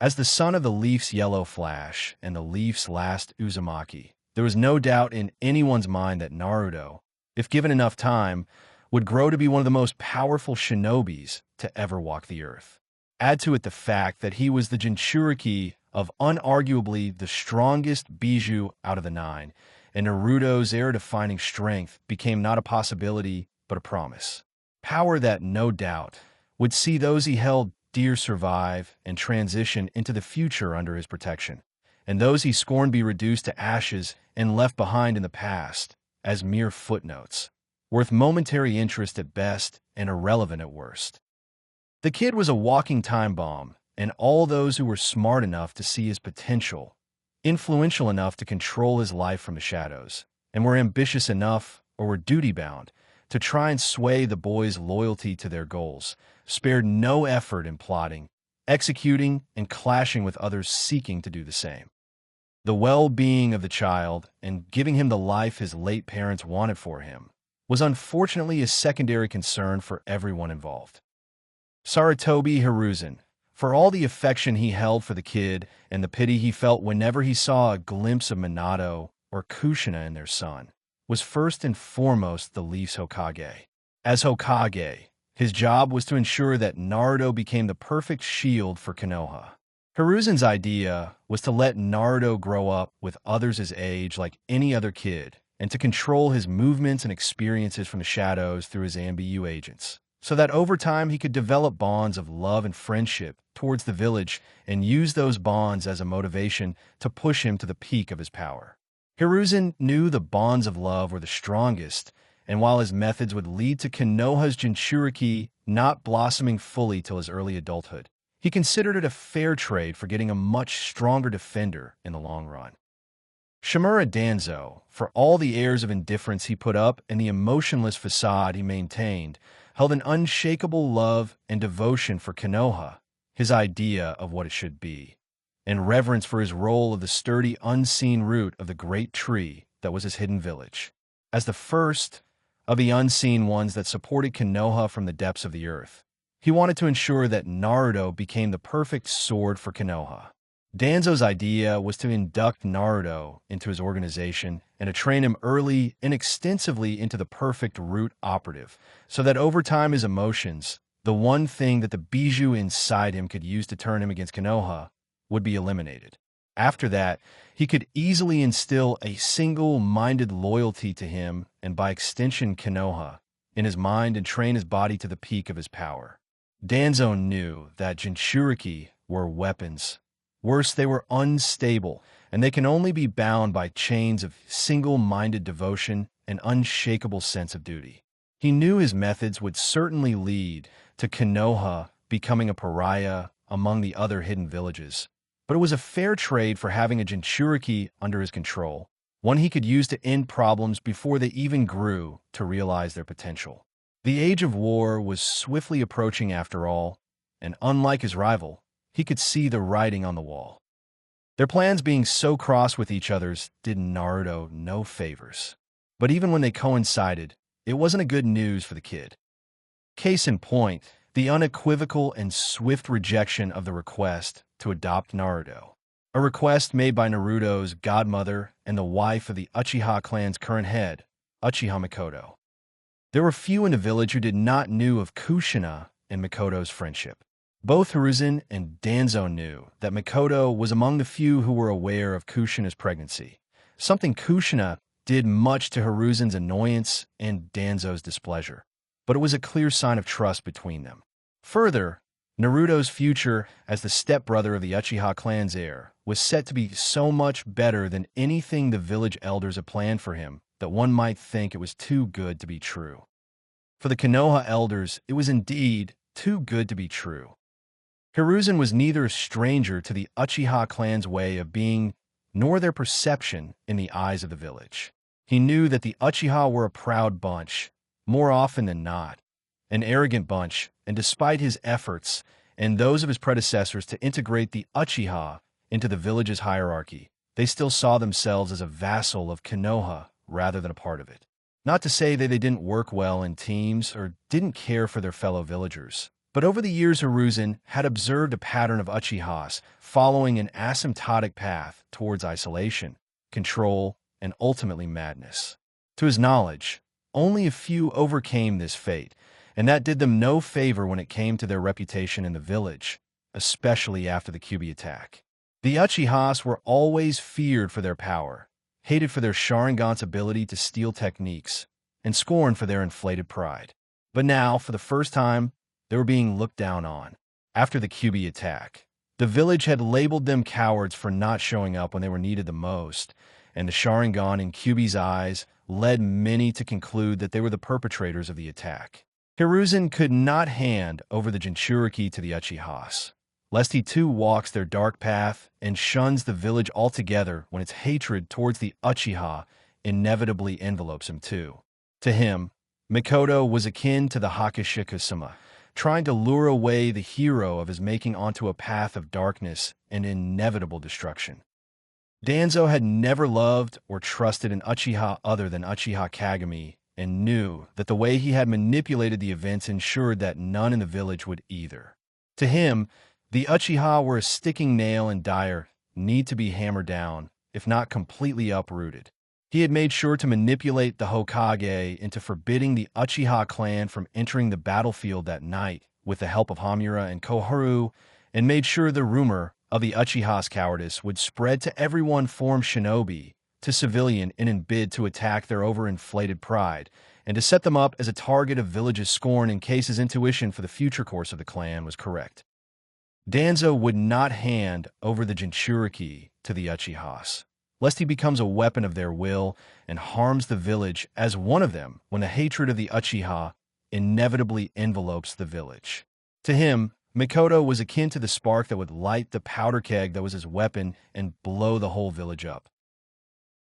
As the son of the Leaf's yellow flash and the Leaf's last Uzumaki, there was no doubt in anyone's mind that Naruto, if given enough time, would grow to be one of the most powerful shinobis to ever walk the earth. Add to it the fact that he was the Jinchuriki of unarguably the strongest Bijou out of the nine, and Naruto's era-defining strength became not a possibility, but a promise. Power that, no doubt, would see those he held dear survive and transition into the future under his protection, and those he scorned be reduced to ashes and left behind in the past as mere footnotes, worth momentary interest at best and irrelevant at worst. The kid was a walking time bomb, and all those who were smart enough to see his potential, influential enough to control his life from the shadows, and were ambitious enough, or were duty-bound, to try and sway the boy's loyalty to their goals, spared no effort in plotting, executing, and clashing with others seeking to do the same. The well-being of the child, and giving him the life his late parents wanted for him, was unfortunately a secondary concern for everyone involved. Sarutobi Hiruzen, for all the affection he held for the kid and the pity he felt whenever he saw a glimpse of Minato or Kushina in their son, was first and foremost the Leaf's Hokage. As Hokage, his job was to ensure that Naruto became the perfect shield for Konoha. Hiruzen's idea was to let Naruto grow up with others his age like any other kid, and to control his movements and experiences from the shadows through his Ambu agents, so that over time he could develop bonds of love and friendship towards the village and use those bonds as a motivation to push him to the peak of his power. Hiruzen knew the bonds of love were the strongest, and while his methods would lead to Konoha's Jinchuriki not blossoming fully till his early adulthood, he considered it a fair trade for getting a much stronger defender in the long run. Shimura Danzo, for all the airs of indifference he put up and the emotionless facade he maintained, held an unshakable love and devotion for Konoha, his idea of what it should be, and reverence for his role of the sturdy, unseen root of the great tree that was his hidden village. As the first of the unseen ones that supported Konoha from the depths of the earth, he wanted to ensure that Naruto became the perfect sword for Konoha. Danzo's idea was to induct Naruto into his organization and to train him early and extensively into the perfect root operative, so that over time his emotions, the one thing that the Bijou inside him could use to turn him against Konoha, would be eliminated. After that, he could easily instill a single-minded loyalty to him and by extension Konoha in his mind and train his body to the peak of his power. Danzo knew that Jinchuriki were weapons. Worse, they were unstable, and they can only be bound by chains of single-minded devotion and unshakable sense of duty. He knew his methods would certainly lead to Konoha becoming a pariah among the other hidden villages, but it was a fair trade for having a Jinchuriki under his control, one he could use to end problems before they even grew to realize their potential. The age of war was swiftly approaching after all, and unlike his rival, he could see the writing on the wall. Their plans being so cross with each other's did Naruto no favors. But even when they coincided, it wasn't a good news for the kid. Case in point, the unequivocal and swift rejection of the request to adopt Naruto. A request made by Naruto's godmother and the wife of the Uchiha clan's current head, Uchiha Mikoto. There were few in the village who did not know of Kushina and Mikoto's friendship. Both Hiruzen and Danzo knew that Mikoto was among the few who were aware of Kushina's pregnancy, something Kushina did much to Hiruzen's annoyance and Danzo's displeasure, but it was a clear sign of trust between them. Further, Naruto's future as the stepbrother of the Uchiha clan's heir was set to be so much better than anything the village elders had planned for him that one might think it was too good to be true. For the Konoha elders, it was indeed too good to be true. Hiruzen was neither a stranger to the Uchiha clan's way of being nor their perception in the eyes of the village. He knew that the Uchiha were a proud bunch, more often than not, an arrogant bunch, and despite his efforts and those of his predecessors to integrate the Uchiha into the village's hierarchy, they still saw themselves as a vassal of Konoha rather than a part of it. Not to say that they didn't work well in teams or didn't care for their fellow villagers, but over the years Hiruzen had observed a pattern of Uchihas following an asymptotic path towards isolation, control, and ultimately madness. To his knowledge, only a few overcame this fate, and that did them no favor when it came to their reputation in the village, especially after the Kyuubi attack. The Uchihas were always feared for their power, hated for their Sharingan's ability to steal techniques, and scorned for their inflated pride. But now, for the first time, they were being looked down on. After the Kyuubi attack, the village had labeled them cowards for not showing up when they were needed the most, and the Sharingan in Kyuubi's eyes led many to conclude that they were the perpetrators of the attack. Hiruzen could not hand over the Jinchuriki to the Uchihas, lest he too walks their dark path and shuns the village altogether when its hatred towards the Uchiha inevitably envelopes him too. To him, Mikoto was akin to the Hakushikusama, trying to lure away the hero of his making onto a path of darkness and inevitable destruction. Danzo had never loved or trusted an Uchiha other than Uchiha Kagami, and knew that the way he had manipulated the events ensured that none in the village would either. To him, the Uchiha were a sticking nail in dire need to be hammered down, if not completely uprooted. He had made sure to manipulate the Hokage into forbidding the Uchiha clan from entering the battlefield that night with the help of Hamura and Koharu, and made sure the rumor of the Uchiha's cowardice would spread to everyone from shinobi to civilian in an bid to attack their overinflated pride, and to set them up as a target of village's scorn in case his intuition for the future course of the clan was correct. Danzo would not hand over the Jinchuriki to the Uchihas, lest he becomes a weapon of their will and harms the village as one of them when the hatred of the Uchiha inevitably envelopes the village. To him, Mikoto was akin to the spark that would light the powder keg that was his weapon and blow the whole village up.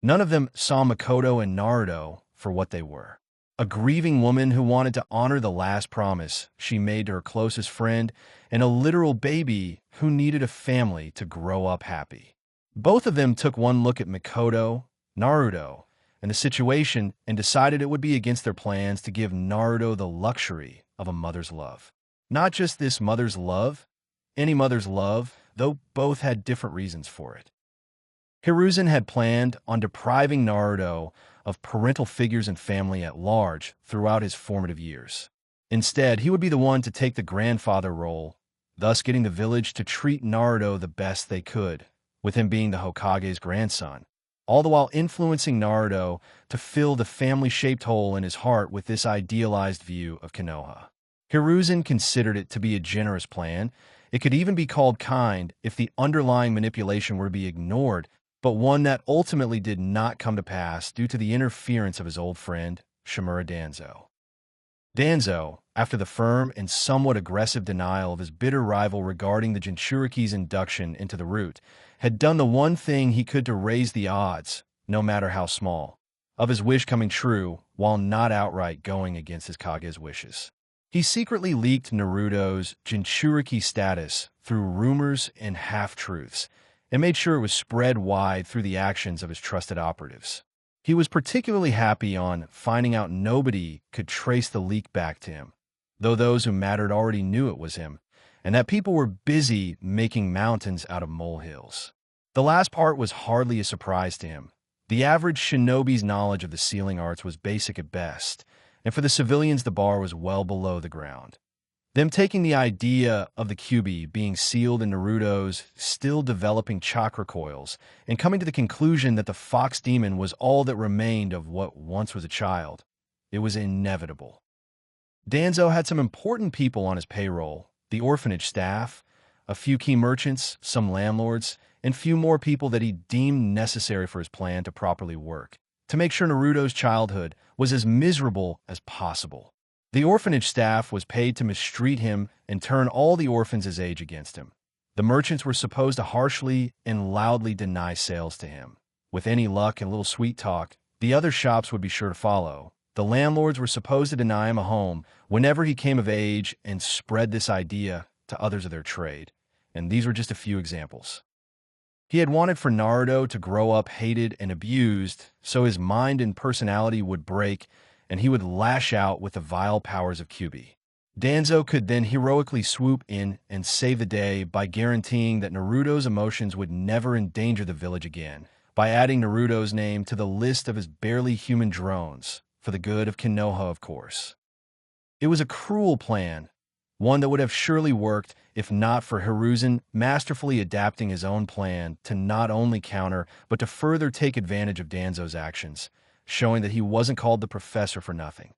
None of them saw Mikoto and Naruto for what they were. A grieving woman who wanted to honor the last promise she made to her closest friend, and a literal baby who needed a family to grow up happy. Both of them took one look at Mikoto, Naruto, and the situation and decided it would be against their plans to give Naruto the luxury of a mother's love. Not just this mother's love, any mother's love, though both had different reasons for it. Hiruzen had planned on depriving Naruto of parental figures and family at large throughout his formative years. Instead, he would be the one to take the grandfather role, thus getting the village to treat Naruto the best they could, with him being the Hokage's grandson, all the while influencing Naruto to fill the family-shaped hole in his heart with this idealized view of Konoha. Hiruzen considered it to be a generous plan. It could even be called kind if the underlying manipulation were to be ignored, but one that ultimately did not come to pass due to the interference of his old friend, Shimura Danzo. Danzo, after the firm and somewhat aggressive denial of his bitter rival regarding the Jinchuriki's induction into the root, had done the one thing he could to raise the odds, no matter how small, of his wish coming true while not outright going against his Kage's wishes. He secretly leaked Naruto's Jinchuriki status through rumors and half-truths, and made sure it was spread wide through the actions of his trusted operatives. He was particularly happy on finding out nobody could trace the leak back to him, though those who mattered already knew it was him, and that people were busy making mountains out of molehills. The last part was hardly a surprise to him. The average shinobi's knowledge of the sealing arts was basic at best, and for the civilians the bar was well below the ground. Them taking the idea of the Kyuubi being sealed in Naruto's still developing chakra coils and coming to the conclusion that the fox demon was all that remained of what once was a child, it was inevitable. Danzo had some important people on his payroll, the orphanage staff, a few key merchants, some landlords, and few more people that he deemed necessary for his plan to properly work, to make sure Naruto's childhood was as miserable as possible. The orphanage staff was paid to mistreat him and turn all the orphans his age against him. The merchants were supposed to harshly and loudly deny sales to him. With any luck and a little sweet talk, the other shops would be sure to follow. The landlords were supposed to deny him a home whenever he came of age and spread this idea to others of their trade. And these were just a few examples. He had wanted for Naruto to grow up hated and abused, so his mind and personality would break, and he would lash out with the vile powers of Kyuubi. Danzo could then heroically swoop in and save the day by guaranteeing that Naruto's emotions would never endanger the village again, by adding Naruto's name to the list of his barely human drones, for the good of Konoha, of course. It was a cruel plan, one that would have surely worked if not for Hiruzen masterfully adapting his own plan to not only counter, but to further take advantage of Danzo's actions, showing that he wasn't called the professor for nothing.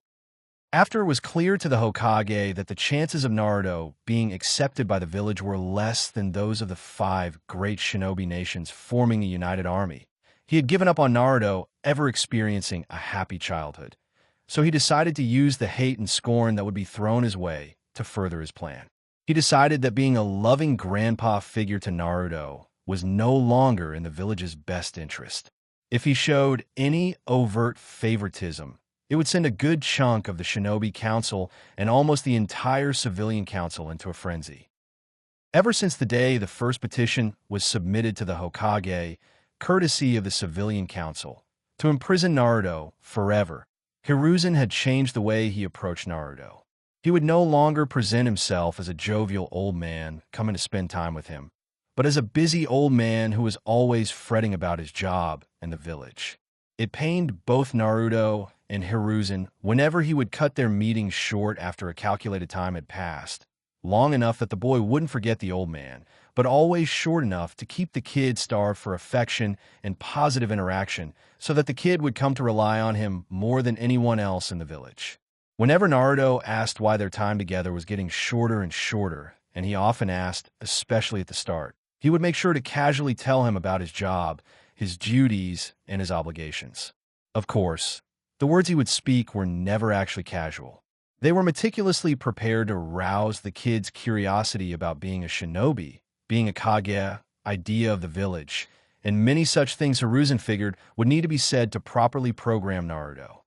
After it was clear to the Hokage that the chances of Naruto being accepted by the village were less than those of the 5 great shinobi nations forming a united army, he had given up on Naruto ever experiencing a happy childhood. So he decided to use the hate and scorn that would be thrown his way to further his plan. He decided that being a loving grandpa figure to Naruto was no longer in the village's best interest. If he showed any overt favoritism, it would send a good chunk of the Shinobi Council and almost the entire civilian council into a frenzy. Ever since the day the first petition was submitted to the Hokage, courtesy of the civilian council, to imprison Naruto forever, Hiruzen had changed the way he approached Naruto. He would no longer present himself as a jovial old man coming to spend time with him, but as a busy old man who was always fretting about his job and the village. It pained both Naruto and Hiruzen whenever he would cut their meetings short after a calculated time had passed, long enough that the boy wouldn't forget the old man, but always short enough to keep the kid starved for affection and positive interaction so that the kid would come to rely on him more than anyone else in the village. Whenever Naruto asked why their time together was getting shorter and shorter, and he often asked, especially at the start, he would make sure to casually tell him about his job, his duties, and his obligations. Of course, the words he would speak were never actually casual. They were meticulously prepared to rouse the kid's curiosity about being a shinobi, being a Kage, idea of the village, and many such things Hiruzen figured would need to be said to properly program Naruto.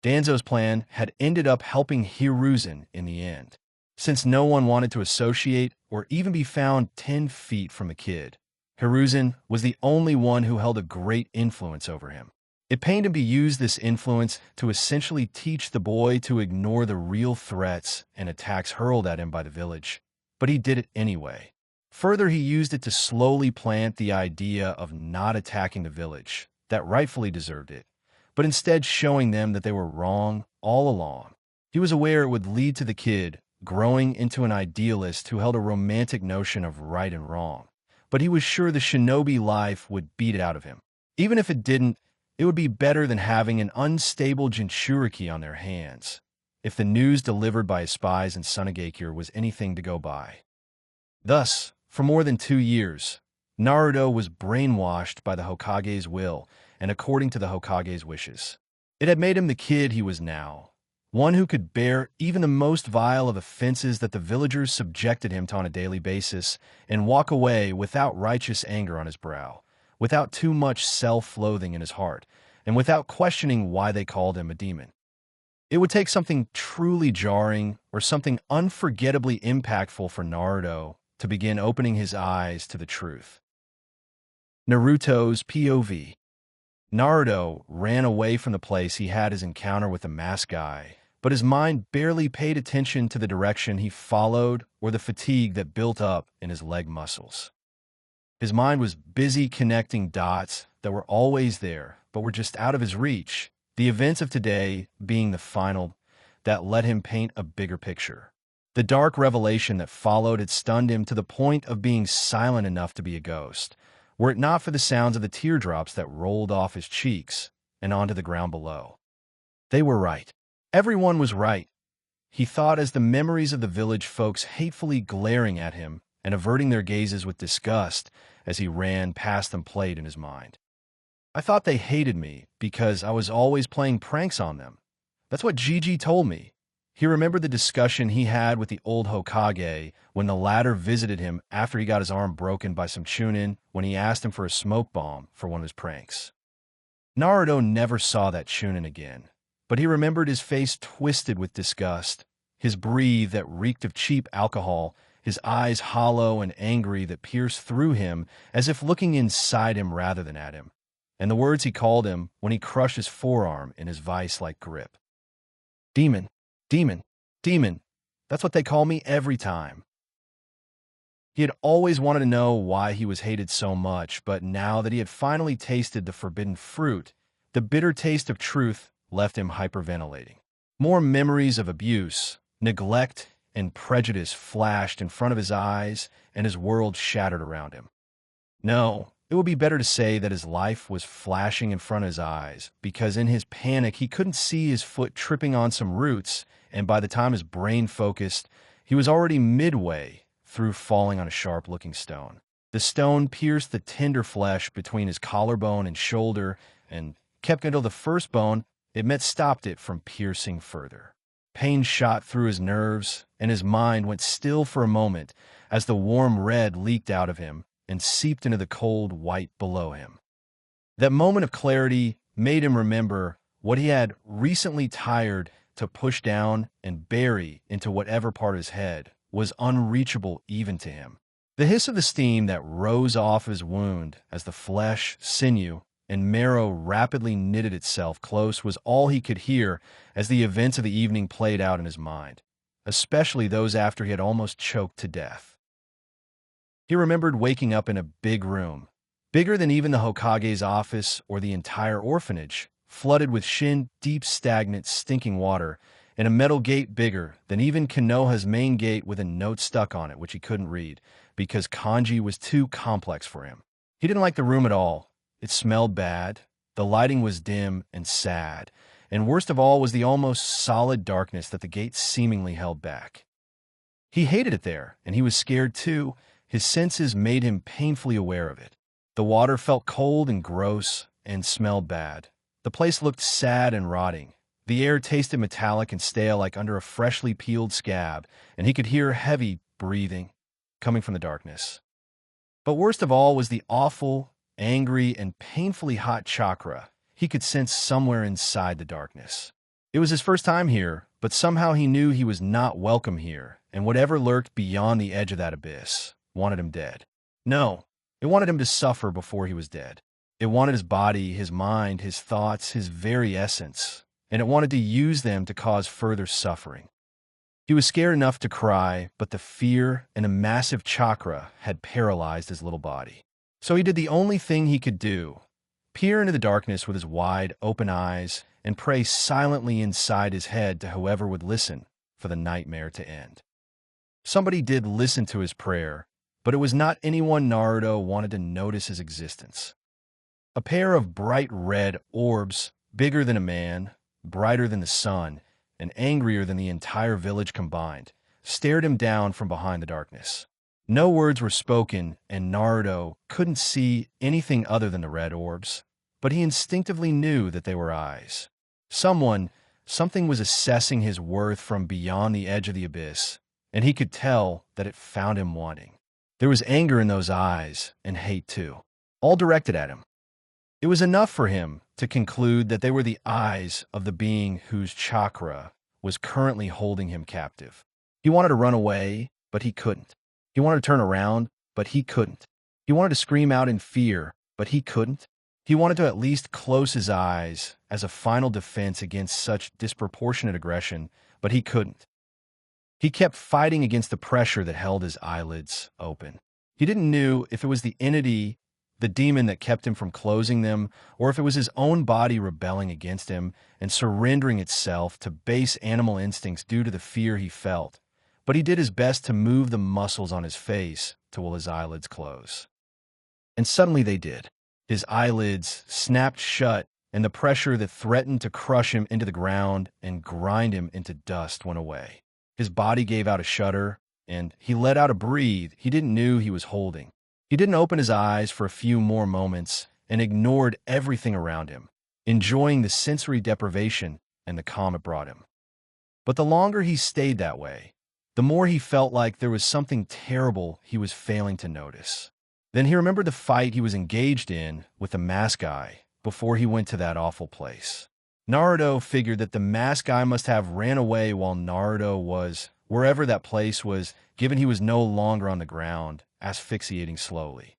Danzo's plan had ended up helping Hiruzen in the end, since no one wanted to associate or even be found 10 feet from the kid. Hiruzen was the only one who held a great influence over him. It pained him to use this influence to essentially teach the boy to ignore the real threats and attacks hurled at him by the village, but he did it anyway. Further, he used it to slowly plant the idea of not attacking the village, that rightfully deserved it, but instead showing them that they were wrong all along. He was aware it would lead to the kid growing into an idealist who held a romantic notion of right and wrong, but he was sure the shinobi life would beat it out of him. Even if it didn't, it would be better than having an unstable Jinchuriki on their hands, if the news delivered by his spies in Sunagakure was anything to go by. Thus, for more than 2 years, Naruto was brainwashed by the Hokage's will and according to the Hokage's wishes. It had made him the kid he was now, one who could bear even the most vile of offenses that the villagers subjected him to on a daily basis and walk away without righteous anger on his brow, without too much self-loathing in his heart, and without questioning why they called him a demon. It would take something truly jarring or something unforgettably impactful for Naruto to begin opening his eyes to the truth. Naruto's POV. Naruto ran away from the place he had his encounter with the masked guy, but his mind barely paid attention to the direction he followed or the fatigue that built up in his leg muscles. His mind was busy connecting dots that were always there, but were just out of his reach, the events of today being the final that let him paint a bigger picture. The dark revelation that followed had stunned him to the point of being silent enough to be a ghost, were it not for the sounds of the teardrops that rolled off his cheeks and onto the ground below. They were right. Everyone was right. he thought as the memories of the village folks hatefully glaring at him and averting their gazes with disgust as he ran past them played in his mind. I thought they hated me because I was always playing pranks on them. That's what Gigi told me. He remembered the discussion he had with the old Hokage when the latter visited him after he got his arm broken by some chunin when he asked him for a smoke bomb for one of his pranks. Naruto never saw that chunin again, but he remembered his face twisted with disgust, his breath that reeked of cheap alcohol, his eyes hollow and angry that pierced through him as if looking inside him rather than at him, and the words he called him when he crushed his forearm in his vice-like grip. Demon. Demon, demon, that's what they call me every time. He had always wanted to know why he was hated so much, but now that he had finally tasted the forbidden fruit, the bitter taste of truth left him hyperventilating. More memories of abuse, neglect, and prejudice flashed in front of his eyes, and his world shattered around him. No, it would be better to say that his life was flashing in front of his eyes, because in his panic he couldn't see his foot tripping on some roots, and by the time his brain focused, he was already midway through falling on a sharp-looking stone. The stone pierced the tender flesh between his collarbone and shoulder, and kept until the first bone it met stopped it from piercing further. Pain shot through his nerves, and his mind went still for a moment as the warm red leaked out of him and seeped into the cold white below him. That moment of clarity made him remember what he had recently tired to push down and bury into whatever part of his head was unreachable even to him. The hiss of the steam that rose off his wound as the flesh, sinew, and marrow rapidly knitted itself close was all he could hear as the events of the evening played out in his mind, especially those after he had almost choked to death. He remembered waking up in a big room, bigger than even the Hokage's office or the entire orphanage, flooded with shin-deep stagnant stinking water, and a metal gate bigger than even Konoha's main gate with a note stuck on it which he couldn't read, because kanji was too complex for him. He didn't like the room at all. It smelled bad, the lighting was dim and sad, and worst of all was the almost solid darkness that the gate seemingly held back. He hated it there, and he was scared too. His senses made him painfully aware of it. The water felt cold and gross and smelled bad. The place looked sad and rotting. The air tasted metallic and stale like under a freshly peeled scab, and he could hear heavy breathing coming from the darkness. But worst of all was the awful, angry, and painfully hot chakra he could sense somewhere inside the darkness. It was his first time here, but somehow he knew he was not welcome here, and whatever lurked beyond the edge of that abyss wanted him dead. No, it wanted him to suffer before he was dead. It wanted his body, his mind, his thoughts, his very essence, and it wanted to use them to cause further suffering. He was scared enough to cry, but the fear and a massive chakra had paralyzed his little body. So he did the only thing he could do, peer into the darkness with his wide, open eyes and pray silently inside his head to whoever would listen for the nightmare to end. Somebody did listen to his prayer, but it was not anyone Naruto wanted to notice his existence. A pair of bright red orbs, bigger than a man, brighter than the sun, and angrier than the entire village combined, stared him down from behind the darkness. No words were spoken, and Naruto couldn't see anything other than the red orbs, but he instinctively knew that they were eyes. Something was assessing his worth from beyond the edge of the abyss, and he could tell that it found him wanting. There was anger in those eyes, and hate too, all directed at him. It was enough for him to conclude that they were the eyes of the being whose chakra was currently holding him captive. He wanted to run away, but he couldn't. He wanted to turn around, but he couldn't. He wanted to scream out in fear, but he couldn't. He wanted to at least close his eyes as a final defense against such disproportionate aggression, but he couldn't. He kept fighting against the pressure that held his eyelids open. He didn't know if it was the entity, the demon that kept him from closing them, or if it was his own body rebelling against him and surrendering itself to base animal instincts due to the fear he felt. But he did his best to move the muscles on his face to will his eyelids close. And suddenly they did. His eyelids snapped shut, and the pressure that threatened to crush him into the ground and grind him into dust went away. His body gave out a shudder, and he let out a breath he didn't know he was holding. He didn't open his eyes for a few more moments and ignored everything around him, enjoying the sensory deprivation and the calm it brought him. But the longer he stayed that way, the more he felt like there was something terrible he was failing to notice. Then he remembered the fight he was engaged in with the mask guy before he went to that awful place. Naruto figured that the mask guy must have ran away while Naruto was wherever that place was, given he was no longer on the ground, asphyxiating slowly.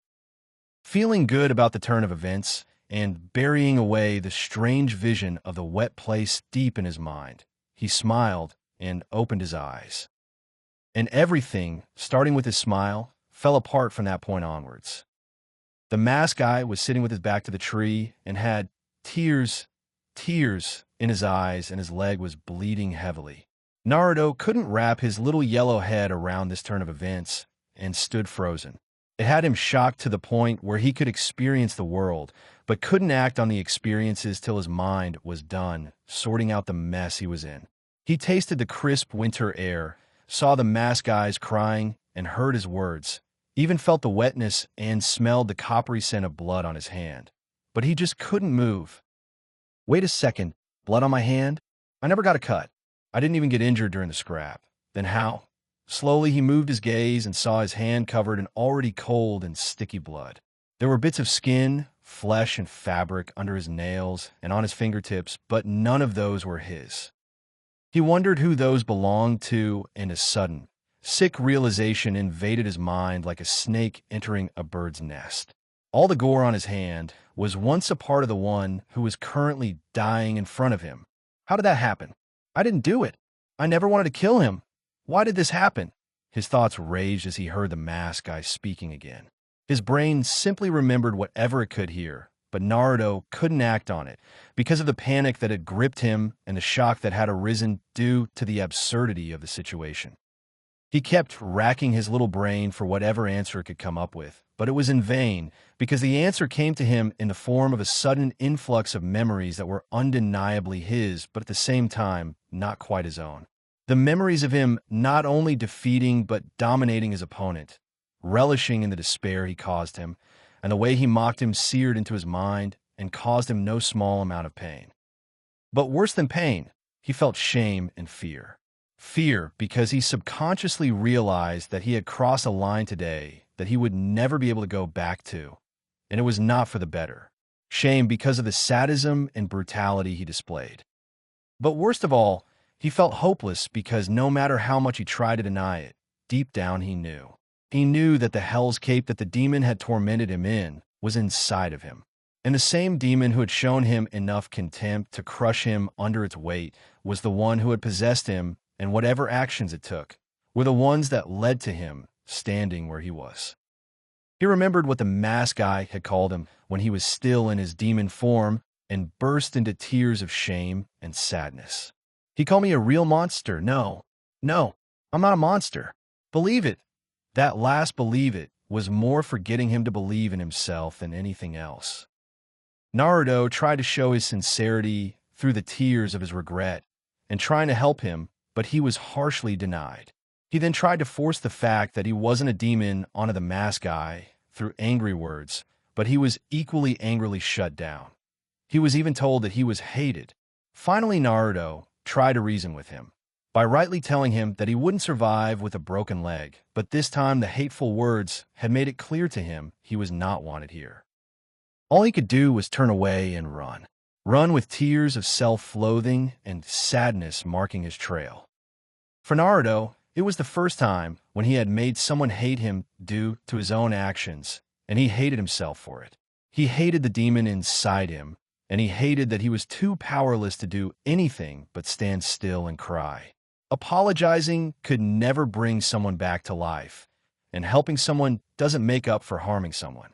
Feeling good about the turn of events and burying away the strange vision of the wet place deep in his mind, he smiled and opened his eyes. And everything, starting with his smile, fell apart from that point onwards. The masked guy was sitting with his back to the tree and had tears in his eyes, and his leg was bleeding heavily. Naruto couldn't wrap his little yellow head around this turn of events and stood frozen. It had him shocked to the point where he could experience the world, but couldn't act on the experiences till his mind was done sorting out the mess he was in. He tasted the crisp winter air, saw the masked guys crying, and heard his words, even felt the wetness and smelled the coppery scent of blood on his hand. But he just couldn't move. Wait a second, blood on my hand? I never got a cut. I didn't even get injured during the scrap. Then how? Slowly he moved his gaze and saw his hand covered in already cold and sticky blood. There were bits of skin, flesh, and fabric under his nails and on his fingertips, but none of those were his. He wondered who those belonged to, and a sudden, sick realization invaded his mind like a snake entering a bird's nest. All the gore on his hand was once a part of the one who was currently dying in front of him. How did that happen? I didn't do it. I never wanted to kill him. Why did this happen? His thoughts raged as he heard the masked guy speaking again. His brain simply remembered whatever it could hear, but Naruto couldn't act on it because of the panic that had gripped him and the shock that had arisen due to the absurdity of the situation. He kept racking his little brain for whatever answer it could come up with, but it was in vain because the answer came to him in the form of a sudden influx of memories that were undeniably his, but at the same time, not quite his own. The memories of him not only defeating but dominating his opponent, relishing in the despair he caused him, and the way he mocked him seared into his mind and caused him no small amount of pain. But worse than pain, he felt shame and fear. Fear because he subconsciously realized that he had crossed a line today that he would never be able to go back to, and it was not for the better. Shame because of the sadism and brutality he displayed. But worst of all, he felt hopeless because no matter how much he tried to deny it, deep down he knew. He knew that the hell's cape that the demon had tormented him in was inside of him. And the same demon who had shown him enough contempt to crush him under its weight was the one who had possessed him, and whatever actions it took were the ones that led to him standing where he was. He remembered what the masked guy had called him when he was still in his demon form and burst into tears of shame and sadness. He called me a real monster. No, I'm not a monster. Believe it. That last believe it was more for getting him to believe in himself than anything else. Naruto tried to show his sincerity through the tears of his regret and trying to help him, but he was harshly denied. He then tried to force the fact that he wasn't a demon onto the masked guy through angry words, but he was equally angrily shut down. He was even told that he was hated. Finally, Naruto tried to reason with him by rightly telling him that he wouldn't survive with a broken leg, but this time the hateful words had made it clear to him he was not wanted here. All he could do was turn away and run. Run with tears of self-loathing and sadness marking his trail. For Naruto, it was the first time when he had made someone hate him due to his own actions, and he hated himself for it. He hated the demon inside him, and he hated that he was too powerless to do anything but stand still and cry. Apologizing could never bring someone back to life, and helping someone doesn't make up for harming someone.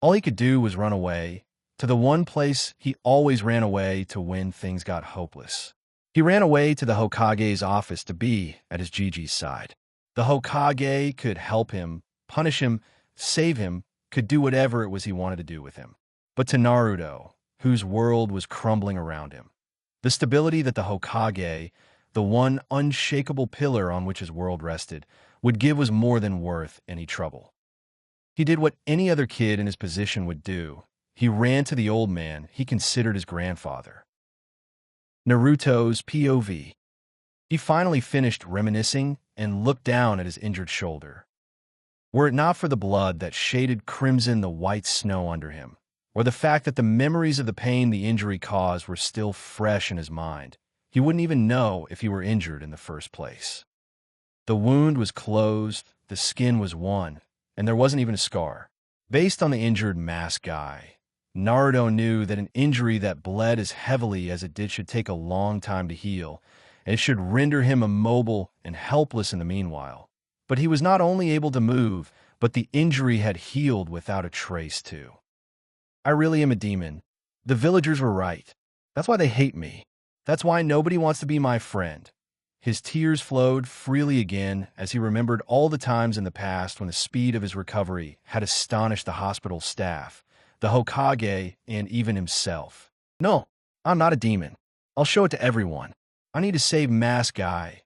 All he could do was run away to the one place he always ran away to when things got hopeless. He ran away to the Hokage's office to be at his Gigi's side. The Hokage could help him, punish him, save him, could do whatever it was he wanted to do with him. But to Naruto, whose world was crumbling around him. The stability that the Hokage, the one unshakable pillar on which his world rested, would give was more than worth any trouble. He did what any other kid in his position would do. He ran to the old man he considered his grandfather. Naruto's POV. He finally finished reminiscing and looked down at his injured shoulder. Were it not for the blood that shaded crimson the white snow under him, or the fact that the memories of the pain the injury caused were still fresh in his mind, he wouldn't even know if he were injured in the first place. The wound was closed, the skin was won, and there wasn't even a scar. Based on the injured masked guy, Naruto knew that an injury that bled as heavily as it did should take a long time to heal, and it should render him immobile and helpless in the meanwhile. But he was not only able to move, but the injury had healed without a trace too. I really am a demon. The villagers were right. That's why they hate me. That's why nobody wants to be my friend. His tears flowed freely again as he remembered all the times in the past when the speed of his recovery had astonished the hospital staff, the Hokage, and even himself. No, I'm not a demon. I'll show it to everyone. I need to save Mask Guy.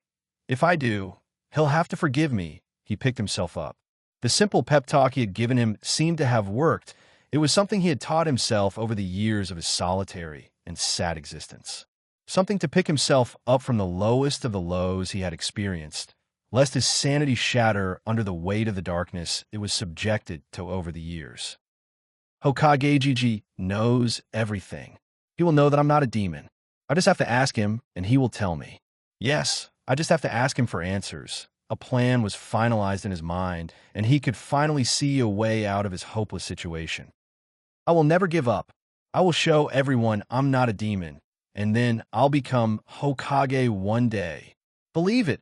If I do, he'll have to forgive me. He picked himself up. The simple pep talk he had given him seemed to have worked. It was something he had taught himself over the years of his solitary and sad existence. Something to pick himself up from the lowest of the lows he had experienced, lest his sanity shatter under the weight of the darkness it was subjected to over the years. Hokage Gigi knows everything. He will know that I'm not a demon. I just have to ask him, and he will tell me. Yes, I just have to ask him for answers. A plan was finalized in his mind, and he could finally see a way out of his hopeless situation. I will never give up. I will show everyone I'm not a demon, and then I'll become Hokage one day. Believe it.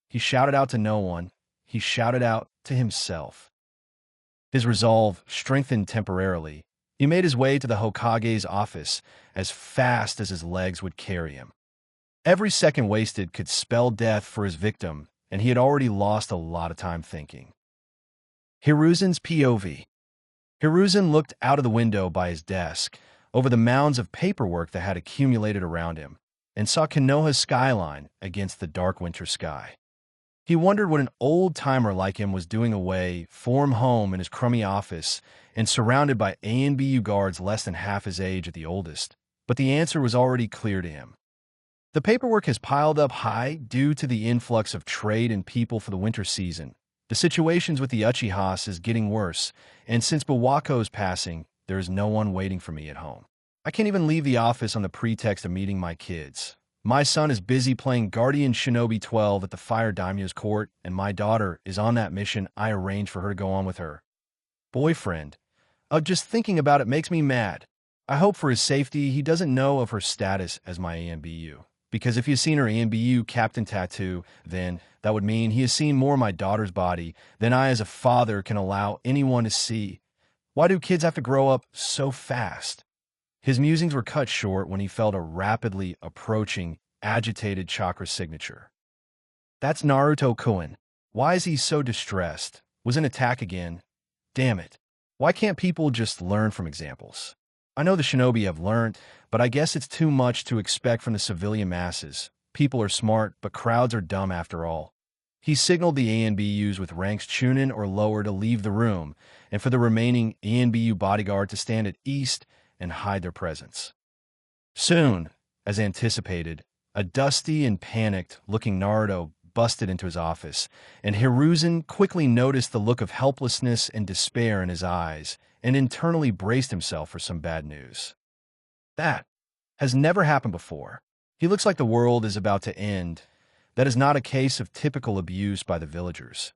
He shouted out to no one. He shouted out to himself. His resolve strengthened temporarily. He made his way to the Hokage's office as fast as his legs would carry him. Every second wasted could spell death for his victim, and he had already lost a lot of time thinking. Hiruzen's POV. Hiruzen looked out of the window by his desk, over the mounds of paperwork that had accumulated around him, and saw Konoha's skyline against the dark winter sky. He wondered what an old-timer like him was doing away from home in his crummy office and surrounded by ANBU guards less than half his age at the oldest, but the answer was already clear to him. The paperwork has piled up high due to the influx of trade and people for the winter season. The situations with the Uchihas is getting worse, and since Bawako's passing, there is no one waiting for me at home. I can't even leave the office on the pretext of meeting my kids. My son is busy playing Guardian Shinobi 12 at the Fire Daimyo's court, and my daughter is on that mission I arranged for her to go on with her boyfriend. Just thinking about it makes me mad. I hope for his safety he doesn't know of her status as my ANBU. Because if he's seen her ANBU captain tattoo, then that would mean he has seen more of my daughter's body than I as a father can allow anyone to see. Why do kids have to grow up so fast? His musings were cut short when he felt a rapidly approaching, agitated chakra signature. That's Naruto-kun. Why is he so distressed? Was an attack again? Damn it. Why can't people just learn from examples? I know the shinobi have learned, but I guess it's too much to expect from the civilian masses. People are smart, but crowds are dumb after all. He signaled the ANBUs with ranks Chunin or lower to leave the room, and for the remaining ANBU bodyguard to stand at east and hide their presence. Soon, as anticipated, a dusty and panicked-looking Naruto busted into his office, and Hiruzen quickly noticed the look of helplessness and despair in his eyes, and internally braced himself for some bad news. That has never happened before. He looks like the world is about to end. That is not a case of typical abuse by the villagers.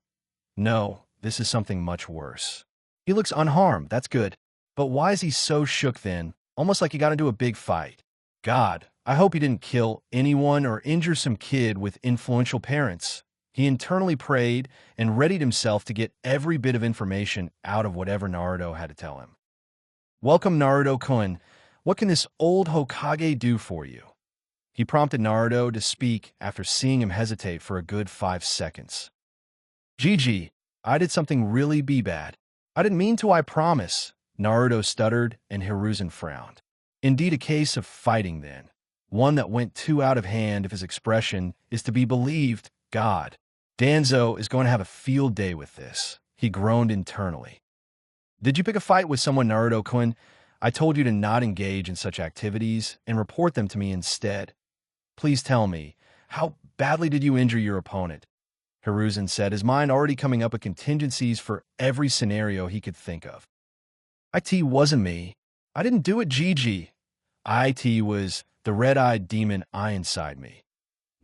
No, this is something much worse. He looks unharmed, that's good. But why is he so shook then, almost like he got into a big fight? God, I hope he didn't kill anyone or injure some kid with influential parents. He internally prayed and readied himself to get every bit of information out of whatever Naruto had to tell him. Welcome, Naruto-kun. What can this old Hokage do for you? He prompted Naruto to speak after seeing him hesitate for a good 5 seconds. Gigi, I did something really bad. I didn't mean to, I promise. Naruto stuttered and Hiruzen frowned. Indeed a case of fighting then. One that went too out of hand if his expression is to be believed. God. Danzo is going to have a field day with this. He groaned internally. Did you pick a fight with someone, Naruto-kun? I told you to not engage in such activities and report them to me instead. Please tell me, how badly did you injure your opponent? Hiruzen said, his mind already coming up with contingencies for every scenario he could think of. It wasn't me. I didn't do it, Gigi. It was the red-eyed demon I inside me.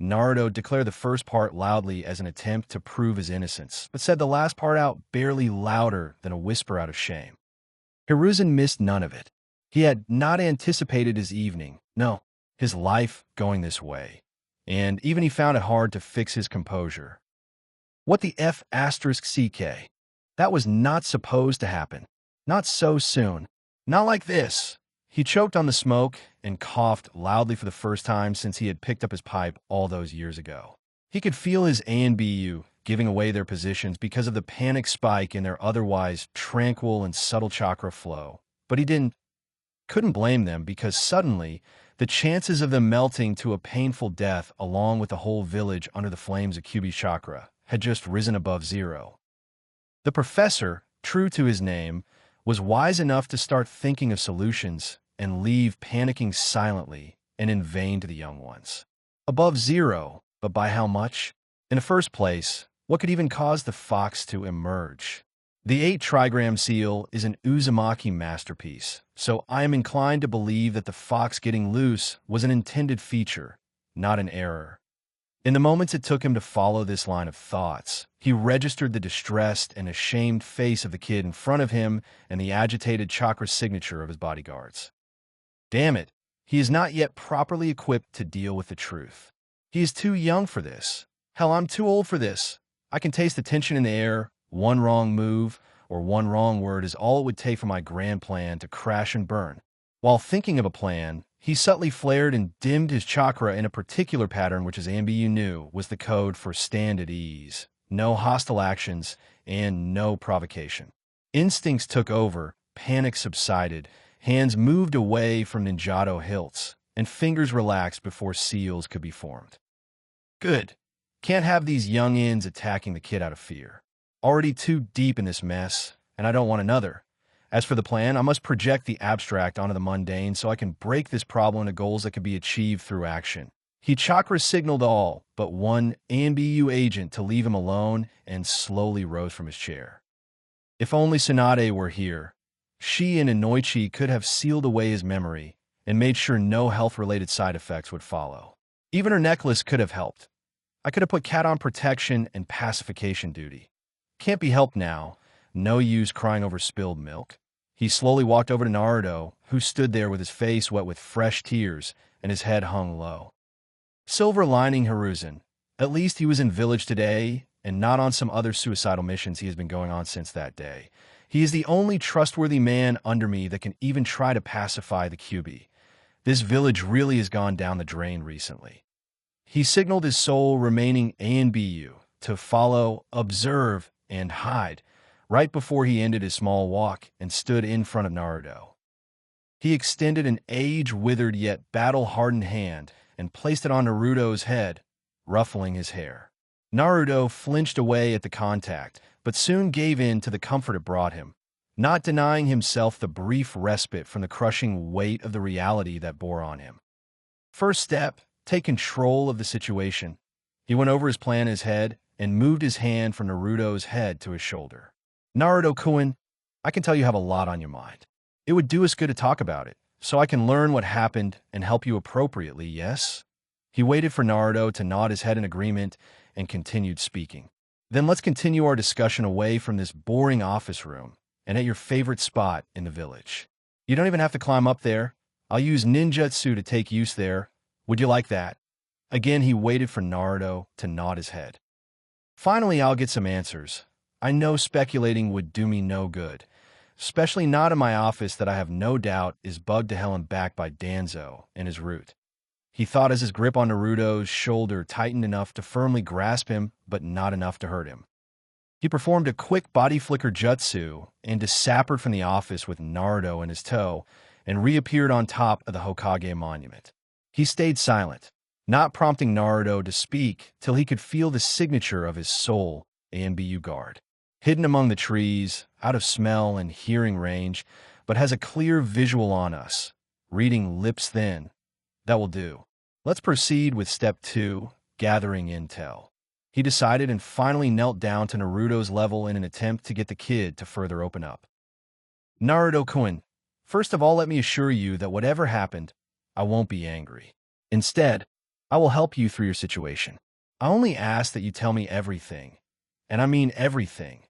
Naruto declared the first part loudly as an attempt to prove his innocence, but said the last part out barely louder than a whisper out of shame. Hiruzen missed none of it. He had not anticipated his evening, no, his life going this way, and even he found it hard to fix his composure. What the F***CK? That was not supposed to happen. Not so soon. Not like this. He choked on the smoke and coughed loudly for the first time since he had picked up his pipe all those years ago. He could feel his ANBU giving away their positions because of the panic spike in their otherwise tranquil and subtle chakra flow. But he couldn't blame them because suddenly the chances of them melting to a painful death along with the whole village under the flames of Kyuubi chakra had just risen above zero. The professor, true to his name, was wise enough to start thinking of solutions and leave panicking silently and in vain to the young ones. Above zero, but by how much? In the first place, what could even cause the fox to emerge? The 8-trigram seal is an Uzumaki masterpiece, so I am inclined to believe that the fox getting loose was an intended feature, not an error. In the moments it took him to follow this line of thoughts, he registered the distressed and ashamed face of the kid in front of him and the agitated chakra signature of his bodyguards. Damn it, he is not yet properly equipped to deal with the truth. He is too young for this. Hell, I'm too old for this. I can taste the tension in the air. One wrong move or one wrong word is all it would take for my grand plan to crash and burn. While thinking of a plan, he subtly flared and dimmed his chakra in a particular pattern which his ANBU knew was the code for stand at ease, no hostile actions, and no provocation. Instincts took over, panic subsided, hands moved away from ninjato hilts, and fingers relaxed before seals could be formed. Good. Can't have these young-ins attacking the kid out of fear. Already too deep in this mess, and I don't want another. As for the plan, I must project the abstract onto the mundane so I can break this problem into goals that can be achieved through action. He chakra signaled all but one ANBU agent to leave him alone and slowly rose from his chair. If only Tsunade were here, she and Inoichi could have sealed away his memory and made sure no health-related side effects would follow. Even her necklace could have helped. I could have put Cat on protection and pacification duty. Can't be helped now. No use crying over spilled milk. He slowly walked over to Naruto, who stood there with his face wet with fresh tears and his head hung low. Silver lining Hiruzen. At least he was in village today and not on some other suicidal missions he has been going on since that day. He is the only trustworthy man under me that can even try to pacify the Kyuubi. This village really has gone down the drain recently. He signaled his sole remaining ANBU to follow, observe, and hide, right before he ended his small walk and stood in front of Naruto. He extended an age-withered yet battle-hardened hand and placed it on Naruto's head, ruffling his hair. Naruto flinched away at the contact, but soon gave in to the comfort it brought him, not denying himself the brief respite from the crushing weight of the reality that bore on him. First step, take control of the situation. He went over his plan in his head and moved his hand from Naruto's head to his shoulder. Naruto-kun, I can tell you have a lot on your mind. It would do us good to talk about it, so I can learn what happened and help you appropriately, yes? He waited for Naruto to nod his head in agreement and continued speaking. Then let's continue our discussion away from this boring office room and at your favorite spot in the village. You don't even have to climb up there. I'll use ninjutsu to take use there. Would you like that? Again, he waited for Naruto to nod his head. Finally, I'll get some answers. I know speculating would do me no good, especially not in my office that I have no doubt is bugged to hell and back by Danzo and his root. He thought as his grip on Naruto's shoulder tightened enough to firmly grasp him, but not enough to hurt him. He performed a quick body flicker jutsu and disappeared from the office with Naruto in his tow, and reappeared on top of the Hokage monument. He stayed silent, not prompting Naruto to speak till he could feel the signature of his soul, Anbu guard. Hidden among the trees, out of smell and hearing range, but has a clear visual on us, reading lips thin. That will do. Let's proceed with step 2, gathering intel. He decided and finally knelt down to Naruto's level in an attempt to get the kid to further open up. Naruto-kun, first of all, let me assure you that whatever happened, I won't be angry. Instead, I will help you through your situation. I only ask that you tell me everything, and I mean everything,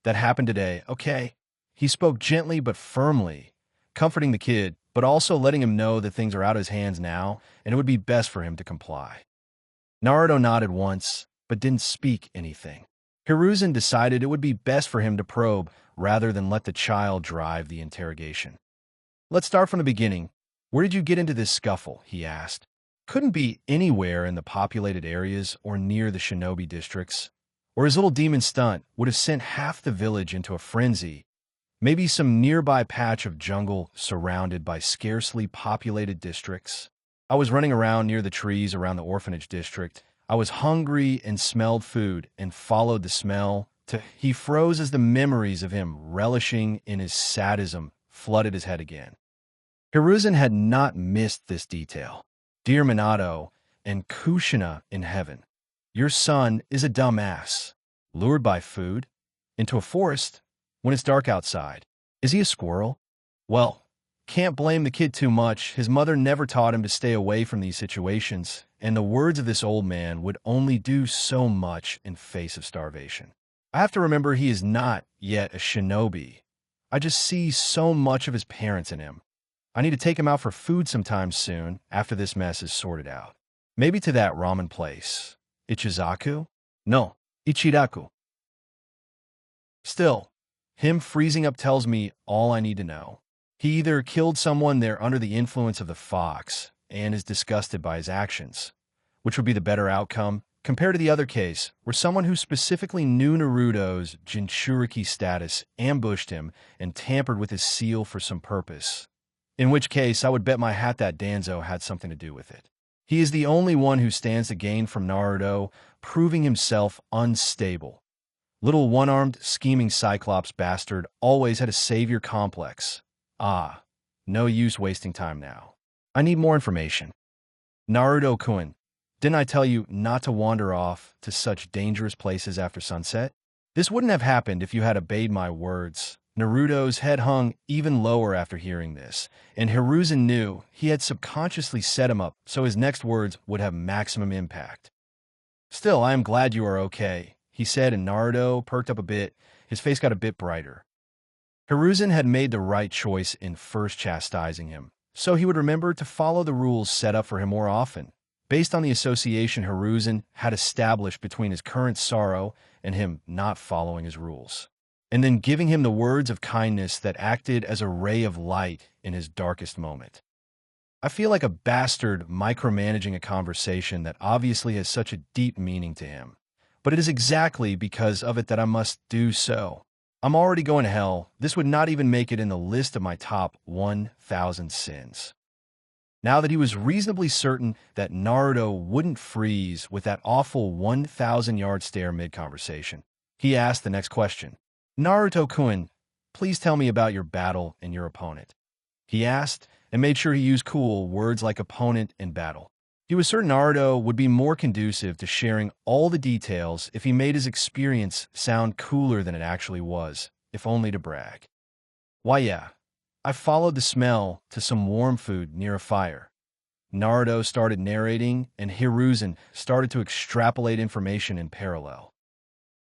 that happened today, okay? He spoke gently but firmly, comforting the kid, but also letting him know that things are out of his hands now, and it would be best for him to comply. Naruto nodded once, but didn't speak anything. Hiruzen decided it would be best for him to probe rather than let the child drive the interrogation. Let's start from the beginning. Where did you get into this scuffle? He asked. Couldn't be anywhere in the populated areas or near the shinobi districts, or his little demon stunt would have sent half the village into a frenzy. Maybe some nearby patch of jungle surrounded by scarcely populated districts. I was running around near the trees around the orphanage district. I was hungry and smelled food and followed the smell to... He froze as the memories of him relishing in his sadism flooded his head again. Hiruzen had not missed this detail. Dear Minato and Kushina in heaven, your son is a dumbass, lured by food into a forest when it's dark outside. Is he a squirrel? Well, can't blame the kid too much. His mother never taught him to stay away from these situations, and the words of this old man would only do so much in face of starvation. I have to remember he is not yet a shinobi. I just see so much of his parents in him. I need to take him out for food sometime soon after this mess is sorted out. Maybe to that ramen place. Ichizaku? No, Ichiraku. Still, him freezing up tells me all I need to know. He either killed someone there under the influence of the fox and is disgusted by his actions, which would be the better outcome, compared to the other case, where someone who specifically knew Naruto's Jinchuriki status ambushed him and tampered with his seal for some purpose. In which case, I would bet my hat that Danzo had something to do with it. He is the only one who stands to gain from Naruto, proving himself unstable. Little one-armed, scheming Cyclops bastard always had a savior complex. Ah, no use wasting time now. I need more information. Naruto-kun, didn't I tell you not to wander off to such dangerous places after sunset? This wouldn't have happened if you had obeyed my words. Naruto's head hung even lower after hearing this, and Hiruzen knew he had subconsciously set him up so his next words would have maximum impact. Still, I am glad you are okay, he said, and Naruto perked up a bit. His face got a bit brighter. Hiruzen had made the right choice in first chastising him, so he would remember to follow the rules set up for him more often, based on the association Hiruzen had established between his current sorrow and him not following his rules, and then giving him the words of kindness that acted as a ray of light in his darkest moment. I feel like a bastard micromanaging a conversation that obviously has such a deep meaning to him, but it is exactly because of it that I must do so. I'm already going to hell. This would not even make it in the list of my top 1,000 sins. Now that he was reasonably certain that Naruto wouldn't freeze with that awful 1,000-yard stare mid-conversation, he asked the next question. Naruto-kun, please tell me about your battle and your opponent. He asked, and made sure he used cool words like opponent and battle. He was certain Naruto would be more conducive to sharing all the details if he made his experience sound cooler than it actually was, if only to brag. Why yeah, I followed the smell to some warm food near a fire. Naruto started narrating, and Hiruzen started to extrapolate information in parallel.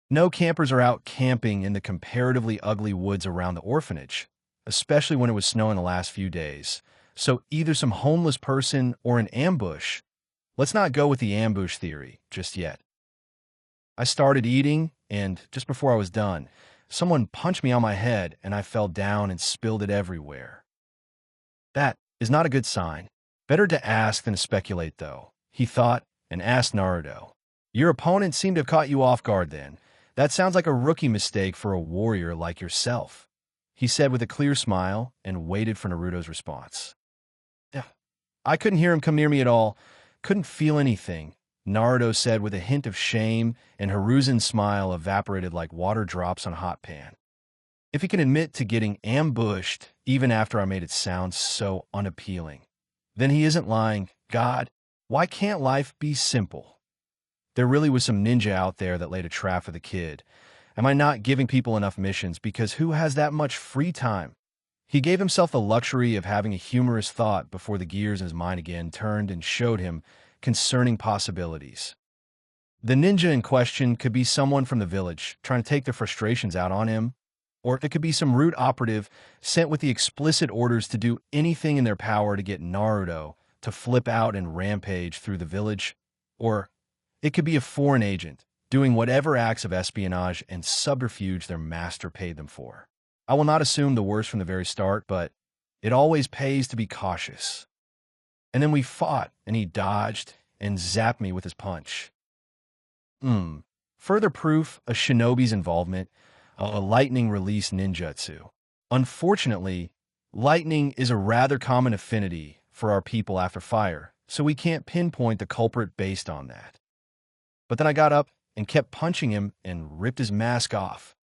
No campers are out camping in the comparatively ugly woods around the orphanage, especially when it was snowing the last few days. So either some homeless person or an ambush. Let's not go with the ambush theory just yet. I started eating, and just before I was done, someone punched me on my head and I fell down and spilled it everywhere. That is not a good sign. Better to ask than to speculate, though, he thought, and asked Naruto. Your opponent seemed to have caught you off guard then. That sounds like a rookie mistake for a warrior like yourself. he said with a clear smile and waited for Naruto's response. Yeah. I couldn't hear him come near me at all, couldn't feel anything, Naruto said with a hint of shame, and Hiruzen's smile evaporated like water drops on a hot pan. If he can admit to getting ambushed even after I made it sound so unappealing, then he isn't lying. God, why can't life be simple? There really was some ninja out there that laid a trap for the kid. Am I not giving people enough missions because who has that much free time? He gave himself the luxury of having a humorous thought before the gears in his mind again turned and showed him concerning possibilities. The ninja in question could be someone from the village trying to take their frustrations out on him, or it could be some rude operative sent with the explicit orders to do anything in their power to get Naruto to flip out and rampage through the village, or it could be a foreign agent doing whatever acts of espionage and subterfuge their master paid them for. I will not assume the worst from the very start, but it always pays to be cautious. And then we fought, and he dodged and zapped me with his punch. Further proof of Shinobi's involvement, a lightning release ninjutsu. Unfortunately, lightning is a rather common affinity for our people after fire, so we can't pinpoint the culprit based on that. But then I got up and kept punching him and ripped his mask off.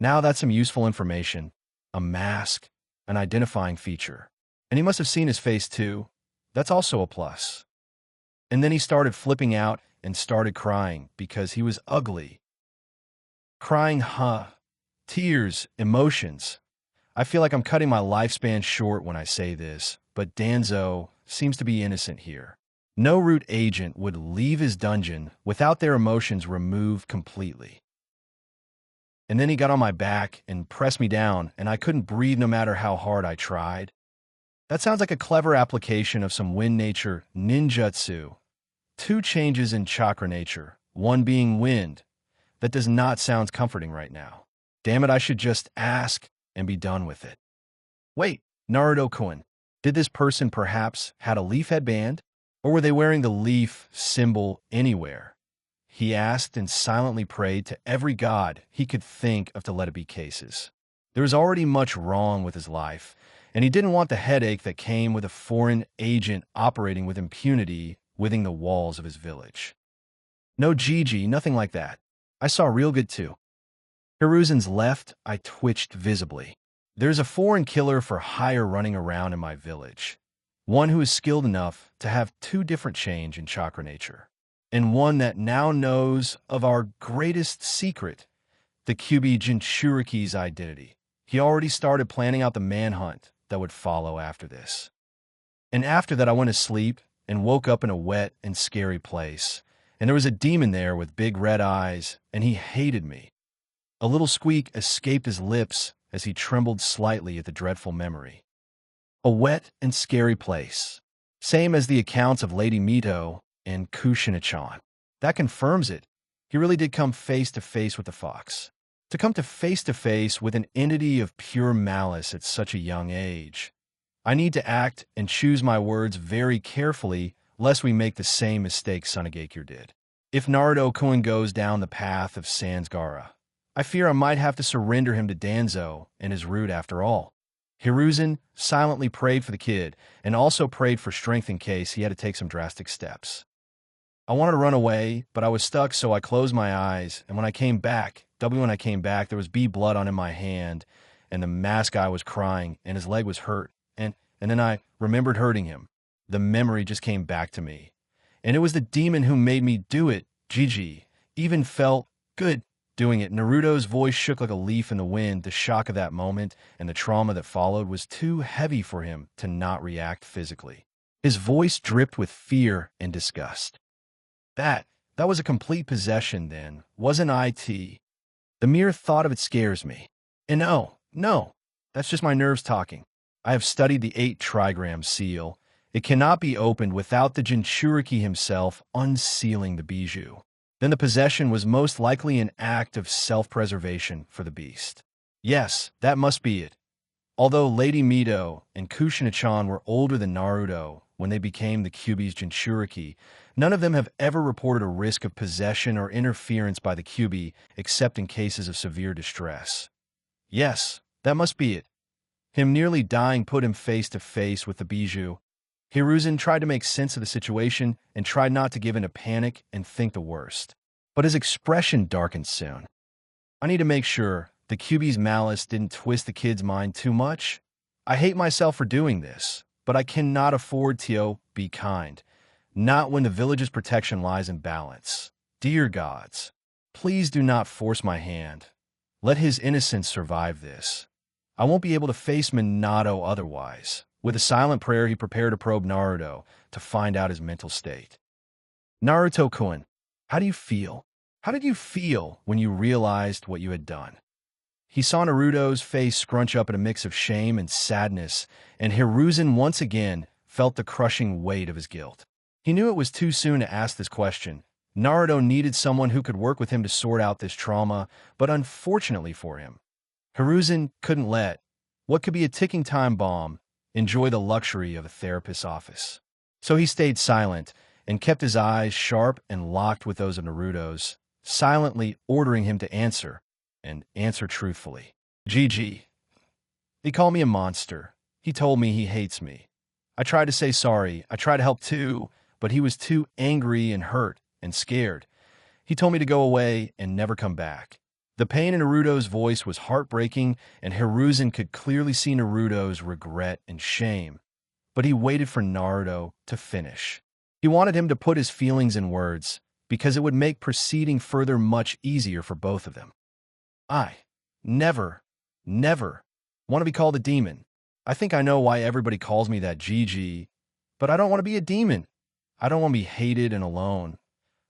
Now that's some useful information. A mask, an identifying feature. And he must have seen his face too. That's also a plus. And then he started flipping out and started crying because he was ugly. Crying, tears, emotions. I feel like I'm cutting my lifespan short when I say this, but Danzo seems to be innocent here. No root agent would leave his dungeon without their emotions removed completely. And then he got on my back and pressed me down, and I couldn't breathe no matter how hard I tried. That sounds like a clever application of some wind nature ninjutsu. 2 changes in chakra nature, one being wind. That does not sound comforting right now. Damn it, I should just ask and be done with it. Wait, Naruto-kun, did this person perhaps had a leaf headband? Or were they wearing the leaf symbol anywhere? He asked and silently prayed to every god he could think of to let it be cases. There was already much wrong with his life, and he didn't want the headache that came with a foreign agent operating with impunity within the walls of his village. No Gigi, nothing like that. I saw real good too. Hiruzen's left, I twitched visibly. There's a foreign killer for hire running around in my village. One who is skilled enough to have 2 different change in chakra nature. And one that now knows of our greatest secret, the Kyuubi Jinchuriki's identity. He already started planning out the manhunt that would follow after this. And after that I went to sleep and woke up in a wet and scary place. And there was a demon there with big red eyes, and he hated me. A little squeak escaped his lips as he trembled slightly at the dreadful memory. A wet and scary place. Same as the accounts of Lady Mito and Kushina-chan. That confirms it. He really did come face to face with the fox. To come to face with an entity of pure malice at such a young age. I need to act and choose my words very carefully lest we make the same mistake Sunagakure did. If Naruto-kun goes down the path of Sansgara, I fear I might have to surrender him to Danzo and his route after all. Hiruzen silently prayed for the kid and also prayed for strength in case he had to take some drastic steps. I wanted to run away, but I was stuck, so I closed my eyes, and when I came back, there was bee blood on in my hand, and the masked guy was crying, and his leg was hurt, and then I remembered hurting him. The memory just came back to me. And it was the demon who made me do it. Gigi even felt good doing it. Naruto's voice shook like a leaf in the wind. The shock of that moment and the trauma that followed was too heavy for him to not react physically. His voice dripped with fear and disgust. That was a complete possession then, wasn't it? The mere thought of it scares me. And no, that's just my nerves talking. I have studied the 8 trigram seal. It cannot be opened without the Jinchuriki himself unsealing the bijou. Then the possession was most likely an act of self-preservation for the beast. Yes, that must be it. Although Lady Mito and Kushina-chan were older than Naruto when they became the Kyuubi's Jinchuriki, none of them have ever reported a risk of possession or interference by the Kyuubi except in cases of severe distress. Yes, That must be it. Him nearly dying put him face to face with the bijou. Hiruzen tried to make sense of the situation and tried not to give in to panic and think the worst. But his expression darkened soon. I need to make sure the QB's malice didn't twist the kid's mind too much. I hate myself for doing this, but I cannot afford to be kind. Not when the village's protection lies in balance. Dear gods, please do not force my hand. Let his innocence survive this. I won't be able to face Minato otherwise. With a silent prayer, he prepared to probe Naruto to find out his mental state. Naruto-kun, how do you feel? How did you feel when you realized what you had done? He saw Naruto's face scrunch up in a mix of shame and sadness, and Hiruzen once again felt the crushing weight of his guilt. He knew it was too soon to ask this question. Naruto needed someone who could work with him to sort out this trauma, but unfortunately for him, Hiruzen couldn't let what could be a ticking time bomb enjoy the luxury of a therapist's office. So he stayed silent and kept his eyes sharp and locked with those of Naruto's, silently ordering him to answer, and answer truthfully. GG. He called me a monster. He told me he hates me. I tried to say sorry. I tried to help too, but he was too angry and hurt and scared. He told me to go away and never come back. The pain in Naruto's voice was heartbreaking, and Hiruzen could clearly see Naruto's regret and shame. But he waited for Naruto to finish. He wanted him to put his feelings in words, because it would make proceeding further much easier for both of them. I never want to be called a demon. I think I know why everybody calls me that, GG, but I don't want to be a demon. I don't want to be hated and alone.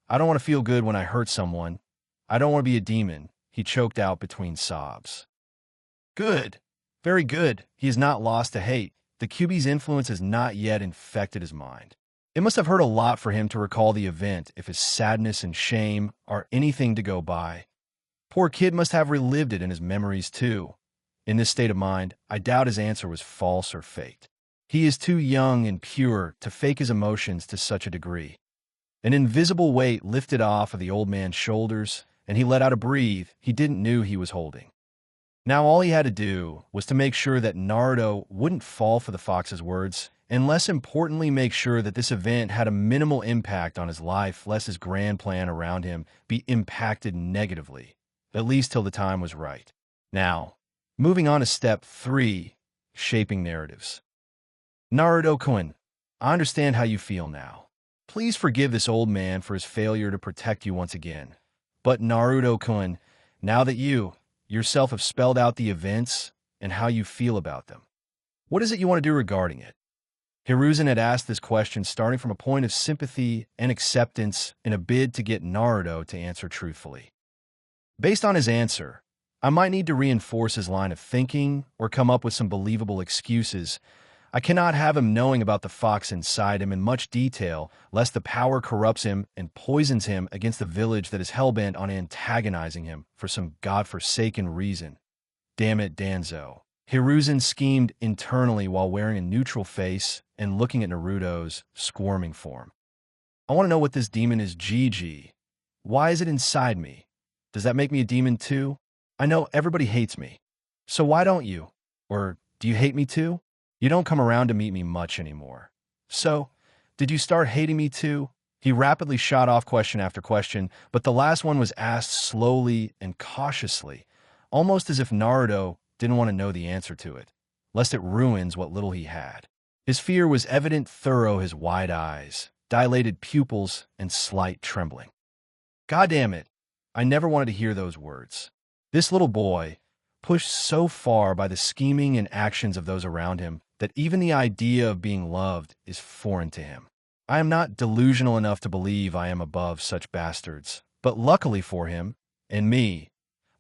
I don't want to feel good when I hurt someone. I don't want to be a demon. He choked out between sobs. Good. Very good. He has not lost to hate. The QB's influence has not yet infected his mind. It must have hurt a lot for him to recall the event if his sadness and shame are anything to go by. Poor kid must have relived it in his memories too. In this state of mind, I doubt his answer was false or faked. He is too young and pure to fake his emotions to such a degree. An invisible weight lifted off of the old man's shoulders, and he let out a breath he didn't know he was holding. Now all he had to do was to make sure that Naruto wouldn't fall for the fox's words, and less importantly make sure that this event had a minimal impact on his life, lest his grand plan around him be impacted negatively, at least till the time was right. Now, moving on to step 3, shaping narratives. Naruto-kun, I understand how you feel now. Please forgive this old man for his failure to protect you once again. But Naruto-kun, now that you yourself have spelled out the events and how you feel about them, what is it you want to do regarding it? Hiruzen had asked this question starting from a point of sympathy and acceptance in a bid to get Naruto to answer truthfully. Based on his answer, I might need to reinforce his line of thinking or come up with some believable excuses. I cannot have him knowing about the fox inside him in much detail, lest the power corrupts him and poisons him against the village that is hellbent on antagonizing him for some godforsaken reason. Damn it, Danzo. Hiruzen schemed internally while wearing a neutral face and looking at Naruto's squirming form. I want to know what this demon is, GG. Why is it inside me? Does that make me a demon too? I know everybody hates me. So why don't you? Or do you hate me too? You don't come around to meet me much anymore. So, did you start hating me too? He rapidly shot off question after question, but the last one was asked slowly and cautiously, almost as if Naruto didn't want to know the answer to it, lest it ruins what little he had. His fear was evident through his wide eyes, dilated pupils, and slight trembling. God damn it, I never wanted to hear those words. This little boy, pushed so far by the scheming and actions of those around him, that even the idea of being loved is foreign to him. I am not delusional enough to believe I am above such bastards, but luckily for him, and me,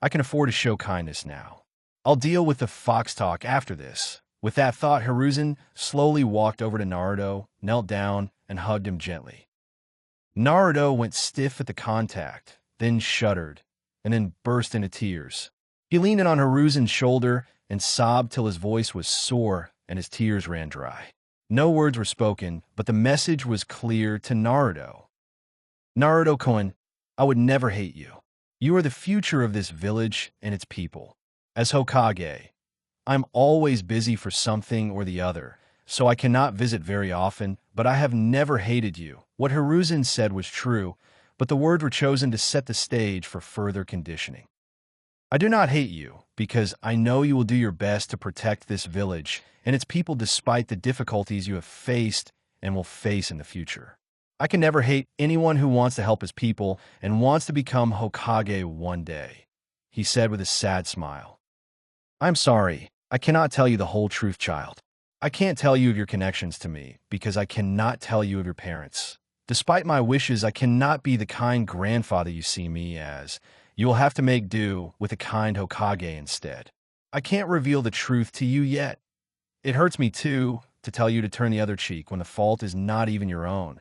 I can afford to show kindness now. I'll deal with the fox talk after this. With that thought, Hiruzen slowly walked over to Naruto, knelt down, and hugged him gently. Naruto went stiff at the contact, then shuddered, and then burst into tears. He leaned in on Hiruzen's shoulder and sobbed till his voice was sore and his tears ran dry. No words were spoken, but the message was clear to Naruto. Naruto-kun, I would never hate you. You are the future of this village and its people. As Hokage, I'm always busy for something or the other, so I cannot visit very often, but I have never hated you. What Hiruzen said was true, but the words were chosen to set the stage for further conditioning. I do not hate you, because I know you will do your best to protect this village and its people despite the difficulties you have faced and will face in the future. I can never hate anyone who wants to help his people and wants to become Hokage one day, he said with a sad smile. I'm sorry, I cannot tell you the whole truth, child. I can't tell you of your connections to me, because I cannot tell you of your parents. Despite my wishes, I cannot be the kind grandfather you see me as. You will have to make do with a kind Hokage instead. I can't reveal the truth to you yet. It hurts me too, to tell you to turn the other cheek when the fault is not even your own.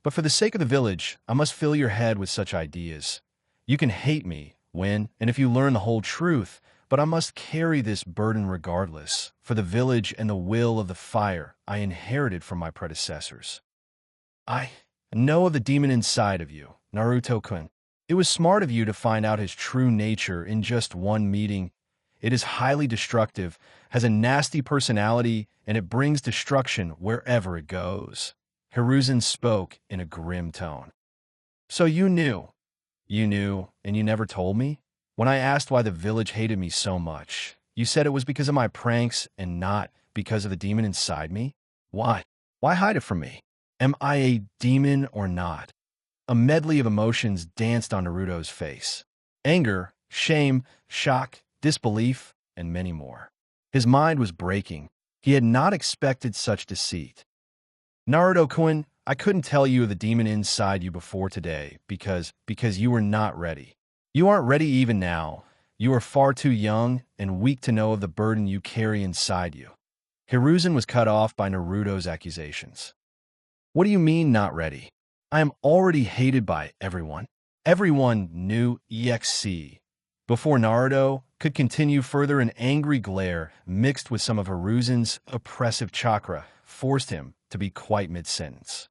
But for the sake of the village, I must fill your head with such ideas. You can hate me when and if you learn the whole truth, but I must carry this burden regardless, for the village and the will of the fire I inherited from my predecessors. I know of the demon inside of you, Naruto-kun. It was smart of you to find out his true nature in just one meeting. It is highly destructive, has a nasty personality, and it brings destruction wherever it goes. Hiruzen spoke in a grim tone. So you knew, and you never told me? When I asked why the village hated me so much, you said it was because of my pranks and not because of the demon inside me? Why? Why hide it from me? Am I a demon or not? A medley of emotions danced on Naruto's face. Anger, shame, shock, disbelief, and many more. His mind was breaking. He had not expected such deceit. Naruto-kun, I couldn't tell you of the demon inside you before today because you were not ready. You aren't ready even now. You are far too young and weak to know of the burden you carry inside you. Hiruzen was cut off by Naruto's accusations. What do you mean not ready? I am already hated by everyone. Everyone knew EXC. Before Naruto could continue further, an angry glare mixed with some of Hiruzen's oppressive chakra forced him to be quite mid-sentence.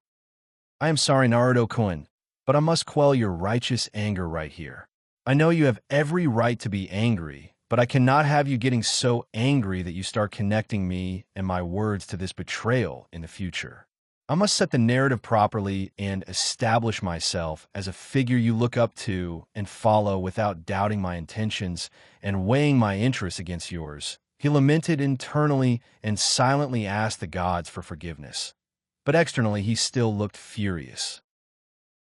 I am sorry, Naruto-kun, but I must quell your righteous anger right here. I know you have every right to be angry, but I cannot have you getting so angry that you start connecting me and my words to this betrayal in the future. I must set the narrative properly and establish myself as a figure you look up to and follow without doubting my intentions and weighing my interests against yours. He lamented internally and silently asked the gods for forgiveness. But externally, he still looked furious.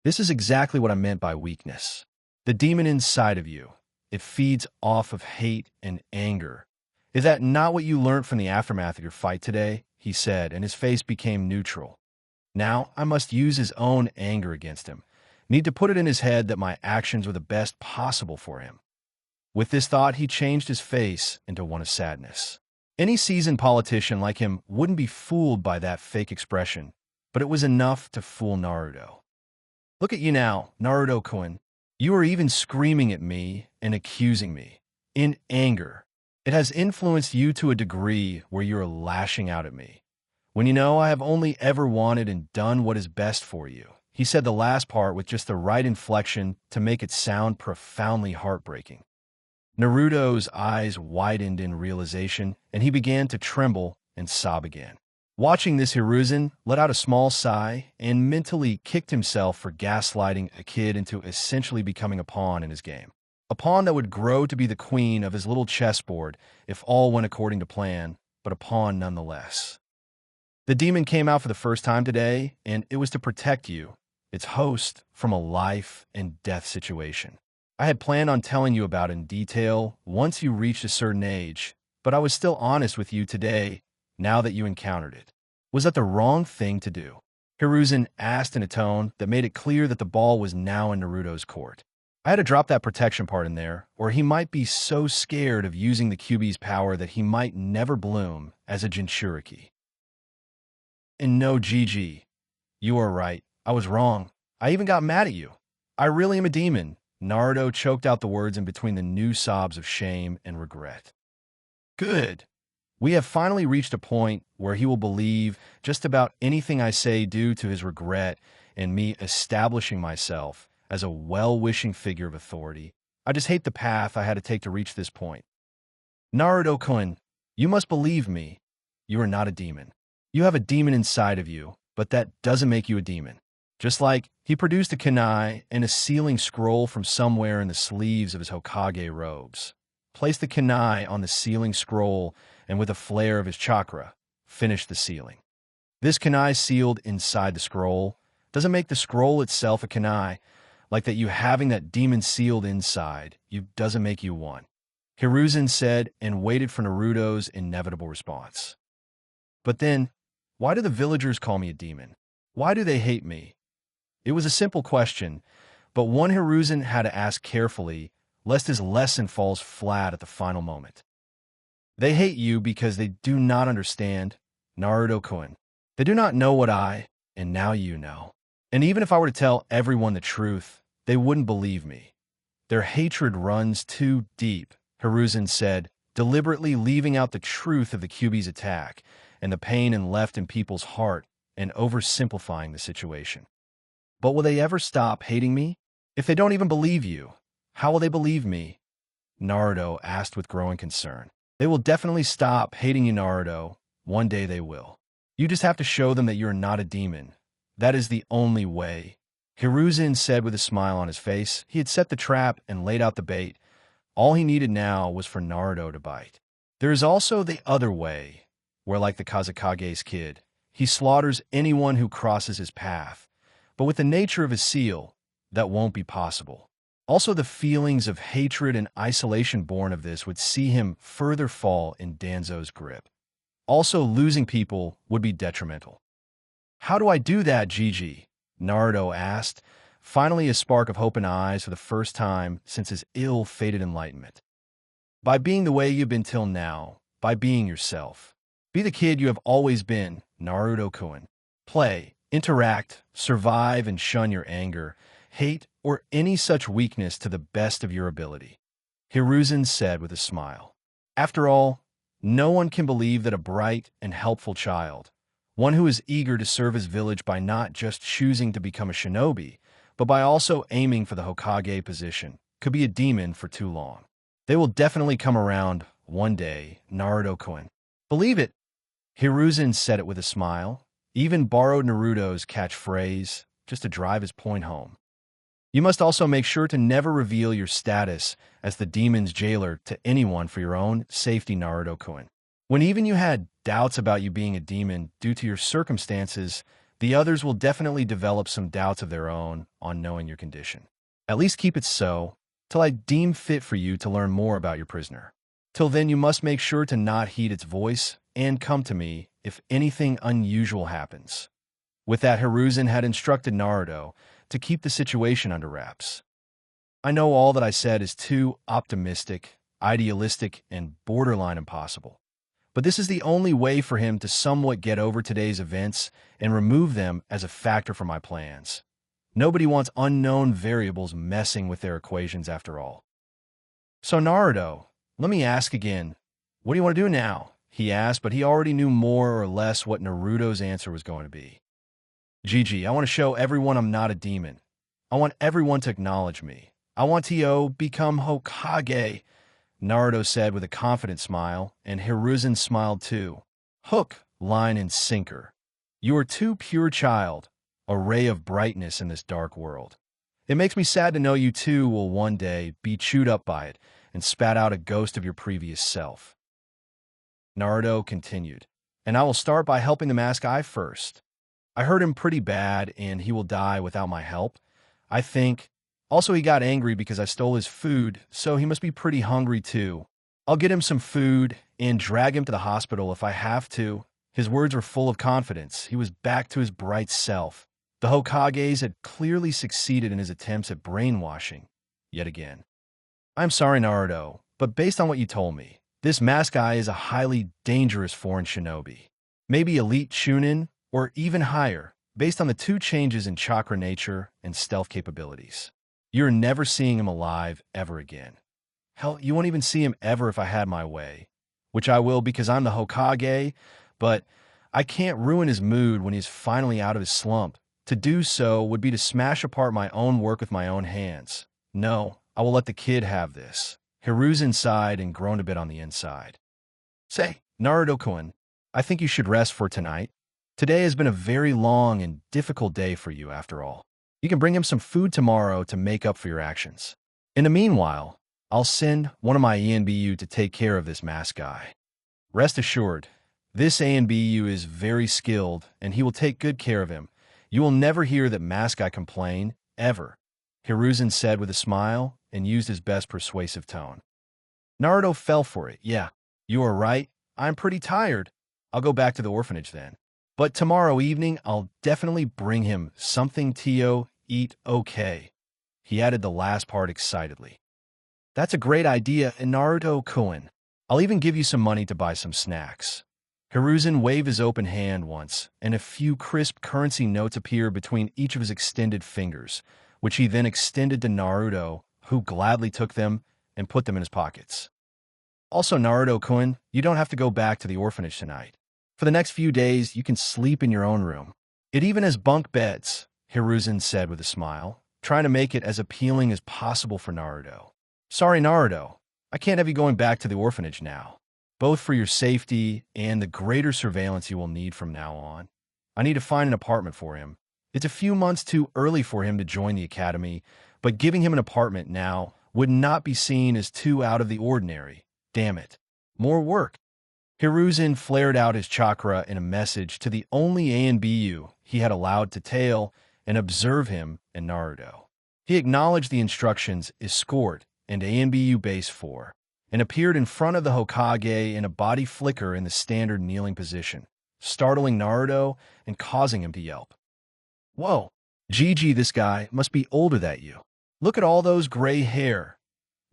This is exactly what I meant by weakness. The demon inside of you, it feeds off of hate and anger. Is that not what you learned from the aftermath of your fight today? He said, and his face became neutral. Now I must use his own anger against him. Need to put it in his head that my actions were the best possible for him. With this thought, he changed his face into one of sadness. Any seasoned politician like him wouldn't be fooled by that fake expression, but it was enough to fool Naruto. Look at you now, Naruto-kun. You are even screaming at me and accusing me. In anger. It has influenced you to a degree where you are lashing out at me. When you know I have only ever wanted and done what is best for you. He said the last part with just the right inflection to make it sound profoundly heartbreaking. Naruto's eyes widened in realization, and he began to tremble and sob again. Watching this, Hiruzen let out a small sigh and mentally kicked himself for gaslighting a kid into essentially becoming a pawn in his game. A pawn that would grow to be the queen of his little chessboard if all went according to plan, but a pawn nonetheless. The demon came out for the first time today, and it was to protect you, its host, from a life and death situation. I had planned on telling you about it in detail once you reached a certain age, but I was still honest with you today, now that you encountered it. Was that the wrong thing to do? Hiruzen asked in a tone that made it clear that the ball was now in Naruto's court. I had to drop that protection part in there, or he might be so scared of using the Kyuubi's power that he might never bloom as a Jinchuriki. And no, Gigi, you are right. I was wrong. I even got mad at you. I really am a demon. Naruto choked out the words in between the new sobs of shame and regret. Good. We have finally reached a point where he will believe just about anything I say due to his regret and me establishing myself as a well-wishing figure of authority. I just hate the path I had to take to reach this point. Naruto-kun, You must believe me. You are not a demon. You have a demon inside of you, but that doesn't make you a demon. Just like he produced a kunai and a sealing scroll from somewhere in the sleeves of his Hokage robes. Placed the kunai on the sealing scroll and with a flare of his chakra, finished the sealing. This kunai sealed inside the scroll doesn't make the scroll itself a kunai, like that you having that demon sealed inside you doesn't make you one. Hiruzen said and waited for Naruto's inevitable response. But then, why do the villagers call me a demon? Why do they hate me? It was a simple question, but one Hiruzen had to ask carefully, lest his lesson falls flat at the final moment. They hate you because they do not understand, Naruto-kun. They do not know what and now you know. And even if I were to tell everyone the truth, they wouldn't believe me. Their hatred runs too deep, Hiruzen said, deliberately leaving out the truth of the Kyuubi's attack and the pain and left in people's heart and oversimplifying the situation. But will they ever stop hating me? If they don't even believe you, how will they believe me? Naruto asked with growing concern. They will definitely stop hating you, Naruto. One day they will. You just have to show them that you're not a demon. That is the only way. Hiruzen said with a smile on his face. He had set the trap and laid out the bait. All he needed now was for Naruto to bite. There is also the other way, where like the Kazekage's kid, he slaughters anyone who crosses his path. But with the nature of his seal, that won't be possible. Also, the feelings of hatred and isolation born of this would see him further fall in Danzo's grip. Also, losing people would be detrimental. How do I do that, Gigi? Naruto asked, finally a spark of hope in eyes for the first time since his ill-fated enlightenment. By being the way you've been till now, by being yourself. Be the kid you have always been, Naruto-kun. Play, interact, survive, and shun your anger, hate, or any such weakness to the best of your ability. Hiruzen said with a smile. After all, no one can believe that a bright and helpful child, one who is eager to serve his village by not just choosing to become a shinobi, but by also aiming for the Hokage position, could be a demon for too long. They will definitely come around one day, Naruto-kun. Believe it. Hiruzen said it with a smile, even borrowed Naruto's catchphrase just to drive his point home. You must also make sure to never reveal your status as the demon's jailer to anyone for your own safety, Naruto-kun. When even you had doubts about you being a demon due to your circumstances, the others will definitely develop some doubts of their own on knowing your condition. At least keep it so, till I deem fit for you to learn more about your prisoner. Till then, you must make sure to not heed its voice and come to me if anything unusual happens. With that, Hiruzen had instructed Naruto to keep the situation under wraps. I know all that I said is too optimistic, idealistic, and borderline impossible. But this is the only way for him to somewhat get over today's events and remove them as a factor for my plans. Nobody wants unknown variables messing with their equations after all. So Naruto, let me ask again, what do you want to do now? He asked, but he already knew more or less what Naruto's answer was going to be. Gigi, I want to show everyone I'm not a demon. I want everyone to acknowledge me. I want to become Hokage, Naruto said with a confident smile, and Hiruzen smiled too. Hook, line, and sinker. You are too pure child, a ray of brightness in this dark world. It makes me sad to know you too will one day be chewed up by it and spat out a ghost of your previous self. Naruto continued, and I will start by helping the masked eye first. I hurt him pretty bad and he will die without my help, I think. Also, he got angry because I stole his food, so he must be pretty hungry too. I'll get him some food and drag him to the hospital if I have to. His words were full of confidence. He was back to his bright self. The Hokages had clearly succeeded in his attempts at brainwashing, yet again. I'm sorry, Naruto, but based on what you told me, this masked eye is a highly dangerous foreign shinobi. Maybe elite Chunin, or even higher, based on the 2 changes in chakra nature and stealth capabilities. You're never seeing him alive ever again. Hell, you won't even see him ever if I had my way, which I will because I'm the Hokage, but I can't ruin his mood when he's finally out of his slump. To do so would be to smash apart my own work with my own hands. No, I will let the kid have this. Hiruzen sighed and groaned a bit on the inside. Say, Naruto-kun, I think you should rest for tonight. Today has been a very long and difficult day for you after all. You can bring him some food tomorrow to make up for your actions. In the meanwhile, I'll send one of my ENBU to take care of this masked guy. Rest assured, this ANBU is very skilled and he will take good care of him. You will never hear that masked guy complain, ever, Hiruzen said with a smile and used his best persuasive tone. Naruto fell for it. Yeah, you are right. I'm pretty tired. I'll go back to the orphanage then. But tomorrow evening, I'll definitely bring him something to eat, okay? He added the last part excitedly. That's a great idea, and Naruto-kun, I'll even give you some money to buy some snacks. Hiruzen waved his open hand once, and a few crisp currency notes appeared between each of his extended fingers, which he then extended to Naruto, who gladly took them and put them in his pockets. Also, Naruto-kun, you don't have to go back to the orphanage tonight. For the next few days, you can sleep in your own room. It even has bunk beds, Hiruzen said with a smile, trying to make it as appealing as possible for Naruto. Sorry, Naruto, I can't have you going back to the orphanage now, both for your safety and the greater surveillance you will need from now on. I need to find an apartment for him. It's a few months too early for him to join the academy, but giving him an apartment now would not be seen as too out of the ordinary. Damn it. More work. Hiruzen flared out his chakra in a message to the only ANBU he had allowed to tail and observe him and Naruto. He acknowledged the instructions escort and ANBU base 4 and appeared in front of the Hokage in a body flicker in the standard kneeling position, startling Naruto and causing him to yelp. Whoa, Gigi, this guy must be older than you. Look at all those gray hair,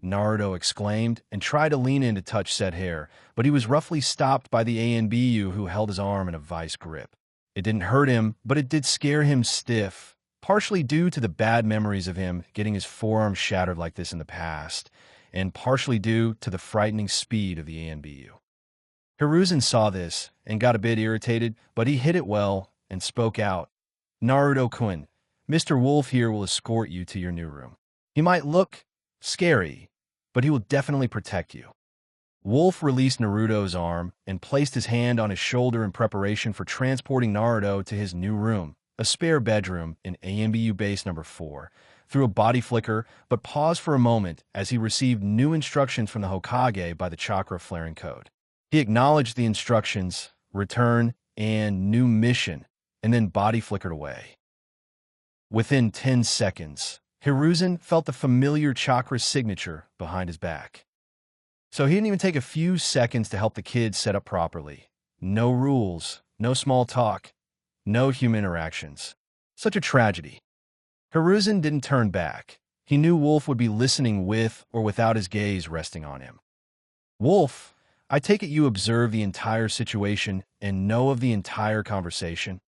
Naruto exclaimed and tried to lean in to touch said hair, but he was roughly stopped by the ANBU who held his arm in a vice grip. It didn't hurt him, but it did scare him stiff, partially due to the bad memories of him getting his forearm shattered like this in the past, and partially due to the frightening speed of the ANBU. Hiruzen saw this and got a bit irritated, but he hid it well and spoke out. Naruto-kun, Mr. Wolf here will escort you to your new room. He might look scary, but he will definitely protect you. Wolf released Naruto's arm and placed his hand on his shoulder in preparation for transporting Naruto to his new room, a spare bedroom in ANBU base number 4, through a body flicker, but paused for a moment as he received new instructions from the Hokage by the chakra flaring code. He acknowledged the instructions, return, and new mission, and then body flickered away. Within 10 seconds, Hiruzen felt the familiar chakra signature behind his back. So he didn't even take a few seconds to help the kids set up properly. No rules, no small talk, no human interactions. Such a tragedy. Hiruzen didn't turn back. He knew Wolf would be listening with or without his gaze resting on him. Wolf, I take it you observe the entire situation and know of the entire conversation?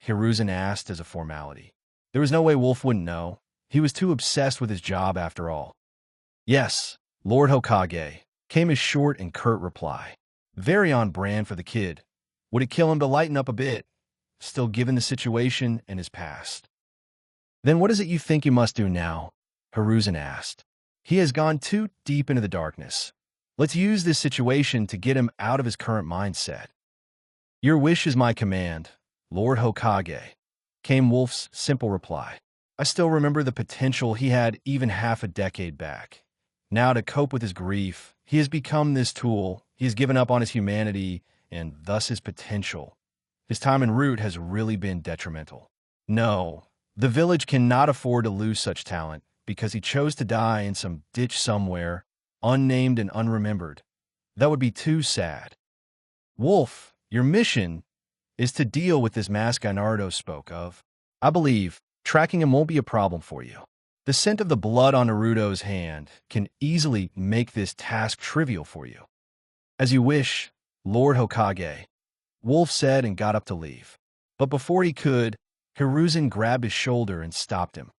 Hiruzen asked as a formality. There was no way Wolf wouldn't know. He was too obsessed with his job after all. Yes, Lord Hokage, came his short and curt reply. Very on brand for the kid. Would it kill him to lighten up a bit, still given the situation and his past? Then what is it you think you must do now? Hiruzen asked. He has gone too deep into the darkness. Let's use this situation to get him out of his current mindset. Your wish is my command, Lord Hokage, came Wolf's simple reply. I still remember the potential he had even half a decade back. Now to cope with his grief, he has become this tool. He has given up on his humanity and thus his potential. His time en route has really been detrimental. No, the village cannot afford to lose such talent because he chose to die in some ditch somewhere, unnamed and unremembered. That would be too sad. Wolf, your mission is to deal with this mask Naruto spoke of. I believe tracking him won't be a problem for you. The scent of the blood on Naruto's hand can easily make this task trivial for you. As you wish, Lord Hokage, Wolf said and got up to leave. But before he could, Hiruzen grabbed his shoulder and stopped him.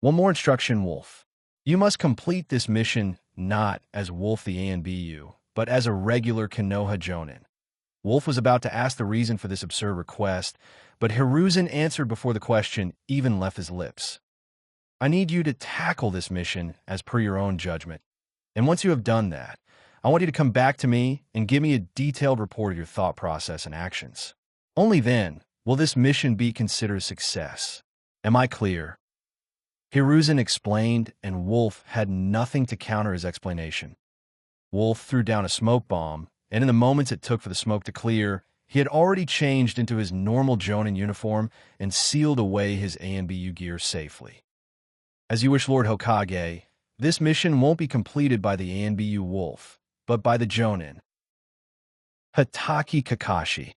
One more instruction, Wolf. You must complete this mission not as Wolf the ANBU, but as a regular Konoha Jonin. Wolf was about to ask the reason for this absurd request, but Hiruzen answered before the question even left his lips. I need you to tackle this mission as per your own judgment. And once you have done that, I want you to come back to me and give me a detailed report of your thought process and actions. Only then will this mission be considered a success. Am I clear?" Hiruzen explained, and Wolf had nothing to counter his explanation. Wolf threw down a smoke bomb, and in the moments it took for the smoke to clear, he had already changed into his normal Jonin uniform and sealed away his ANBU gear safely. "As you wish, Lord Hokage. This mission won't be completed by the ANBU Wolf, but by the Jonin." Hitaki Kakashi.